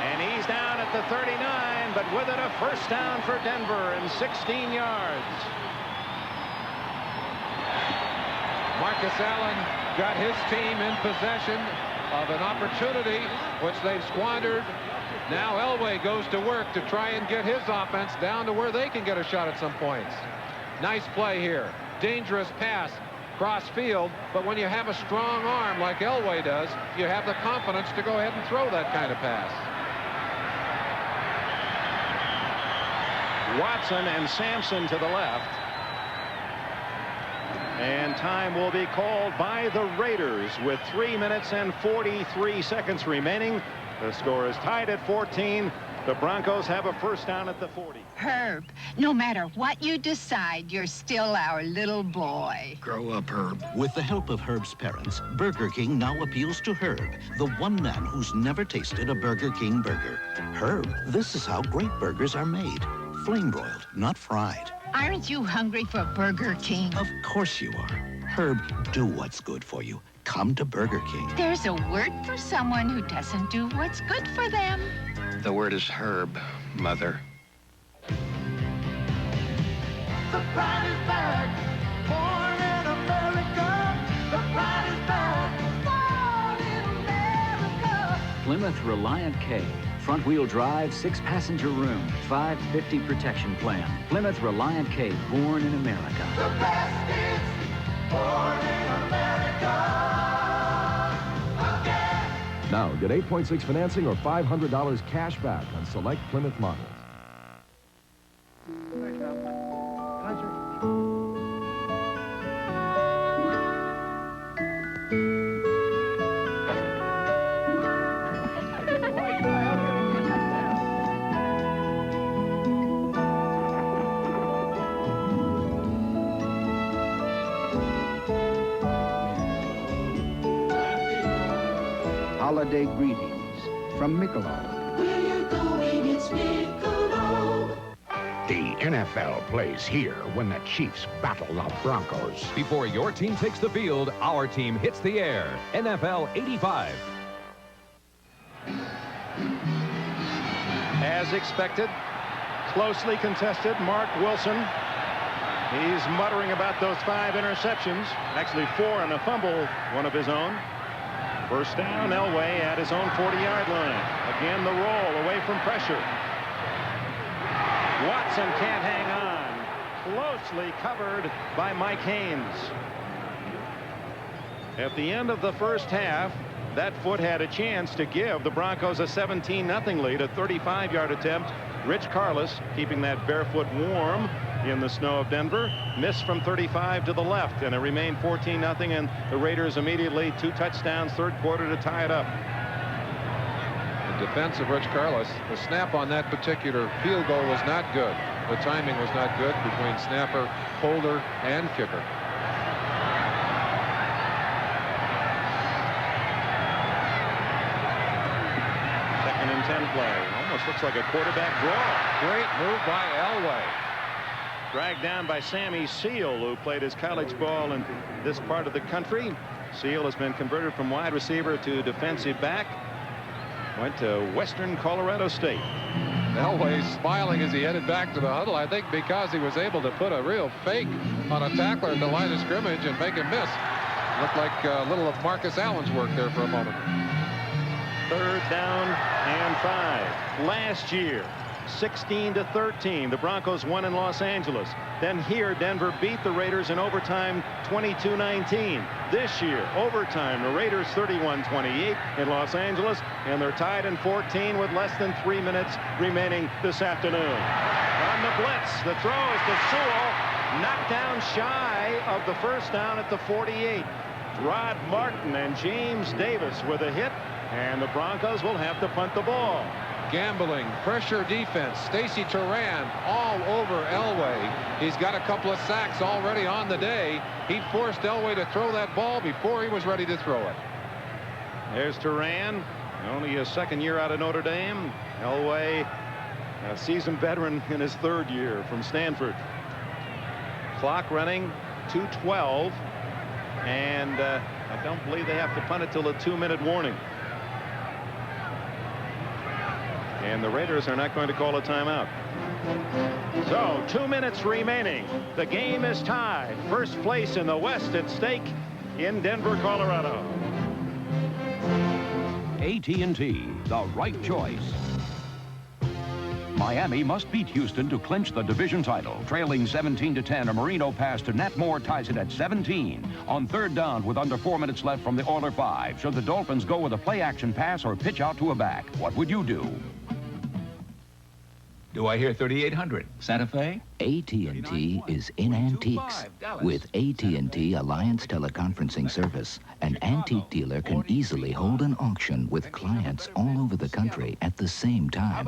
And he's down at the 39, but with it a first down for Denver and 16 yards. Marcus Allen got his team in possession of an opportunity which they've squandered. Now Elway goes to work to try and get his offense down to where they can get a shot at some points. Nice play here. Dangerous pass cross field, but when you have a strong arm like Elway does, you have the confidence to go ahead and throw that kind of pass. Watson and Sampson to the left. And time will be called by the Raiders with 3 minutes and 43 seconds remaining. The score is tied at 14. The Broncos have a first down at the 40. Herb, no matter what you decide, you're still our little boy. Grow up, Herb. With the help of Herb's parents, Burger King now appeals to Herb, the one man who's never tasted a Burger King burger. Herb, this is how great burgers are made. Flame-broiled, not fried. Aren't you hungry for Burger King? Of course you are. Herb, do what's good for you. Come to Burger King. There's a word for someone who doesn't do what's good for them. The word is Herb, Mother. The pride is back, born in America. The pride is back, born in America. Plymouth Reliant K. Front-wheel drive, 6-passenger room, 550 protection plan. Plymouth Reliant K, born in America. The best is born in America. Again. Now get 8.6 financing or $500 cash back on select Plymouth models. Holiday greetings from Michelob. Where you going? It's Michelob. The NFL plays here when the Chiefs battle the Broncos. Before your team takes the field, our team hits the air. NFL 85. As expected, closely contested, Mark Wilson. He's muttering about those 5 interceptions. Actually 4 and a fumble, one of his own. First down, Elway at his own 40-yard line. Again, the roll away from pressure. Watson can't hang on. Closely covered by Mike Haynes. At the end of the first half, that foot had a chance to give the Broncos a 17-0 lead, a 35-yard attempt. Rich Carlos keeping that barefoot warm in the snow of Denver. Missed from 35 to the left, and it remained 14-0, and the Raiders immediately 2 touchdowns, third quarter to tie it up. The defense of Rich Carlos, the snap on that particular field goal was not good. The timing was not good between snapper, holder, and kicker. Second and 10 play. Almost looks like a quarterback draw. Great move by Elway. Dragged down by Sammy Seal, who played his college ball in this part of the country. Seal has been converted from wide receiver to defensive back. Went to Western Colorado State. Elway smiling as he headed back to the huddle, I think because he was able to put a real fake on a tackler at the line of scrimmage and make him miss. Looked like a little of Marcus Allen's work there for a moment. Third down and 5. Last year, 16-13, the Broncos won in Los Angeles. Then here, Denver beat the Raiders in overtime 22-19. This year, overtime, the Raiders 31-28 in Los Angeles, and they're tied in 14 with less than 3 minutes remaining this afternoon. On the blitz, the throw is to Sewell, knocked down shy of the first down at the 48. Rod Martin and James Davis with a hit, and the Broncos will have to punt the ball. Gambling, pressure defense. Stacy Turan all over Elway. He's got a couple of sacks already on the day. He forced Elway to throw that ball before he was ready to throw it. There's Turan, only his second year out of Notre Dame. Elway, a seasoned veteran in his third year from Stanford. Clock running 2:12, and I don't believe they have to punt it till a 2-minute warning. And the Raiders are not going to call a timeout. So 2 minutes remaining. The game is tied. First place in the West at stake in Denver, Colorado. AT&T, the right choice. Miami must beat Houston to clinch the division title. Trailing 17-10, a Marino pass to Nat Moore ties it at 17. On third down with under 4 minutes left from the Oiler 5. Should the Dolphins go with a play-action pass or pitch out to a back? What would you do? Do I hear 3800? Santa Fe? AT&T is in antiques. With AT&T Alliance Teleconferencing Service, an antique dealer can easily hold an auction with clients all over the country at the same time.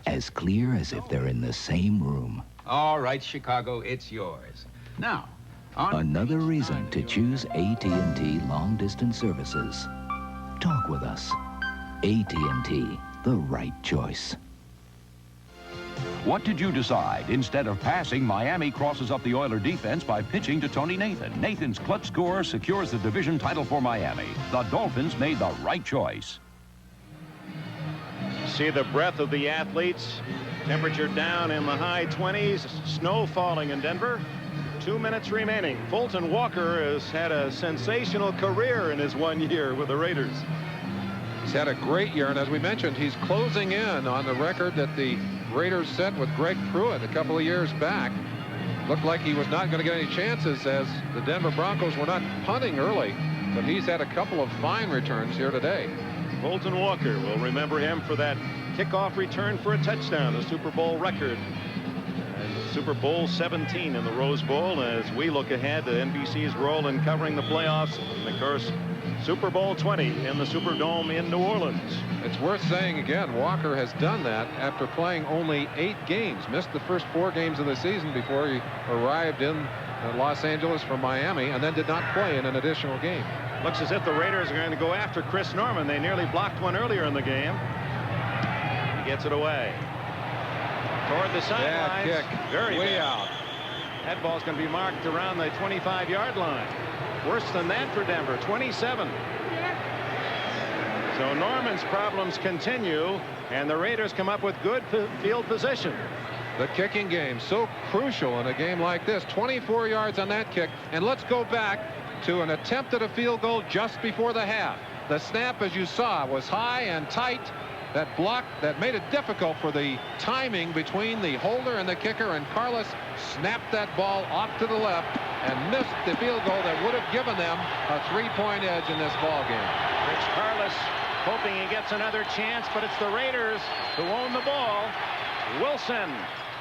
As clear as if they're in the same room. All right, Chicago, it's yours. Now, another reason to choose AT&T long-distance services. Talk with us. AT&T, the right choice. What did you decide? Instead of passing, Miami crosses up the Oiler defense by pitching to Tony Nathan. Nathan's clutch score secures the division title for Miami. The Dolphins made the right choice. See the breadth of the athletes. Temperature down in the high 20s. Snow falling in Denver. 2 minutes remaining. Fulton Walker has had a sensational career in his 1 year with the Raiders. He's had a great year, and as we mentioned, he's closing in on the record that the Raiders set with Greg Pruitt a couple of years back. Looked like he was not going to get any chances as the Denver Broncos were not punting early, but he's had a couple of fine returns here today. Fulton Walker, will remember him for that kickoff return for a touchdown, the Super Bowl record. And Super Bowl 17 in the Rose Bowl as we look ahead to NBC's role in covering the playoffs. And of course, Super Bowl 20 in the Superdome in New Orleans. It's worth saying again, Walker has done that after playing only 8 games. Missed the first 4 games of the season before he arrived in Los Angeles from Miami, and then did not play in an additional game. Looks as if the Raiders are going to go after Chris Norman. They nearly blocked one earlier in the game. He gets it away. Toward the sidelines. Bad kick. Very way bad. out. That ball's going to be marked around the 25-yard line. Worse than that for Denver, 27. So Norman's problems continue, and the Raiders come up with good field position. The kicking game, so crucial in a game like this. 24 yards on that kick. And let's go back to an attempt at a field goal just before the half. The snap, as you saw, was high and tight. That block that made it difficult for the timing between the holder and the kicker, and Carlos snapped that ball off to the left and missed the field goal that would have given them a 3-point edge in this ball game. Rich Carlos hoping he gets another chance, but it's the Raiders who own the ball. Wilson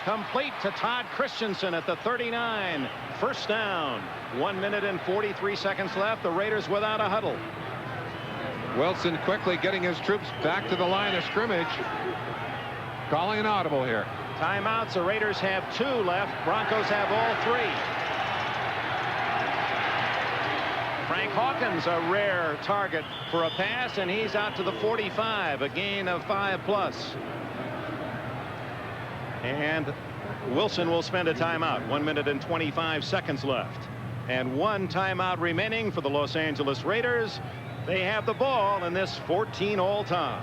complete to Todd Christensen at the 39. First down. 1 minute and 43 seconds left. The Raiders without a huddle. Wilson quickly getting his troops back to the line of scrimmage. Calling an audible here. Timeouts. The Raiders have 2 left. Broncos have all 3. Frank Hawkins, a rare target for a pass, and he's out to the 45, a gain of 5+. And Wilson will spend a timeout. 1 minute and 25 seconds left. And 1 timeout remaining for the Los Angeles Raiders. They have the ball in this 14 all time.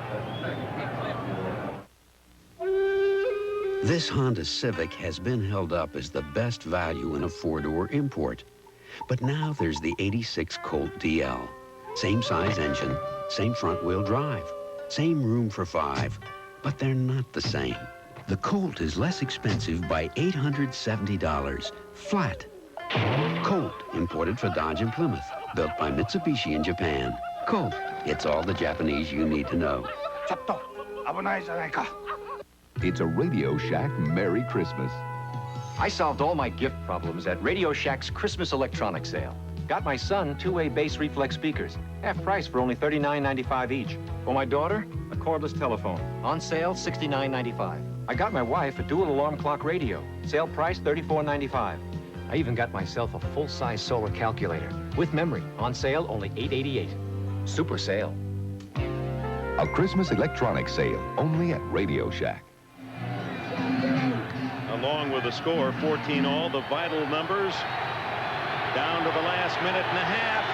This Honda Civic has been held up as the best value in a 4-door import. But now there's the 86 Colt DL. Same size engine, same front-wheel drive, same room for 5, but they're not the same. The Colt is less expensive by $870, flat. Colt, imported for Dodge and Plymouth, built by Mitsubishi in Japan. Colt, it's all the Japanese you need to know. It's a Radio Shack Merry Christmas. I solved all my gift problems at Radio Shack's Christmas electronics sale. Got my son two-way bass reflex speakers. Half price for only $39.95 each. For my daughter, a cordless telephone. On sale, $69.95. I got my wife a dual alarm clock radio. Sale price, $34.95. I even got myself a full-size solar calculator with memory. On sale, only $8.88. Super sale. A Christmas electronics sale only at Radio Shack. Along with the score, 14 all, the vital numbers down to the last minute and a half.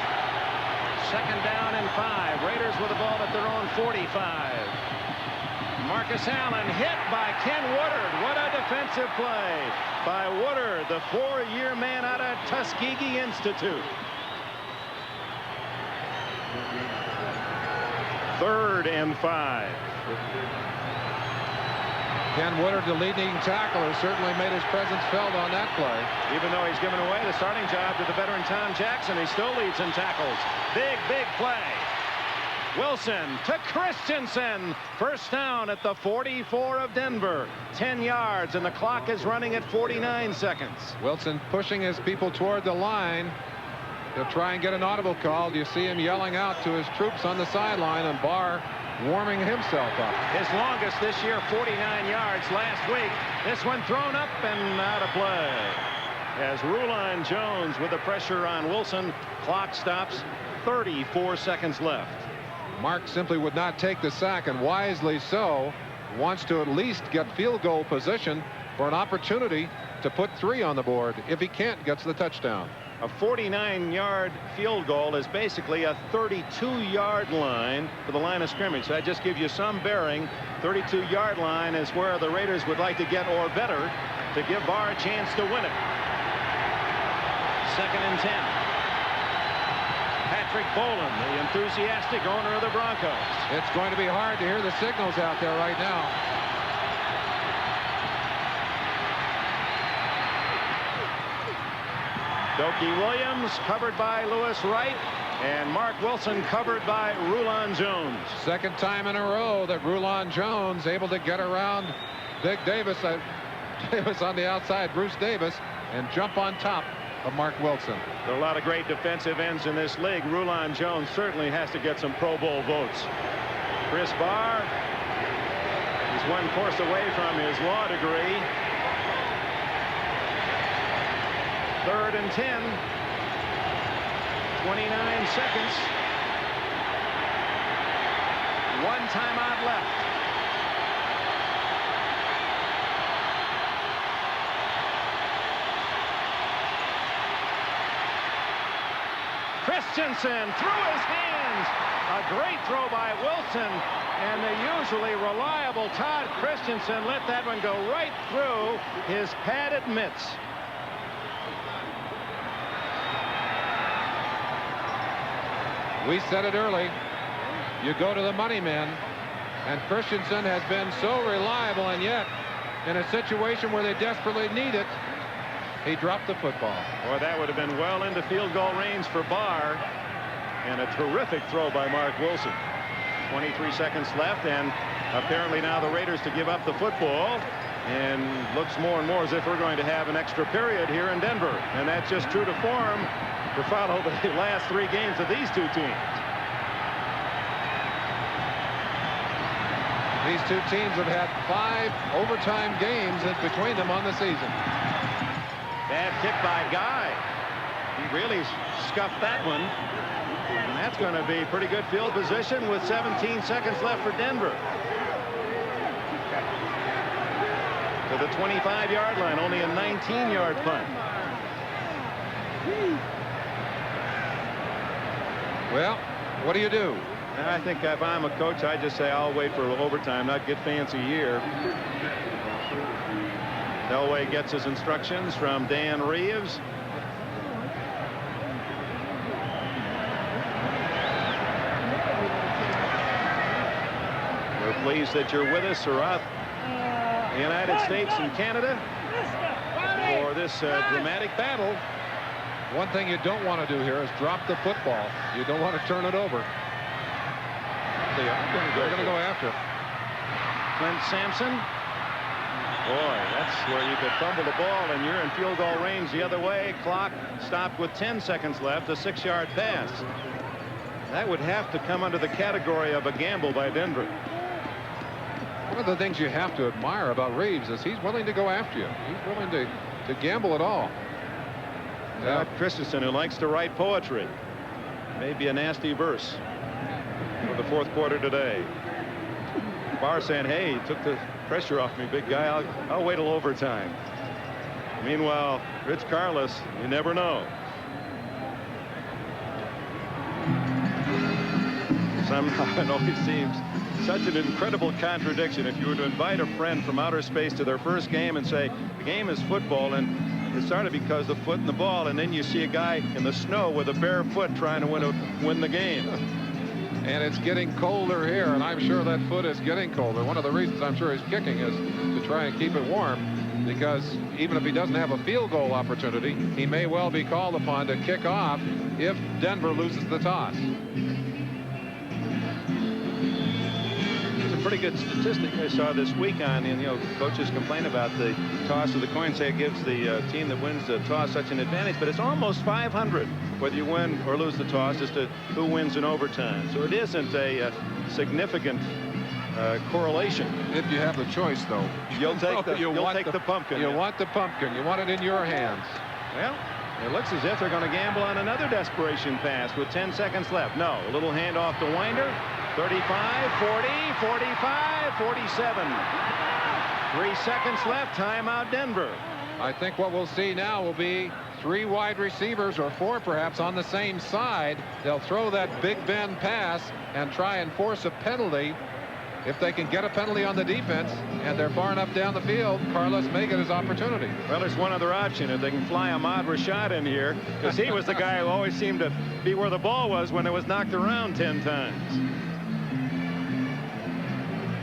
Second down and 5. Raiders with the ball at their own 45. Marcus Allen hit by Ken Woodard. What a defensive play by Woodard, the 4-year man out of Tuskegee Institute. Third and 5. Ken Woodard, the leading tackler, certainly made his presence felt on that play. Even though he's given away the starting job to the veteran Tom Jackson, he still leads in tackles. Big play. Wilson to Christensen. First down at the 44 of Denver. 10 yards, and the clock is running at 49 seconds. Wilson pushing his people toward the line. He'll try and get an audible call. You see him yelling out to his troops on the sideline, and Barr warming himself up. His longest this year, 49 yards last week. This one thrown up and out of play. As Rulon Jones with the pressure on Wilson. Clock stops. 34 seconds left. Mark simply would not take the sack, and wisely so. Wants to at least get field goal position for an opportunity to put 3 on the board. If he can't, gets the touchdown. A 49-yard field goal is basically a 32-yard line for the line of scrimmage. So that just gives you some bearing. 32-yard line is where the Raiders would like to get, or better, to give Barr a chance to win it. Second and 10. Patrick Boland, the enthusiastic owner of the Broncos. It's going to be hard to hear the signals out there right now. Dokie Williams covered by Lewis Wright, and Mark Wilson covered by Rulon Jones. Second time in a row that Rulon Jones able to get around Big Davis. Davis on the outside, Bruce Davis, and jump on top of Mark Wilson. There are a lot of great defensive ends in this league. Rulon Jones certainly has to get some Pro Bowl votes. Chris Barr is one course away from his law degree. Third and 10. 29 seconds. One timeout left. Christensen through his hands. A great throw by Wilson, and the usually reliable Todd Christensen let that one go right through his padded mitts. We said it early. You go to the money men, and Christensen has been so reliable, and yet in a situation where they desperately need it, he dropped the football. Boy, that would have been well into field goal range for Barr, and a terrific throw by Mark Wilson. 23 seconds left, and apparently now the Raiders to give up the football, and looks more and more as if we're going to have an extra period here in Denver, and that's just true to form to follow the last 3 games of these 2 teams. These 2 teams have had 5 overtime games in between them on the season. Bad kick by Guy. He really scuffed that one. And that's going to be pretty good field position with 17 seconds left for Denver. To the 25-yard line, only a 19-yard punt. Well, what do you do? I think if I'm a coach, I just say I'll wait for overtime, not get fancy here. Elway gets his instructions from Dan Reeves. We're pleased that you're with us throughout the United States and Canada for this dramatic battle. One thing you don't want to do here is drop the football. You don't want to turn it over. They're going to go after. Clint Sampson Boy, that's where you could fumble the ball and you're in field goal range the other way. Clock stopped with 10 seconds left. A 6-yard pass. That would have to come under the category of a gamble by Denver. One of the things you have to admire about Reeves is he's willing to go after you. He's willing to gamble at all. Christensen, who likes to write poetry. Maybe a nasty verse for the fourth quarter today. Barr saying, hey, he took the pressure off me, big guy. I'll wait till overtime. Meanwhile, Rich Karlis, you never know. Somehow it always seems such an incredible contradiction. If you were to invite a friend from outer space to their first game and say the game is football and it started because the foot and the ball, and then you see a guy in the snow with a bare foot trying to win the game. And it's getting colder here, and I'm sure that foot is getting colder. One of the reasons I'm sure he's kicking is to try and keep it warm, because even if he doesn't have a field goal opportunity, he may well be called upon to kick off if Denver loses the toss. Pretty good statistic I saw this week on, and coaches complain about the toss of the coin, say it gives the team that wins the toss such an advantage, but it's almost 500 whether you win or lose the toss as to who wins in overtime. So it isn't a significant correlation. If you have the choice, though, you'll take the pumpkin. You want the pumpkin. You want it in your hands. Well, it looks as if they're going to gamble on another desperation pass with 10 seconds left. No, a little handoff to Winder. 35, 40, 45, 47. 3 seconds left. Timeout, Denver. I think what we'll see now will be 3 wide receivers, or 4 perhaps, on the same side. They'll throw that Big Ben pass and try and force a penalty. If they can get a penalty on the defense and they're far enough down the field, Karlis may get his opportunity. Well, there's one other option. If they can fly Ahmad Rashad in here, because he was the guy who always seemed to be where the ball was when it was knocked around 10 times.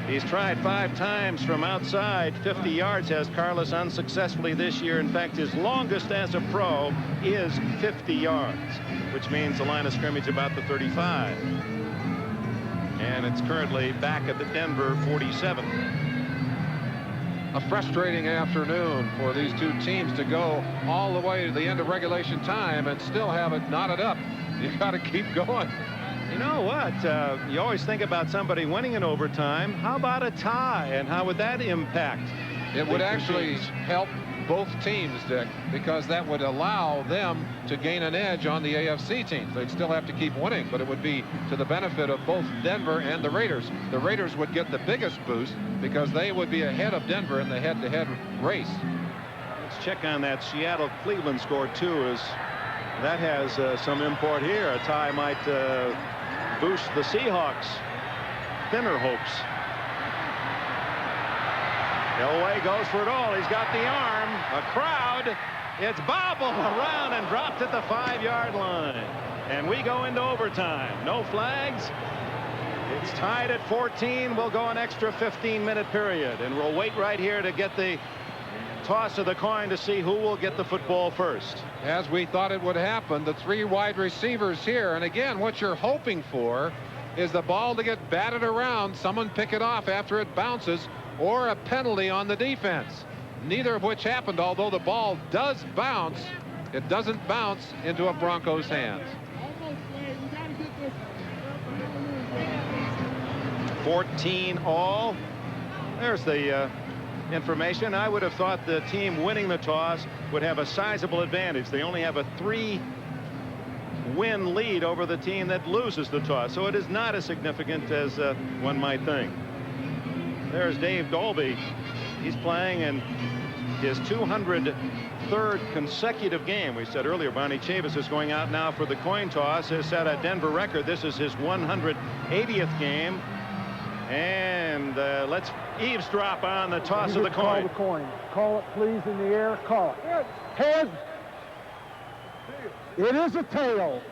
He's tried 5 times from outside. 50 yards has Karlis unsuccessfully this year. In fact, his longest as a pro is 50 yards, which means the line of scrimmage about the 35. And it's currently back at the Denver 47. A frustrating afternoon for these two teams to go all the way to the end of regulation time and still have it knotted up. You got to keep going. You know what? You always think about somebody winning in overtime. How about a tie? And how would that impact? It would actually help both teams, Dick, because that would allow them to gain an edge on the AFC teams. They'd still have to keep winning, but it would be to the benefit of both Denver and the Raiders. The Raiders would get the biggest boost because they would be ahead of Denver in the head-to-head race. Let's check on that Seattle-Cleveland score, too, as that has some import here. A tie might boost the Seahawks' thinner hopes. Elway goes for it all. He's got the arm. A crowd. It's bobbled around and dropped at the 5-yard line. And we go into overtime. No flags. It's tied at 14. We'll go an extra 15-minute period. And we'll wait right here to get the toss of the coin to see who will get the football first. As we thought it would happen, the 3 wide receivers here. And again, what you're hoping for is the ball to get batted around, someone pick it off after it bounces, or a penalty on the defense. Neither of which happened, although the ball does bounce. It doesn't bounce into a Broncos' hands. 14 all. There's the information. I would have thought the team winning the toss would have a sizable advantage. They only have a 3-win lead over the team that loses the toss, so it is not as significant as one might think. There's Dave Dolby. He's playing in his 203rd consecutive game. We said earlier Bonnie Chavis is going out now for the coin toss. Has set a Denver record. This is his 180th game. And let's eavesdrop on the toss of the coin. Call the coin. Call it, please, in the air. Call it. Head. It is a tail.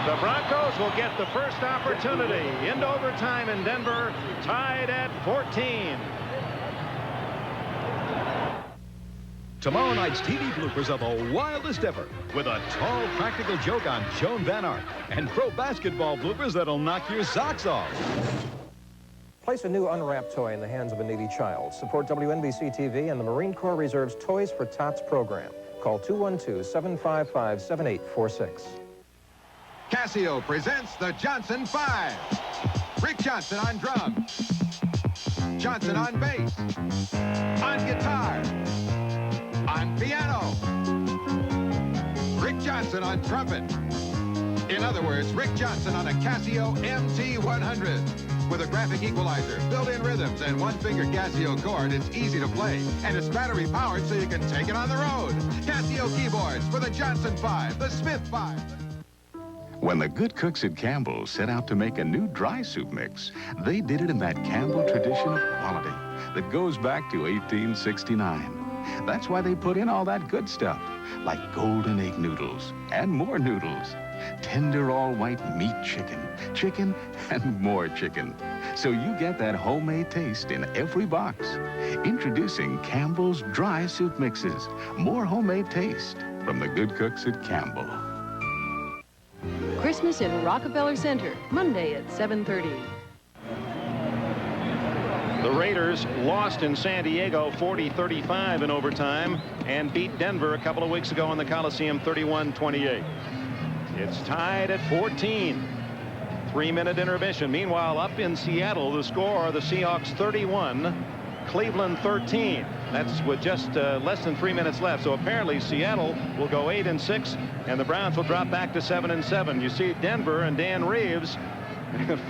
The Broncos will get the first opportunity into overtime in Denver, tied at 14. Tomorrow night's TV bloopers are the wildest ever, with a tall practical joke on Joan Van Ark and pro basketball bloopers that'll knock your socks off. Place a new unwrapped toy in the hands of a needy child. Support WNBC TV and the Marine Corps Reserve's Toys for Tots program. Call 212-755-7846. Casio presents the Johnson 5. Rick Johnson on drums. Johnson on bass. On guitar. On piano. Rick Johnson on trumpet. In other words, Rick Johnson on a Casio MT100. With a graphic equalizer, built-in rhythms, and one-finger Casio chord, it's easy to play. And it's battery-powered so you can take it on the road. Casio keyboards for the Johnson 5, the Smith 5. When the good cooks at Campbell's set out to make a new dry soup mix, they did it in that Campbell tradition of quality that goes back to 1869. That's why they put in all that good stuff, like golden egg noodles and more noodles, tender all-white meat chicken, and more chicken. So you get that homemade taste in every box. Introducing Campbell's Dry Soup Mixes. More homemade taste from the good cooks at Campbell. Christmas in Rockefeller Center, Monday at 7:30. The Raiders lost in San Diego 40-35 in overtime and beat Denver a couple of weeks ago in the Coliseum 31-28. It's tied at 14. 3-minute intermission. Meanwhile, up in Seattle, the score, the Seahawks 31, Cleveland 13. That's with just less than 3 minutes left. So apparently Seattle will go 8-6 and the Browns will drop back to 7-7. You see Denver and Dan Reeves,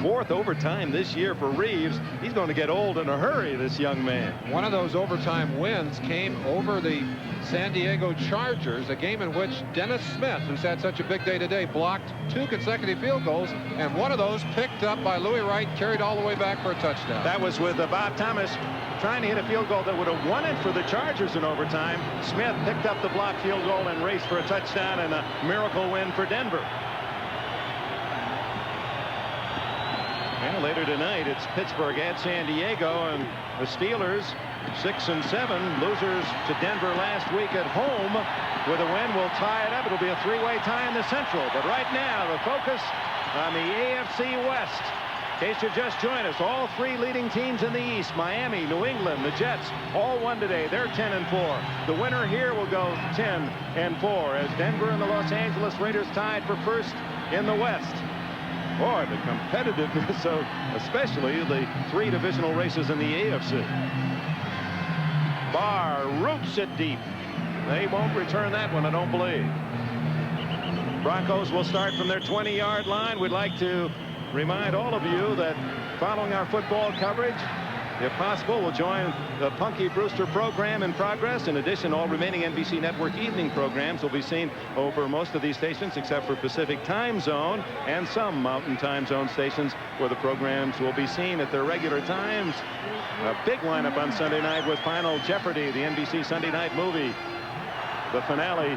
fourth overtime this year for Reeves. He's going to get old in a hurry, this young man. One of those overtime wins came over the San Diego Chargers, a game in which Dennis Smith, who's had such a big day today, blocked 2 consecutive field goals, and one of those picked up by Louis Wright, carried all the way back for a touchdown. That was with Bob Thomas trying to hit a field goal that would have won it for the Chargers in overtime. Smith picked up the blocked field goal and raced for a touchdown and a miracle win for Denver. And later tonight, it's Pittsburgh at San Diego, and the Steelers 6-7, losers to Denver last week at home. With a win, will tie it up. It'll be a 3-way tie in the Central. But right now, the focus on the AFC West. In case you just joined us, all 3 leading teams in the East, Miami, New England, the Jets, all won today. They're 10-4. The winner here will go 10-4 as Denver and the Los Angeles Raiders tied for first in the West. Boy, the competitiveness of especially the 3 divisional races in the AFC. Barr roots it deep. They won't return that one, I don't believe. Broncos will start from their 20-yard line. We'd like to remind all of you that following our football coverage, if possible, we'll join the Punky Brewster program in progress. In addition, all remaining NBC Network evening programs will be seen over most of these stations except for Pacific Time Zone and some Mountain Time Zone stations where the programs will be seen at their regular times. A big lineup on Sunday night with Final Jeopardy, the NBC Sunday night movie. The finale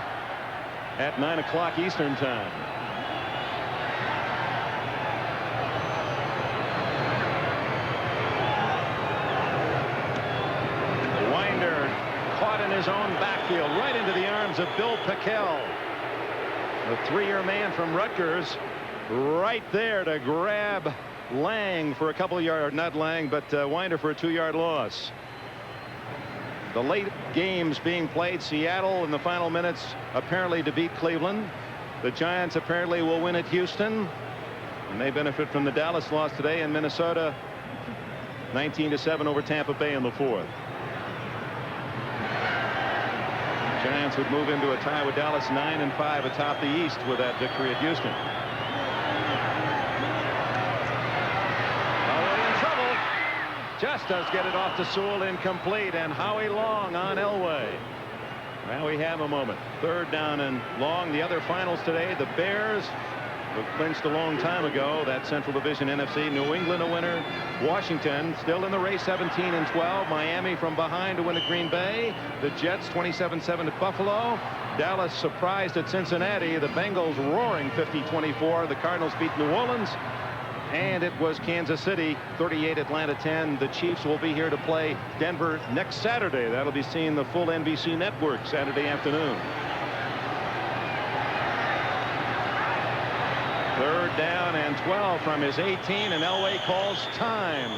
at 9 o'clock Eastern Time. Caught in his own backfield, right into the arms of Bill Pickel. The 3-year man from Rutgers, right there to grab Lang for a couple of yards, not Lang, but Winder for a 2-yard loss. The late games being played, Seattle in the final minutes apparently to beat Cleveland. The Giants apparently will win at Houston, and they benefit from the Dallas loss today in Minnesota, 19-7 over Tampa Bay in the 4th. Giants would move into a tie with Dallas 9-5 atop the East with that victory at Houston. Howie in trouble. Just does get it off to Sewell, incomplete, and Howie Long on Elway. Now we have a moment. 3rd down and long. The other finals today, the Bears were clinched a long time ago. That Central Division NFC. New England a winner. Washington still in the race, 17-12. Miami from behind to win at Green Bay. The Jets 27-7 at Buffalo. Dallas surprised at Cincinnati. The Bengals roaring 50-24. The Cardinals beat New Orleans. And it was Kansas City 38, Atlanta 10. The Chiefs will be here to play Denver next Saturday. That'll be seeing the full NBC network Saturday afternoon. 3rd down and 12 from his 18, and Elway calls time.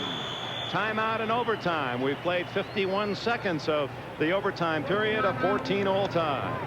Timeout and overtime. We've played 51 seconds of the overtime period, a 14-all tie.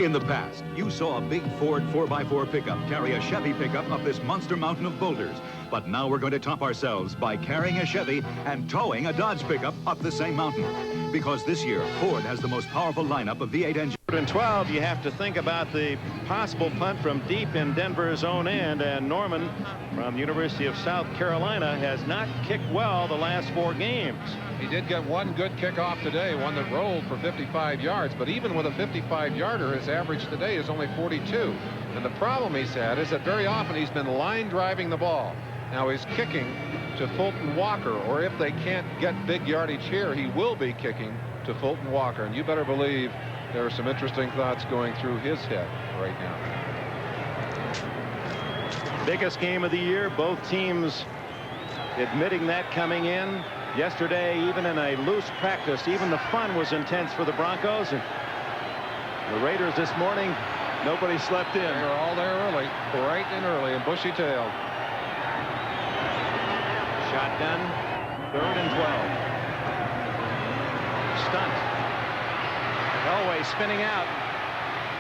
In the past, you saw a big Ford 4x4 pickup carry a Chevy pickup up this monster mountain of boulders. But now we're going to top ourselves by carrying a Chevy and towing a Dodge pickup up the same mountain. Because this year, Ford has the most powerful lineup of V8 engines. In 12, you have to think about the possible punt from deep in Denver's own end, and Norman from the University of South Carolina has not kicked well the last 4 games. He did get one good kickoff today, one that rolled for 55 yards, but even with a 55-yarder, his average today is only 42. And the problem he's had is that very often he's been line driving the ball. Now he's kicking to Fulton Walker, or if they can't get big yardage here, he will be kicking to Fulton Walker. And you better believe there are some interesting thoughts going through his head right now. Biggest game of the year, both teams admitting that coming in. Yesterday, even in a loose practice, even the fun was intense for the Broncos. And the Raiders this morning, nobody slept in. They were all there early, bright and early, and bushy-tailed. Shotgun, 3rd and 12. Stunt. Elway spinning out.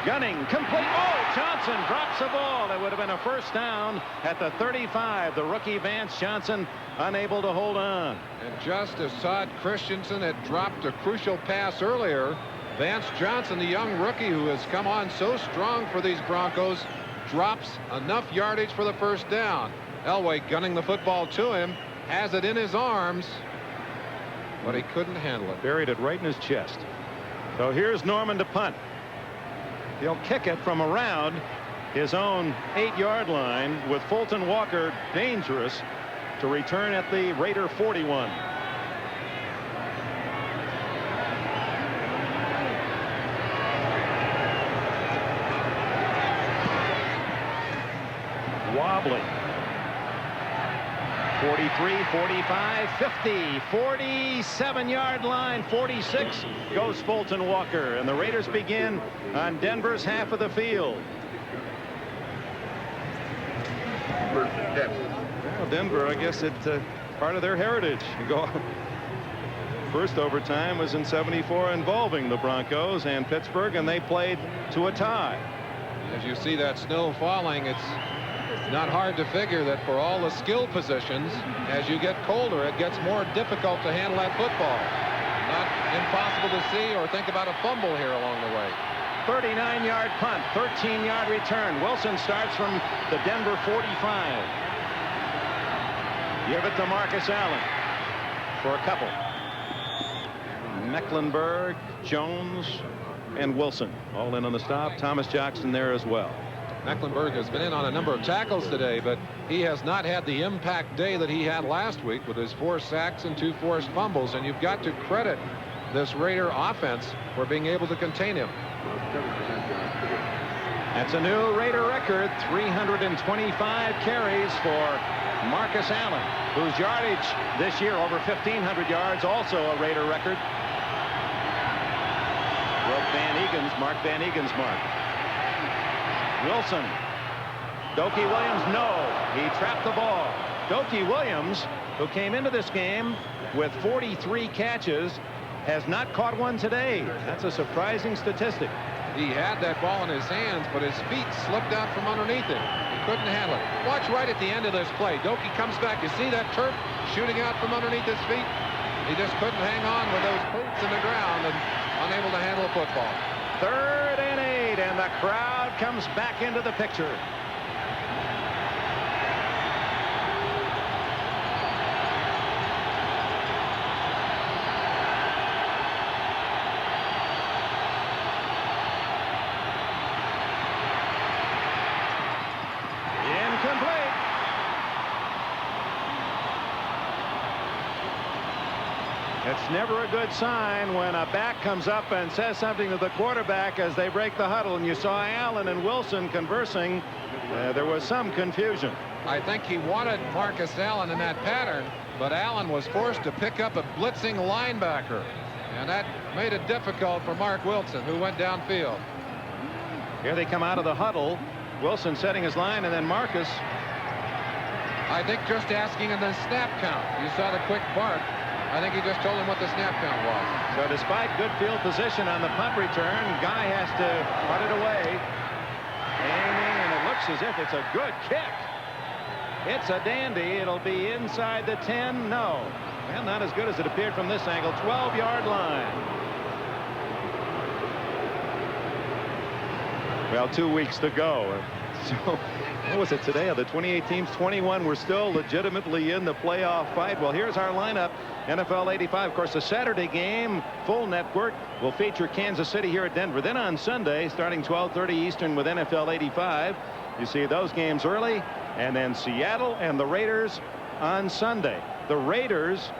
Gunning, complete. Oh, Johnson drops the ball. That would have been a first down at the 35. The rookie Vance Johnson unable to hold on. And just as Todd Christensen had dropped a crucial pass earlier, Vance Johnson, the young rookie who has come on so strong for these Broncos, drops enough yardage for the first down. Elway gunning the football to him, has it in his arms, but he couldn't handle it. Buried it right in his chest. So here's Norman to punt. He'll kick it from around his own 8-yard line with Fulton Walker dangerous to return at the Raider 41. Wobbly. 43, 45, 50, 47-yard line, 46 goes Fulton Walker, and the Raiders begin on Denver's half of the field. Well, Denver, I guess it's part of their heritage. First overtime was in '74 involving the Broncos and Pittsburgh, and they played to a tie. As you see that snow falling, it's not hard to figure that for all the skill positions, as you get colder, it gets more difficult to handle that football. Not impossible to see or think about a fumble here along the way. 39-yard punt, 13-yard return. Wilson starts from the Denver 45. Give it to Marcus Allen for a couple. Mecklenburg, Jones, and Wilson all in on the stop. Thomas Jackson there as well. Mecklenburg has been in on a number of tackles today, but he has not had the impact day that he had last week with his 4 sacks and 2 forced fumbles, and you've got to credit this Raider offense for being able to contain him. That's a new Raider record, 325 carries for Marcus Allen, whose yardage this year over 1,500 yards, also a Raider record. Broke Mark Van Egan's mark. Wilson. Dokie Williams, no. He trapped the ball. Dokie Williams, who came into this game with 43 catches, has not caught one today. That's a surprising statistic. He had that ball in his hands, but his feet slipped out from underneath him. He couldn't handle it. Watch right at the end of this play. Dokie comes back. You see that turf shooting out from underneath his feet? He just couldn't hang on with those boots in the ground and unable to handle a football. 3rd and 8, and the crowd comes back into the picture. It's never a good sign when a back comes up and says something to the quarterback as they break the huddle. And you saw Allen and Wilson conversing. There was some confusion. I think he wanted Marcus Allen in that pattern, but Allen was forced to pick up a blitzing linebacker. And that made it difficult for Mark Wilson, who went downfield. Here they come out of the huddle. Wilson setting his line, and then Marcus. I think just asking him the snap count. You saw the quick bark. I think he just told him what the snap count was. So despite good field position on the punt return, Guy has to punt it away. Aiming, and it looks as if it's a good kick. It's a dandy. It'll be inside the 10. No. Well, not as good as it appeared from this angle. 12-yard line. Well, 2 weeks to go. So, what was it today? Of the 28 teams, 21 were still legitimately in the playoff fight. Well, here's our lineup. NFL 85, of course, the Saturday game, full network, will feature Kansas City here at Denver. Then on Sunday, starting 12:30 Eastern with NFL 85, you see those games early. And then Seattle and the Raiders on Sunday. The Raiders,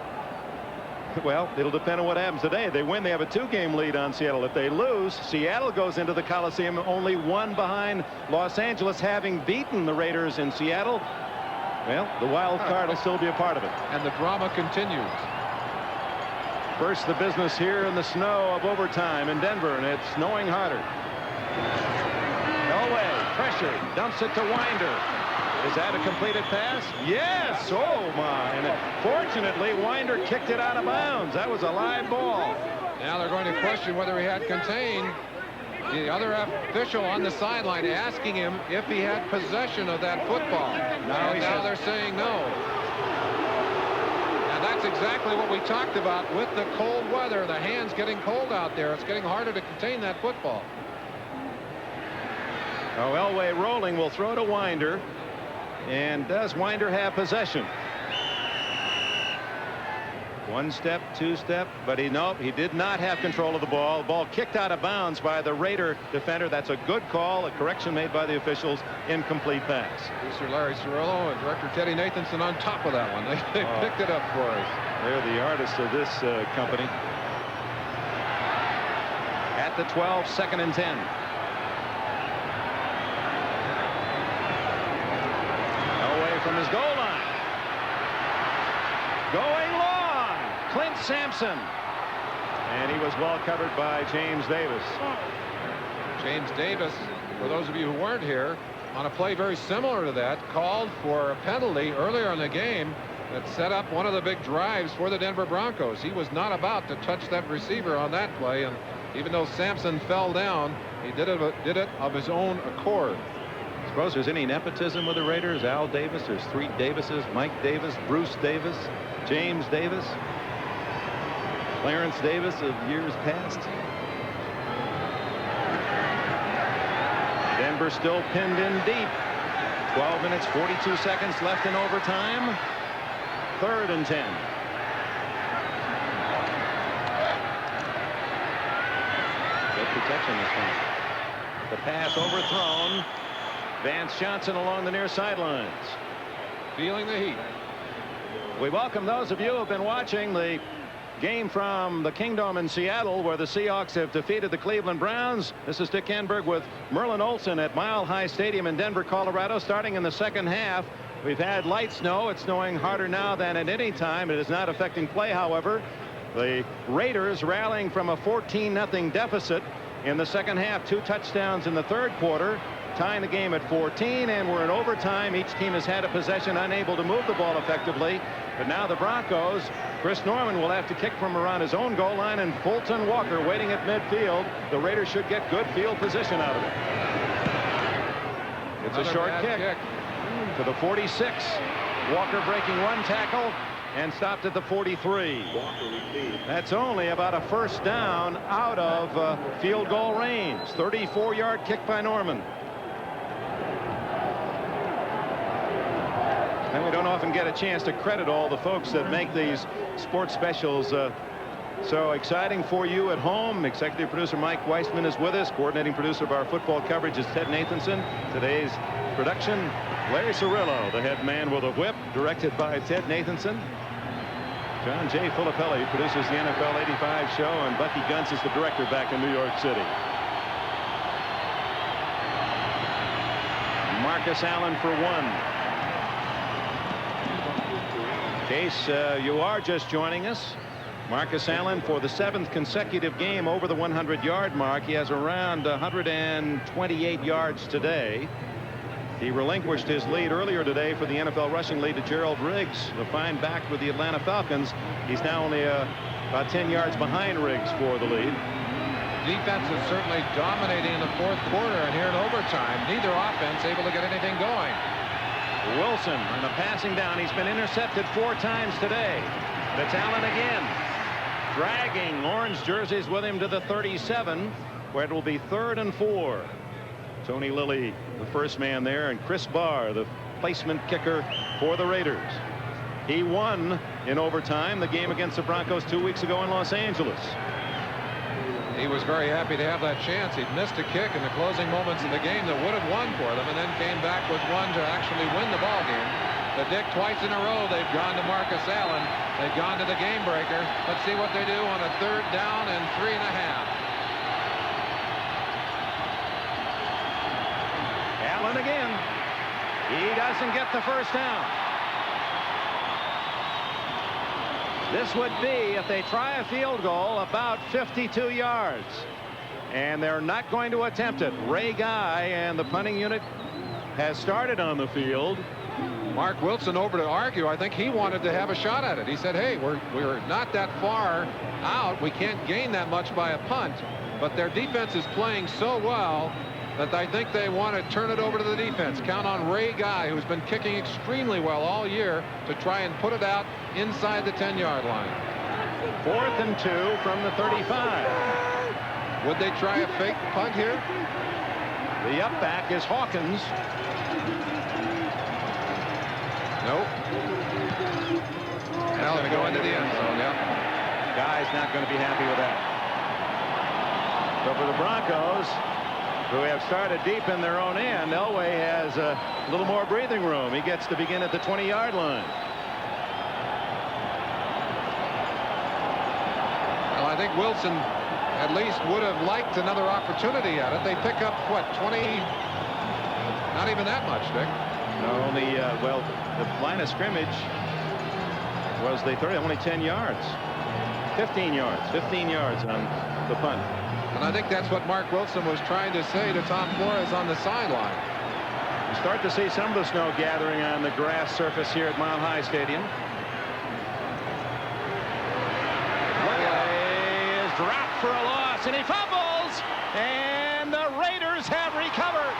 well, it'll depend on what happens today. They win, they have a 2-game lead on Seattle. If they lose, Seattle goes into the Coliseum only 1 behind Los Angeles, having beaten the Raiders in Seattle. Well, the wild card will still be a part of it. And the drama continues. First, the business here in the snow of overtime in Denver, and it's snowing harder. Elway, pressure, dumps it to Winder. Is that a completed pass? Yes. Oh, my. And fortunately, Winder kicked it out of bounds. That was a live ball. Now they're going to question whether he had contained. The other official on the sideline asking him if he had possession of that football. Now they're saying no. And that's exactly what we talked about with the cold weather. The hands getting cold out there. It's getting harder to contain that football. Oh, Elway rolling, will throw to Winder. And does Winder have possession? 1 step, 2 step, but he did not have control of the ball. Ball kicked out of bounds by the Raider defender. That's a good call. A correction made by the officials. Incomplete pass. Producer Larry Cirillo and Director Teddy Nathanson on top of that one. They picked it up for us. They're the artists of this company. At the 12, 2nd and 10. From his goal line. Going long. Clint Sampson. And he was well covered by James Davis. James Davis, for those of you who weren't here, on a play very similar to that, called for a penalty earlier in the game that set up one of the big drives for the Denver Broncos. He was not about to touch that receiver on that play, and even though Sampson fell down, he did it of his own accord. Suppose there's any nepotism with the Raiders. Al Davis, there's 3 Davises. Mike Davis, Bruce Davis, James Davis, Clarence Davis of years past. Denver still pinned in deep. 12 minutes, 42 seconds left in overtime. 3rd and 10. Good protection this one. The pass overthrown. Vance Johnson along the near sidelines. Feeling the heat. We welcome those of you who have been watching the game from the Kingdome in Seattle, where the Seahawks have defeated the Cleveland Browns. This is Dick Enberg with Merlin Olsen at Mile High Stadium in Denver, Colorado. Starting in the 2nd half, we've had light snow. It's snowing harder now than at any time. It is not affecting play, however. The Raiders rallying from a 14-0 deficit in the 2nd half. 2 touchdowns in the 3rd quarter. Tying the game at 14, and we're in overtime. Each team has had a possession, unable to move the ball effectively. But now the Broncos, Chris Norman will have to kick from around his own goal line, and Fulton Walker waiting at midfield. The Raiders should get good field position out of it. It's a short kick to the 46. Walker breaking 1 tackle and stopped at the 43. That's only about a 1st down out of field goal range. 34-yard kick by Norman. And we don't often get a chance to credit all the folks that make these sports specials so exciting for you at home. Executive producer Mike Weissman is with us. Coordinating producer of our football coverage is Ted Nathanson. Today's production, Larry Cirillo, the head man with a whip, directed by Ted Nathanson. John J. Filippelli produces the NFL 85 show, and Bucky Gunts is the director back in New York City. Marcus Allen for one. In case you are just joining us, Marcus Allen for the 7th consecutive game over the 100-yard mark. He has around 128 yards today. He relinquished his lead earlier today for the NFL rushing lead to Gerald Riggs, the fine back with the Atlanta Falcons. He's now only about 10 yards behind Riggs for the lead. Defense is certainly dominating in the 4th quarter, and here in overtime, neither offense able to get anything going. Wilson on a passing down. He's been intercepted 4 times today. But it's Allen again, dragging orange jerseys with him to the 37, where it will be 3rd and 4. Tony Lilly, the first man there, and Chris Barr, the placement kicker for the Raiders. He won in overtime the game against the Broncos 2 weeks ago in Los Angeles. He was very happy to have that chance. He'd missed a kick in the closing moments of the game that would have won for them, and then came back with one to actually win the ball game. But Dick, twice in a row they've gone to Marcus Allen. They've gone to the game breaker. Let's see what they do on a 3rd down and 3.5. Allen again. He doesn't get the first down. This would be, if they try a field goal, about 52 yards. And they're not going to attempt it. Ray Guy and the punting unit has started on the field. Mark Wilson over to argue. I think he wanted to have a shot at it. He said, hey, we're not that far out. We can't gain that much by a punt. But their defense is playing so well that I think they want to turn it over to the defense. Count on Ray Guy, who's been kicking extremely well all year, to try and put it out inside the 10-yard line. 4th and 2 from the 35. Would they try a fake punt here? The up back is Hawkins. Nope. Now going to go into the end zone. Yep. Guy's not going to be happy with that. So for the Broncos, who have started deep in their own end, Elway has a little more breathing room. He gets to begin at the 20-yard line. Well, I think Wilson at least would have liked another opportunity at it. They pick up, what, 20? Not even that much, Dick. No, only, well, the line of scrimmage was the 30, only 10 yards. 15 yards. 15 yards on the punt. And I think that's what Mark Wilson was trying to say to Tom Flores on the sideline. You start to see some of the snow gathering on the grass surface here at Mile High Stadium. Elway is dropped for a loss, and he fumbles, and the Raiders have recovered.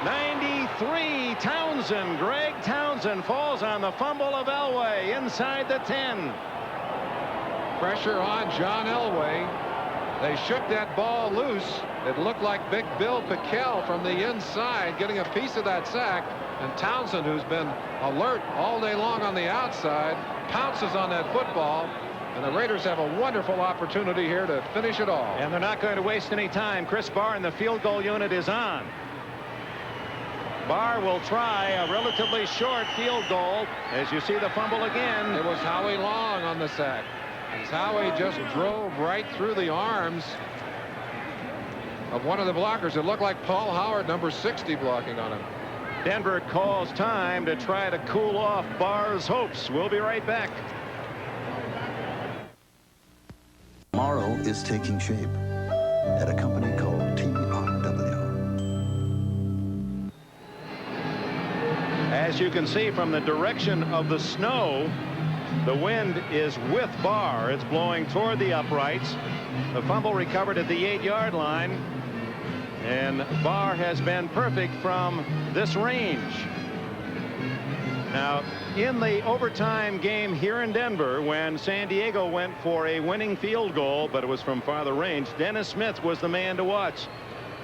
93, Townsend. Greg Townsend falls on the fumble of Elway inside the 10. Pressure on John Elway. They shook that ball loose. It looked like Big Bill Piquel from the inside getting a piece of that sack. And Townsend, who's been alert all day long on the outside, pounces on that football. And the Raiders have a wonderful opportunity here to finish it all. And they're not going to waste any time. Chris Barr in the field goal unit is on. Barr will try a relatively short field goal. As you see the fumble again. It was Howie Long on the sack. As Howie just drove right through the arms of one of the blockers. It looked like Paul Howard, number 60, blocking on him. Denver calls time to try to cool off Barr's hopes. We'll be right back. Tomorrow is taking shape at a company called TRW. As you can see from the direction of the snow, the wind is with Barr. It's blowing toward the uprights. The fumble recovered at the 8-yard line. And Barr has been perfect from this range. Now, in the overtime game here in Denver, when San Diego went for a winning field goal, but it was from farther range, Dennis Smith was the man to watch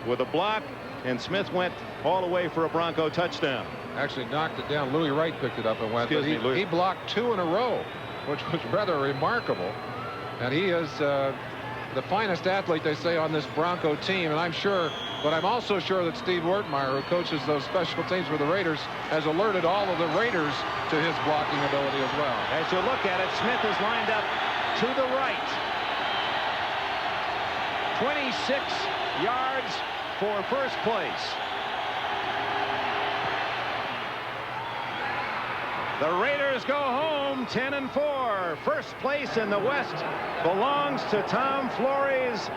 with a block, and Smith went all the way for a Bronco touchdown. Actually knocked it down. Louis Wright picked it up and went. He blocked 2 in a row, which was rather remarkable. And he is the finest athlete, they say, on this Bronco team. And I'm sure But I'm also sure that Steve Wertmeyer, who coaches those special teams for the Raiders, has alerted all of the Raiders to his blocking ability as well. As you look at it, Smith is lined up to the right. 26 yards for first place. The Raiders go home 10-4. First place in the West belongs to Tom Flores,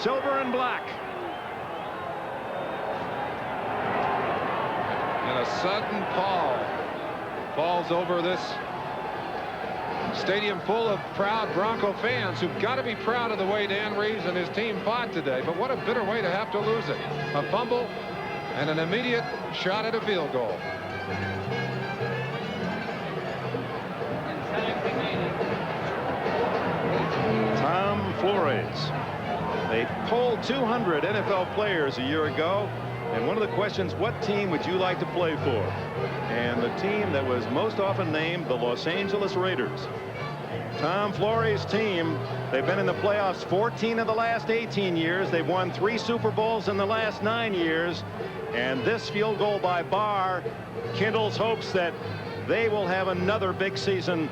silver and black. And a sudden pall falls over this stadium full of proud Bronco fans who've got to be proud of the way Dan Reeves and his team fought today. But what a bitter way to have to lose it. A fumble and an immediate shot at a field goal. Tom Flores. They polled 200 NFL players a year ago, and one of the questions, what team would you like to play for? And the team that was most often named, the Los Angeles Raiders. Tom Flores' team, they've been in the playoffs 14 of the last 18 years. They've won 3 Super Bowls in the last 9 years, and this field goal by Barr kindles hopes that they will have another big season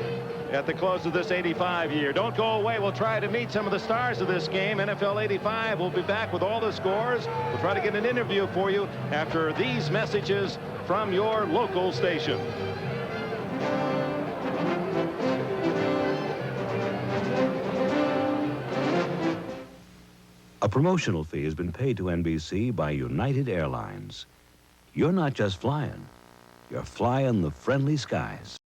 at the close of this 85 year. Don't go away. We'll try to meet some of the stars of this game. NFL 85 will be back with all the scores. We'll try to get an interview for you after these messages from your local station. A promotional fee has been paid to NBC by United Airlines. You're not just flying, you're flying the friendly skies.